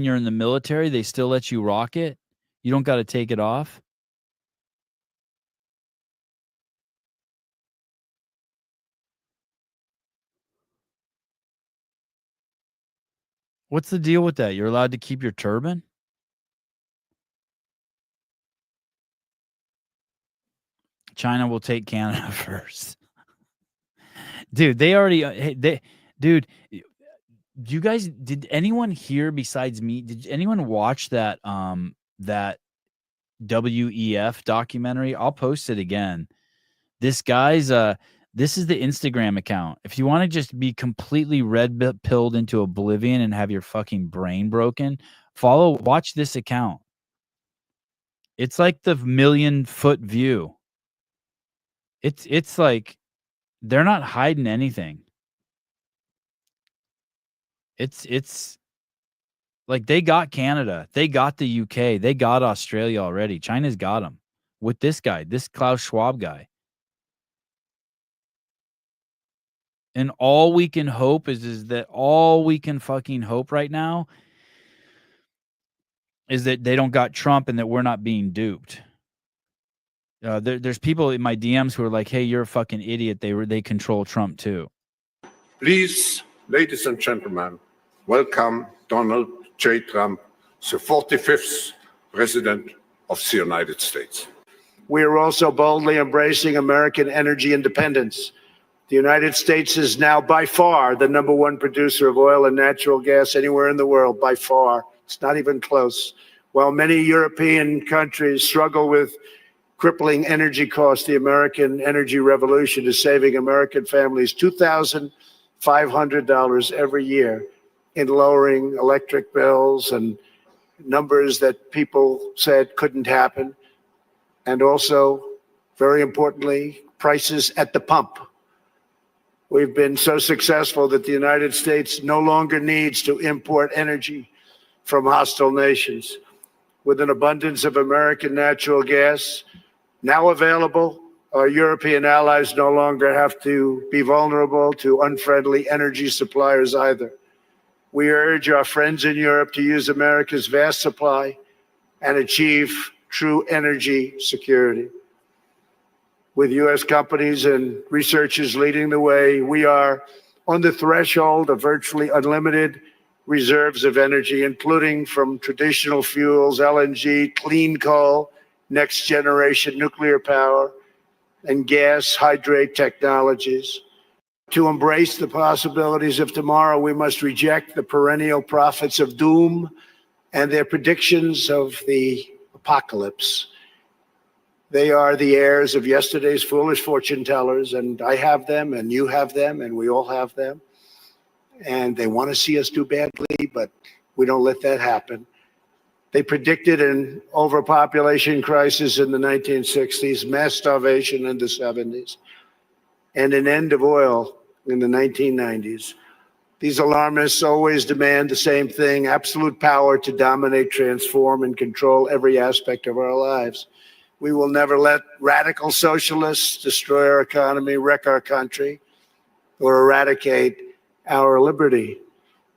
Speaker 1: you're in the military, they still let you rock it. You don't got to take it off. What's the deal with that? You're allowed to keep your turban? China will take Canada first. Dude, they already dude, you guys, did anyone here besides me, did anyone watch that that WEF documentary? I'll post it again. This guy's this is the Instagram account. If you want to just be completely red-pilled into oblivion and have your fucking brain broken, watch this account. It's like the 1,000,000-foot view. It's like they're not hiding anything. It's like they got Canada, they got the UK, they got Australia already. China's got them with this guy, this Klaus Schwab guy. And all we can hope is that all we can fucking hope right now is that they don't got Trump and that we're not being duped. There's people in my DMs who are like, "Hey, you're a fucking idiot. They control Trump too."
Speaker 7: Please, ladies and gentlemen, welcome Donald J. Trump, the 45th President of the United States.
Speaker 8: We are also boldly embracing American energy independence. The United States is now by far the #1 producer of oil and natural gas anywhere in the world, by far. It's not even close. While many European countries struggle with crippling energy costs, the American energy revolution is saving American families $2,500 every year in lowering electric bills and numbers that people said couldn't happen. And also, very importantly, prices at the pump. We've been so successful that the United States no longer needs to import energy from hostile nations. With an abundance of American natural gas now available, our European allies no longer have to be vulnerable to unfriendly energy suppliers either. We urge our friends in Europe to use America's vast supply and achieve true energy security. With U.S. companies and researchers leading the way, we are on the threshold of virtually unlimited reserves of energy, including from traditional fuels, LNG, clean coal, next generation nuclear power, and gas hydrate technologies. To embrace the possibilities of tomorrow, we must reject the perennial prophets of doom and their predictions of the apocalypse. They are the heirs of yesterday's foolish fortune tellers, and I have them, and you have them, and we all have them. And they want to see us do badly, but we don't let that happen. They predicted an overpopulation crisis in the 1960s, mass starvation in the 70s, and an end of oil in the 1990s. These alarmists always demand the same thing: absolute power to dominate, transform, and control every aspect of our lives. We will never let radical socialists destroy our economy, wreck our country, or eradicate our liberty.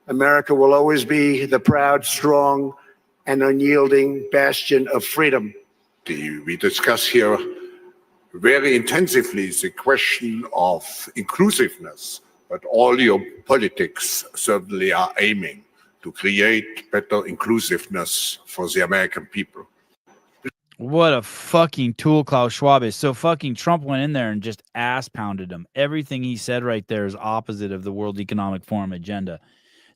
Speaker 8: America will always be the proud, strong, and unyielding bastion of freedom.
Speaker 7: We discuss here very intensively the question of inclusiveness, but all your politics certainly are aiming to create better inclusiveness for the American people.
Speaker 1: What a fucking tool Klaus Schwab is. So fucking Trump went in there and just ass pounded him. Everything he said right there is opposite of the World Economic Forum agenda.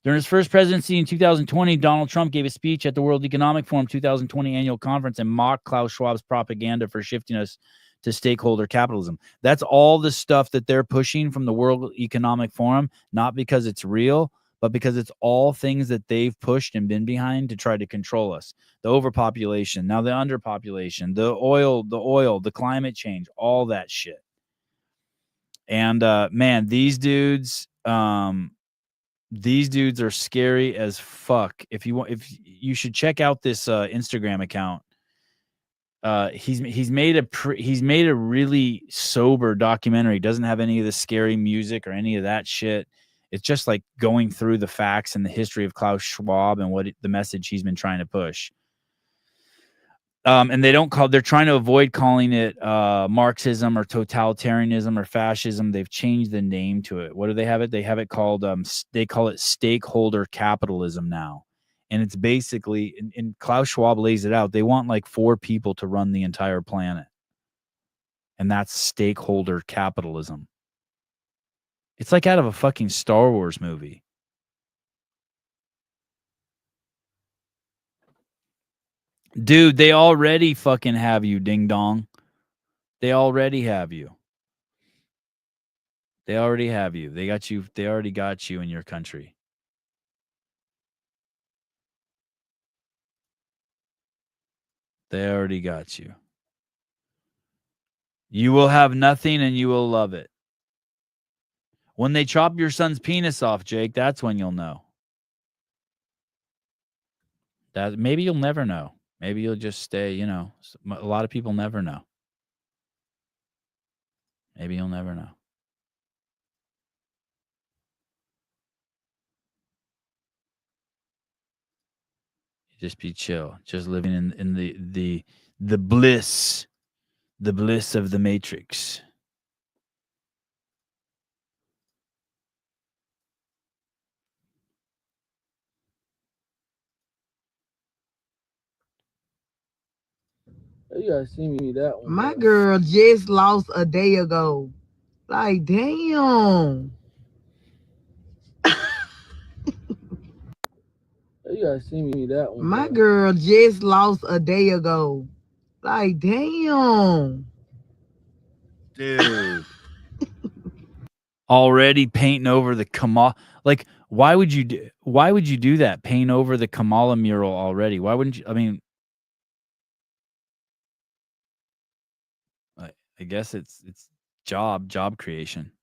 Speaker 1: During his first presidency in 2020, Donald Trump gave a speech at the World Economic Forum 2020 annual conference and mocked Klaus Schwab's propaganda for shifting us to stakeholder capitalism. That's all the stuff that they're pushing from the World Economic Forum, not because it's real, but because it's all things that they've pushed and been behind to try to control us. The overpopulation, now the underpopulation, the oil, the climate change, all that shit. And man, these dudes are scary as fuck. If you should check out this Instagram account. He's made a really sober documentary. It doesn't have any of the scary music or any of that shit. It's just like going through the facts and the history of Klaus Schwab and the message he's been trying to push. And they're trying to avoid calling it Marxism or totalitarianism or fascism. They've changed the name to it. What do they have it? They have it called, they call it stakeholder capitalism now. And it's basically, and Klaus Schwab lays it out, they want like 4 people to run the entire planet. And that's stakeholder capitalism. It's like out of a fucking Star Wars movie. Dude, they already fucking have you, ding dong. They already have you. They already have you. They got you. They already got you in your country. They already got you. You will have nothing and you will love it. When they chop your son's penis off, Jake, that's when you'll know. That maybe you'll never know. Maybe you'll just stay, you know. A lot of people never know. Maybe you'll never know. Just be chill. Just living in the bliss of the Matrix.
Speaker 9: You guys see me that one.
Speaker 10: My girl just lost a day ago. Like, damn.
Speaker 9: You guys see me that one.
Speaker 10: My girl just lost a day ago. Like, damn.
Speaker 1: Dude. Already painting over the Kamala. Like, why would you do that? Paint over the Kamala mural already? Why wouldn't you? I mean, I guess it's job creation.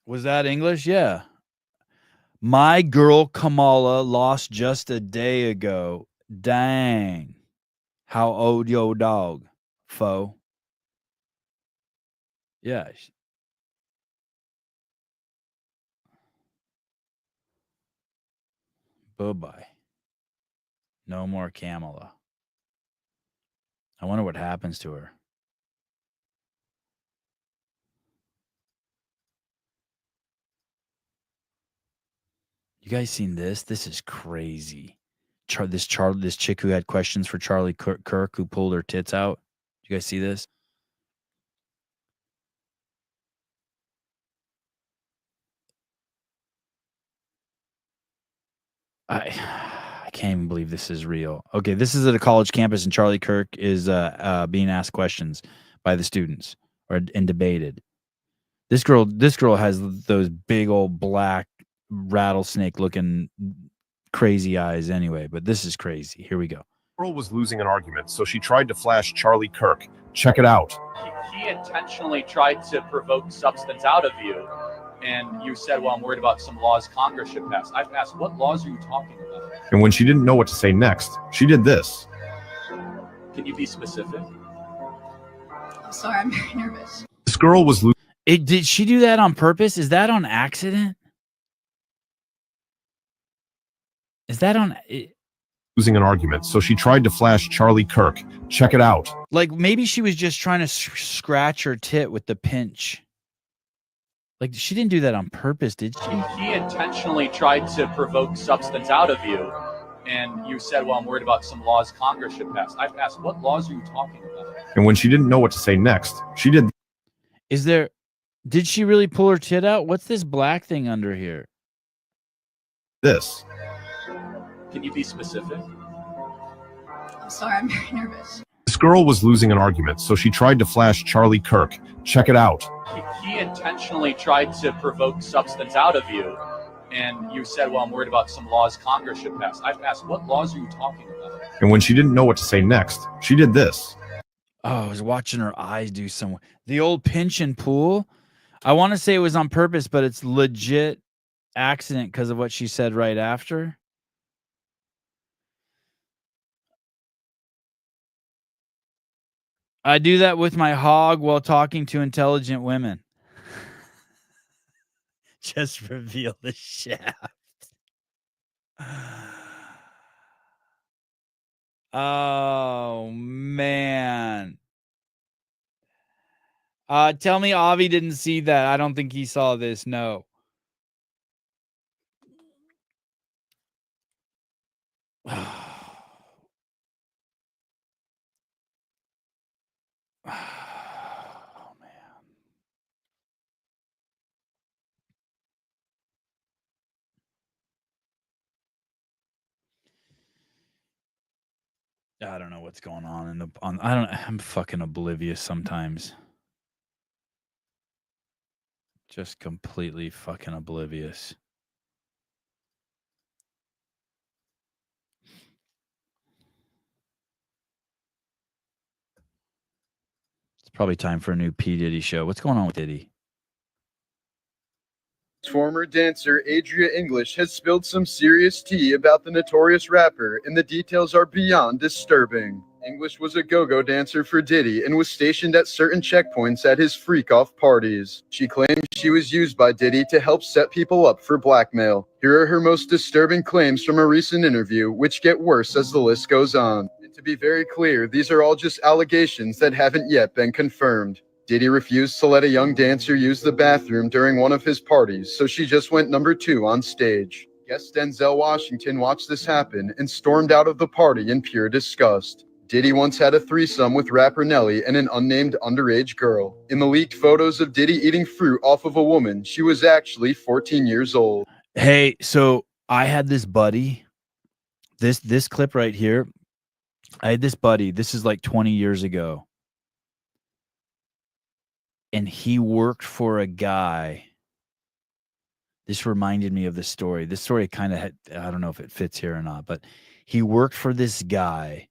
Speaker 1: Was that English? Yeah. My girl Kamala lost just a day ago. Dang. How old yo dog, foe? Yeah. Bye-bye. No more Kamala. I wonder what happens to her. You guys seen this? This is crazy. This chick who had questions for Charlie Kirk who pulled her tits out. You guys see this? I can't even believe this is real. Okay, this is at a college campus, and Charlie Kirk is being asked questions by the students and debated. This girl has those big old black rattlesnake looking crazy eyes anyway, but this is crazy. Here we go.
Speaker 3: Girl was losing an argument, so she tried to flash Charlie Kirk. Check it out.
Speaker 11: He intentionally tried to provoke substance out of you, and you said, well, I'm worried about some laws Congress should pass. I've asked, what laws are you talking about?
Speaker 3: And when she didn't know what to say next, she did this.
Speaker 11: Can you be specific?
Speaker 12: I'm sorry, I'm very nervous.
Speaker 3: This girl was losing.
Speaker 1: Did she do that on purpose? Is that on accident? Is that on...
Speaker 3: losing an argument, so she tried to flash Charlie Kirk. Check it out.
Speaker 1: Like, maybe she was just trying to scratch her tit with the pinch. Like, she didn't do that on purpose, did she?
Speaker 11: He intentionally tried to provoke substance out of you, and you said, well, I'm worried about some laws Congress should pass. I've asked, what laws are you talking about?
Speaker 3: And when she didn't know what to say next, she did...
Speaker 1: Did she really pull her tit out? What's this black thing under here?
Speaker 3: this.
Speaker 11: Can you be specific?
Speaker 12: I'm sorry, I'm very nervous.
Speaker 3: This girl was losing an argument, so she tried to flash Charlie Kirk. Check it out.
Speaker 11: He intentionally tried to provoke substance out of you, and you said, well, I'm worried about some laws Congress should pass. I've asked, what laws are you talking about?
Speaker 3: And when she didn't know what to say next, she did this.
Speaker 1: Oh, I was watching her eyes do some... The old pinch and pull. I want to say it was on purpose, but it's legit accident because of what she said right after. I do that with my hog while talking to intelligent women. Just reveal the shaft. Oh man. Tell me Avi didn't see that. I don't think he saw this. No. Oh man. I don't know what's going on in the I'm fucking oblivious sometimes. Just completely fucking oblivious. It's probably time for a new P. Diddy show. What's going on with Diddy?
Speaker 13: Former dancer Adria English has spilled some serious tea about the notorious rapper, and the details are beyond disturbing. English was a go-go dancer for Diddy and was stationed at certain checkpoints at his freak-off parties. She claimed she was used by Diddy to help set people up for blackmail. Here are her most disturbing claims from a recent interview, which get worse as the list goes on. And to be very clear, these are all just allegations that haven't yet been confirmed. Diddy refused to let a young dancer use the bathroom during one of his parties, so she just went number 2 on stage. Guest Denzel Washington watched this happen and stormed out of the party in pure disgust. Diddy once had a threesome with rapper Nelly and an unnamed underage girl. In the leaked photos of Diddy eating fruit off of a woman, she was actually 14 years old.
Speaker 1: Hey, so I had this buddy. This clip right here. I had this buddy. This is like 20 years ago. And he worked for a guy. This reminded me of this story. This story kind of I don't know if it fits here or not, but he worked for this guy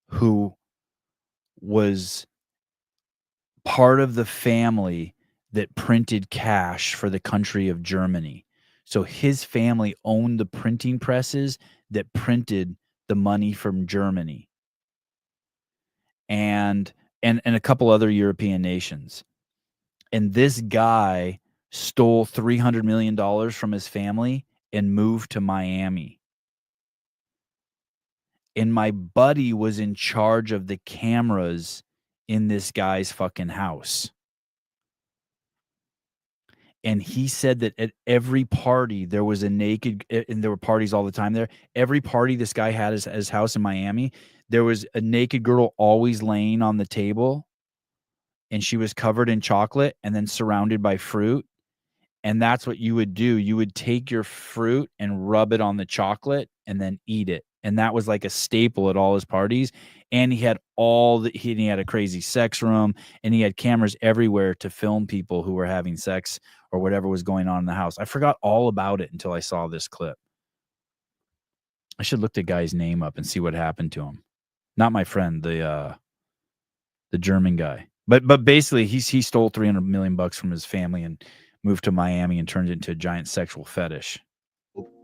Speaker 1: who was part of the family that printed cash for the country of Germany. So his family owned the printing presses that printed the money from Germany and a couple other European nations. And this guy stole $300 million from his family and moved to Miami. And my buddy was in charge of the cameras in this guy's fucking house. And he said that at every party there was a naked, and there were parties all the time there. Every party this guy had at his house in Miami, there was a naked girl always laying on the table, and she was covered in chocolate and then surrounded by fruit. And that's what you would do. You would take your fruit and rub it on the chocolate and then eat it. And that was like a staple at all his parties. And he had he had a crazy sex room, and he had cameras everywhere to film people who were having sex or whatever was going on in the house. I forgot all about it until I saw this clip. I should look the guy's name up and see what happened to him. Not my friend, the German guy. But basically he stole $300 million from his family and moved to Miami and turned it into a giant sexual fetish.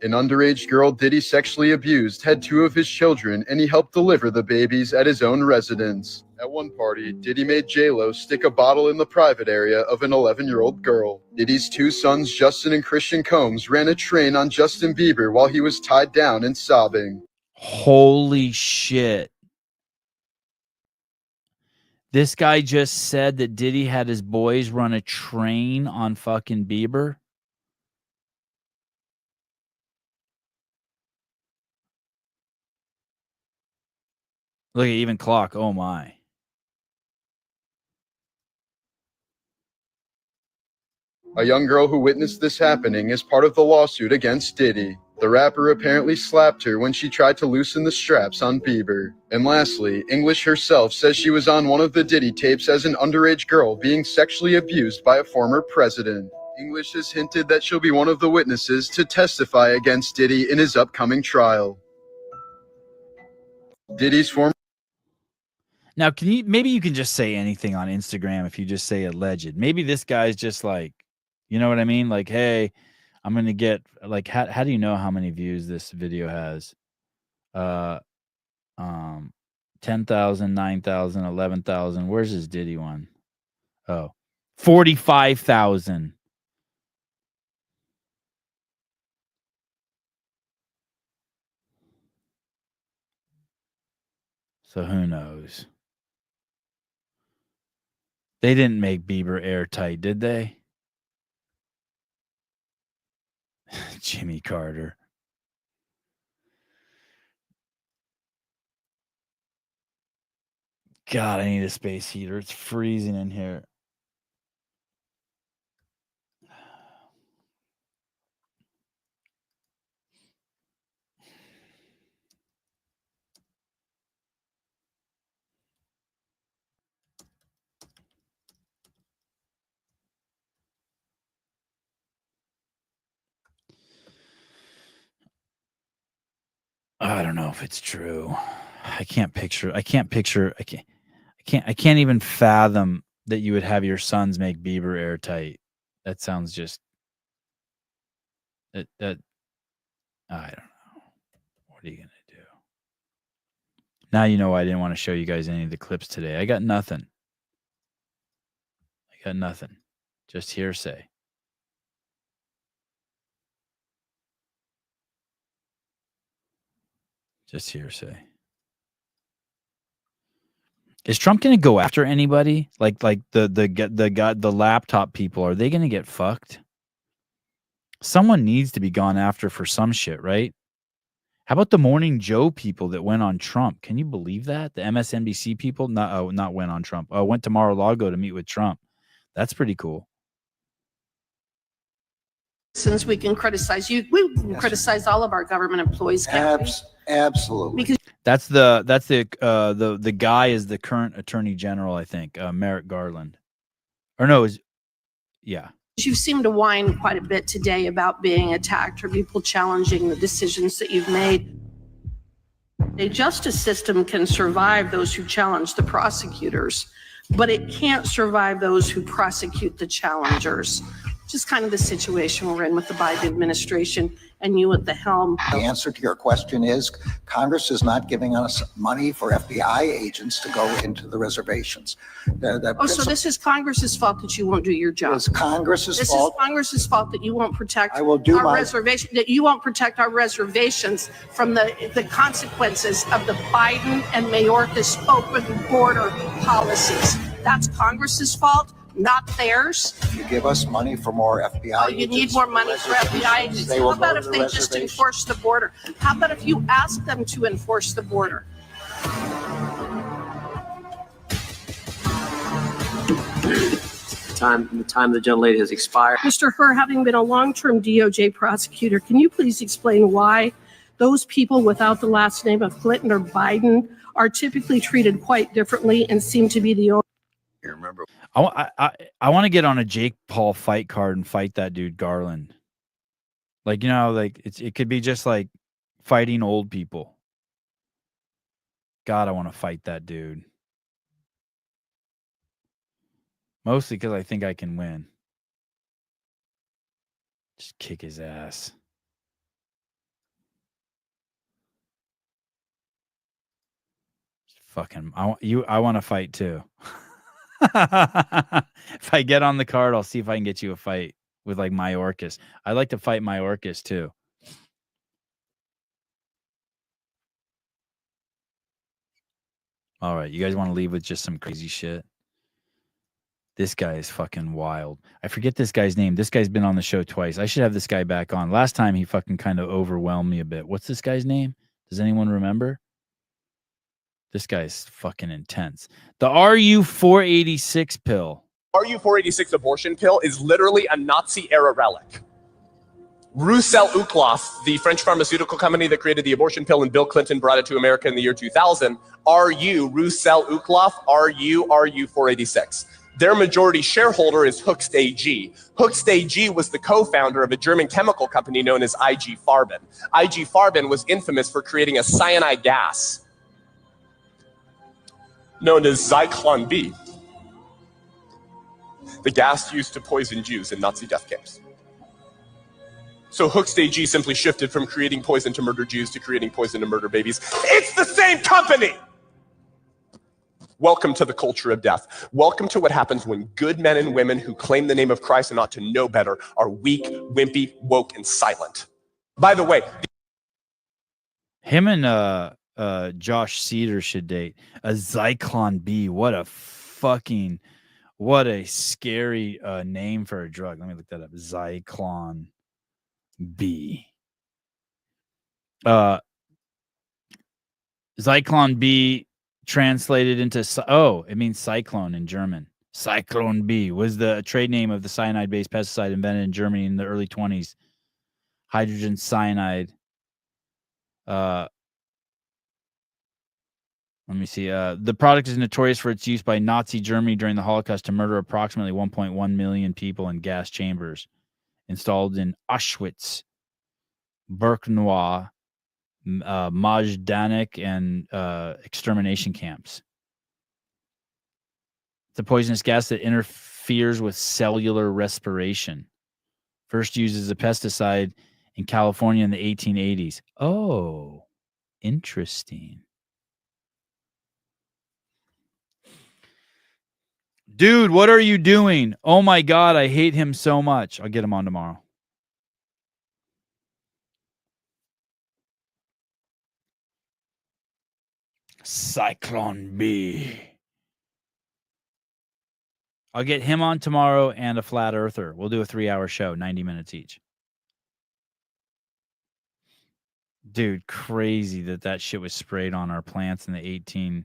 Speaker 13: An underage girl Diddy sexually abused had 2 of his children, and he helped deliver the babies at his own residence. At one party, Diddy made J-Lo stick a bottle in the private area of an 11-year-old girl. Diddy's 2 sons, Justin and Christian Combs, ran a train on Justin Bieber while he was tied down and sobbing.
Speaker 1: Holy shit. This guy just said that Diddy had his boys run a train on fucking Bieber. Look at even clock. Oh my.
Speaker 13: A young girl who witnessed this happening is part of the lawsuit against Diddy. The rapper apparently slapped her when she tried to loosen the straps on Bieber. And lastly, English herself says she was on one of the Diddy tapes as an underage girl being sexually abused by a former president. English has hinted that she'll be one of the witnesses to testify against Diddy in his upcoming trial. Diddy's former...
Speaker 1: Now, maybe you can just say anything on Instagram if you just say alleged. Maybe this guy's just like, you know what I mean? Like, hey, I'm going to get, like, how do you know how many views this video has? 10,000, 9,000, 11,000. Where's his Diddy one? Oh, 45,000. So who knows? They didn't make Bieber airtight, did they? Jimmy Carter. God, I need a space heater. It's freezing in here. I don't know if it's true. I can't even fathom that you would have your sons make Bieber airtight. That sounds just that I don't know. What are you gonna do? Now you know why I didn't want to show you guys any of the clips today. I got nothing. Just hearsay. Just hearsay. Is Trump going to go after anybody? Like the laptop people, are they going to get fucked? Someone needs to be gone after for some shit, right? How about the Morning Joe people that went on Trump? Can you believe that? The MSNBC people not went on Trump. Went to Mar-a-Lago to meet with Trump. That's pretty cool.
Speaker 14: Since we can criticize you, we can criticize all of our government employees.
Speaker 15: Absolutely.
Speaker 14: Because
Speaker 1: That's the guy is the current Attorney General, I think, Merrick Garland. Or no, yeah.
Speaker 14: you seem to whine quite a bit today about being attacked or people challenging the decisions that you've made. A justice system can survive those who challenge the prosecutors, but it can't survive those who prosecute the challengers. Just kind of the situation we're in with the Biden administration and you at the helm.
Speaker 15: The answer to your question is Congress is not giving us money for FBI agents to go into the reservations.
Speaker 14: So this is Congress's fault that you won't do your job.
Speaker 15: It's Congress's
Speaker 14: This
Speaker 15: fault.
Speaker 14: is Congress's fault that you won't protect
Speaker 15: I will do
Speaker 14: our
Speaker 15: my-
Speaker 14: reservation, that you won't protect our reservations from the consequences of the Biden and Mayorkas open border policies. That's Congress's fault, not theirs.
Speaker 15: You give us money for more FBI
Speaker 14: Oh, you
Speaker 15: agents.
Speaker 14: need more money for FBI agents.
Speaker 15: They
Speaker 14: How
Speaker 15: will
Speaker 14: about
Speaker 15: go
Speaker 14: if
Speaker 15: to
Speaker 14: they
Speaker 15: the
Speaker 14: just
Speaker 15: reservation.
Speaker 14: enforce the border? How about if you ask them to enforce the border?
Speaker 16: The time of the gentlelady has expired.
Speaker 14: Mr. Herr, having been a long-term DOJ prosecutor, can you please explain why those people without the last name of Clinton or Biden are typically treated quite differently and seem to be the only?
Speaker 15: Remember,
Speaker 1: I want to get on a Jake Paul fight card and fight that dude Garland. Like, you know, like it could be just like fighting old people. God, I want to fight that dude. Mostly because I think I can win. Just kick his ass. Fucking, I want to fight too. If I get on the card, I'll see if I can get you a fight with like Mayorkas. I'd like to fight Mayorkas too. All right, you guys want to leave with just some crazy shit? This guy is fucking wild. I forget this guy's name. This guy's been on the show twice. I should have this guy back on. Last time he fucking kind of overwhelmed me a bit. What's this guy's name? Does anyone remember? This guy's fucking intense. The RU-486 pill.
Speaker 17: RU-486 abortion pill is literally a Nazi-era relic. Roussel Uclof, the French pharmaceutical company that created the abortion pill, and Bill Clinton brought it to America in the year 2000, Roussel Uclof, RU-486. Their majority shareholder is Hoechst AG. Hoechst AG was the co-founder of a German chemical company known as IG Farben. IG Farben was infamous for creating a cyanide gas known as Zyklon B, the gas used to poison Jews in Nazi death camps. So Hoechst AG simply shifted from creating poison to murder Jews to creating poison to murder babies. It's the same company! Welcome to the culture of death. Welcome to what happens when good men and women who claim the name of Christ and ought to know better are weak, wimpy, woke, and silent. By the way,
Speaker 1: him and Josh Cedar should date. A Zyklon B. What a scary name for a drug. Let me look that up. Zyklon B. Zyklon B translated into it means cyclone in German. Cyclone B was the trade name of the cyanide-based pesticide invented in Germany in the early 1920s. Hydrogen cyanide. Let me see. The product is notorious for its use by Nazi Germany during the Holocaust to murder approximately 1.1 million people in gas chambers installed in Auschwitz, Birkenau, Majdanek, and extermination camps. It's a poisonous gas that interferes with cellular respiration. First used as a pesticide in California in the 1880s. Oh, interesting. Dude, what are you doing? Oh my God, I hate him so much. I'll get him on tomorrow. Cyclone B. I'll get him on tomorrow and a flat earther. We'll do a 3-hour show, 90 minutes each. Dude, crazy that shit was sprayed on our plants in the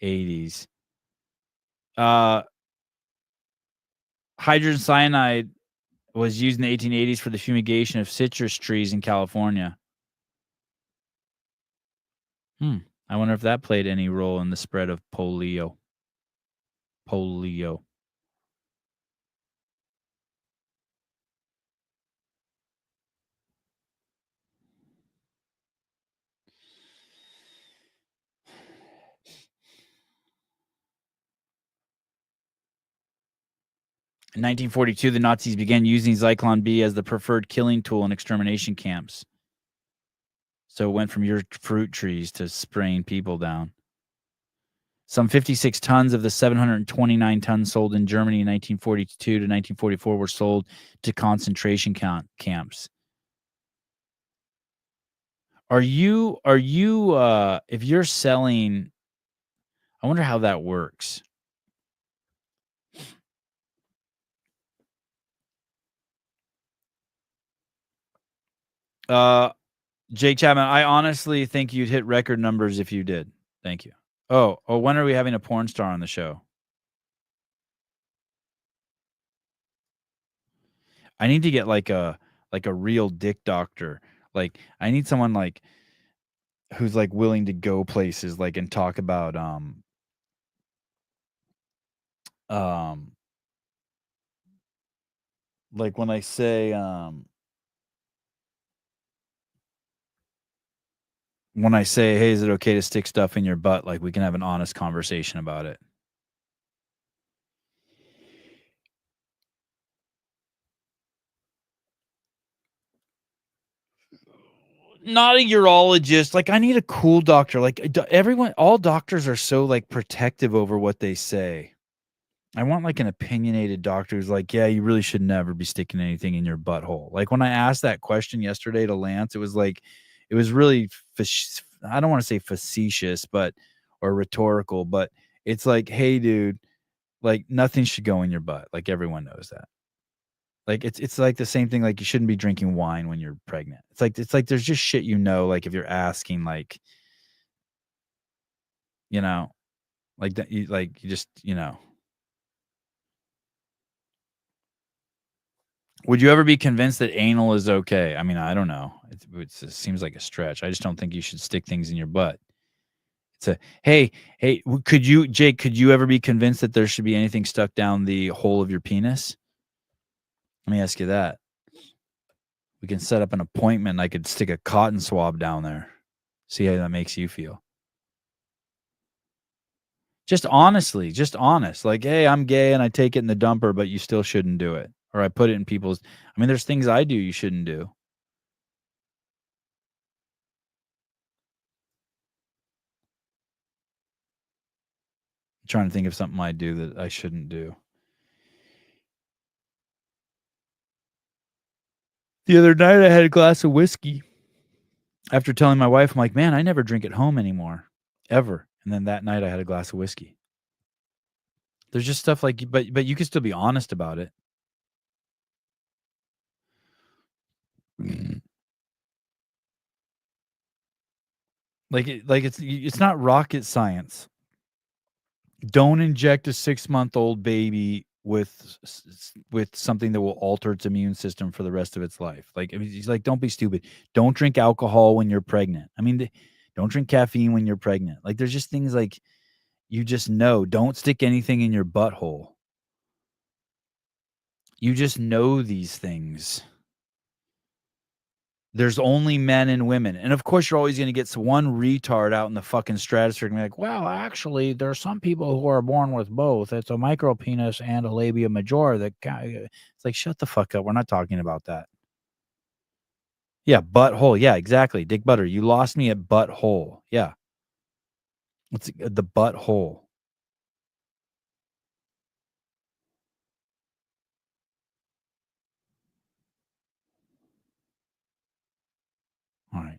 Speaker 1: 1880s. Hydrogen cyanide was used in the 1880s for the fumigation of citrus trees in California. I wonder if that played any role in the spread of polio. 1942, the Nazis began using Zyklon B as the preferred killing tool in extermination camps. So it went from your fruit trees to spraying people down. Some 56 tons of the 729 tons sold in Germany in 1942 to 1944 were sold to concentration camps. Are you if you're selling, I wonder how that works. Jake Chapman, I honestly think you'd hit record numbers if you did. Thank you. Oh, when are we having a porn star on the show? I need to get like a real dick doctor. Like I need someone like who's like willing to go places like and talk about like when I say hey, is it okay to stick stuff in your butt? Like we can have an honest conversation about it. Not a urologist. Like I need a cool doctor. Like all doctors are so like protective over what they say. I want like an opinionated doctor who's like, yeah, you really should never be sticking anything in your butthole. Like when I asked that question yesterday to Lance, it was really, I don't want to say facetious, or rhetorical, but it's like, hey, dude, like nothing should go in your butt. Like everyone knows that. Like it's like the same thing. Like you shouldn't be drinking wine when you're pregnant. It's like there's just shit like if you're asking like, like that you just Would you ever be convinced that anal is okay? I mean, I don't know. It seems like a stretch. I just don't think you should stick things in your butt. Hey, Jake, could you ever be convinced that there should be anything stuck down the hole of your penis? Let me ask you that. We can set up an appointment. I could stick a cotton swab down there. See how that makes you feel. Just honest. Like, hey, I'm gay and I take it in the dumper, but you still shouldn't do it. Or I put it in people's. I mean, there's things I do you shouldn't do. I'm trying to think of something I do that I shouldn't do. The other night I had a glass of whiskey. After telling my wife, I'm like, man, I never drink at home anymore, ever. And then that night I had a glass of whiskey. There's just stuff like, but you can still be honest about it. Like it's not rocket science. Don't inject a 6-month-old baby with something that will alter its immune system for the rest of its life. Like, I mean, he's like, don't be stupid. Don't drink alcohol when you're pregnant. I mean, don't drink caffeine when you're pregnant. Like, there's just things like you just know. Don't stick anything in your butthole. You just know these things. There's only men and women. And of course, you're always going to get one retard out in the fucking stratosphere and be like, well, actually, there are some people who are born with both. It's a micro penis and a labia majora. It's like, shut the fuck up. We're not talking about that. Yeah, butthole. Yeah, exactly. Dick Butter. You lost me at butthole. Yeah. It's the butthole. All right.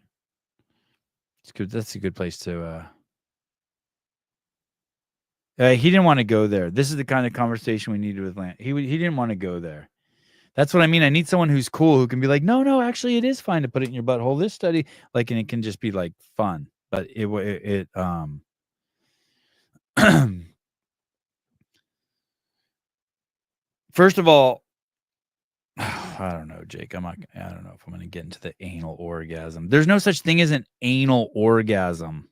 Speaker 1: It's good. That's a good place to he didn't want to go there. This is the kind of conversation we needed with Lance. He didn't want to go there. That's what I mean. I need someone who's cool who can be like, no, actually, it is fine to put it in your butthole. This study, like, and it can just be like fun. But first of all, I don't know, Jake. I don't know if I'm going to get into the anal orgasm. There's no such thing as an anal orgasm.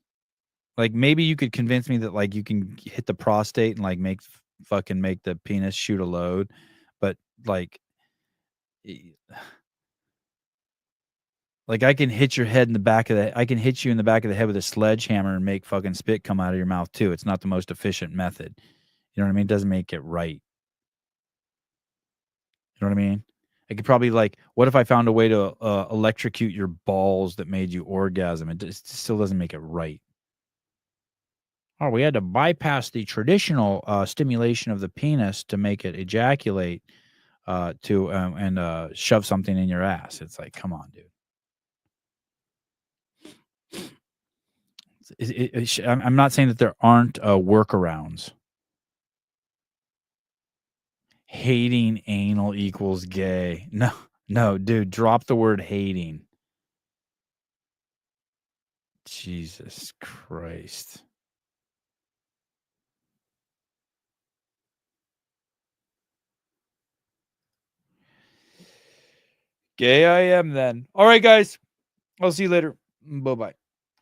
Speaker 1: Like, maybe you could convince me that like you can hit the prostate and like make the penis shoot a load, but like I can hit your head in the back of the I can hit you in the back of the head with a sledgehammer and make fucking spit come out of your mouth too. It's not the most efficient method. You know what I mean? It doesn't make it right. You know what I mean? I could probably what if I found a way to electrocute your balls that made you orgasm? It still doesn't make it right. Oh, we had to bypass the traditional stimulation of the penis to make it ejaculate and shove something in your ass. It's like, come on, dude. I'm not saying that there aren't workarounds. Hating anal equals gay. No, dude, drop the word hating. Jesus Christ. Gay I am then. All right, guys. I'll see you later. Bye-bye.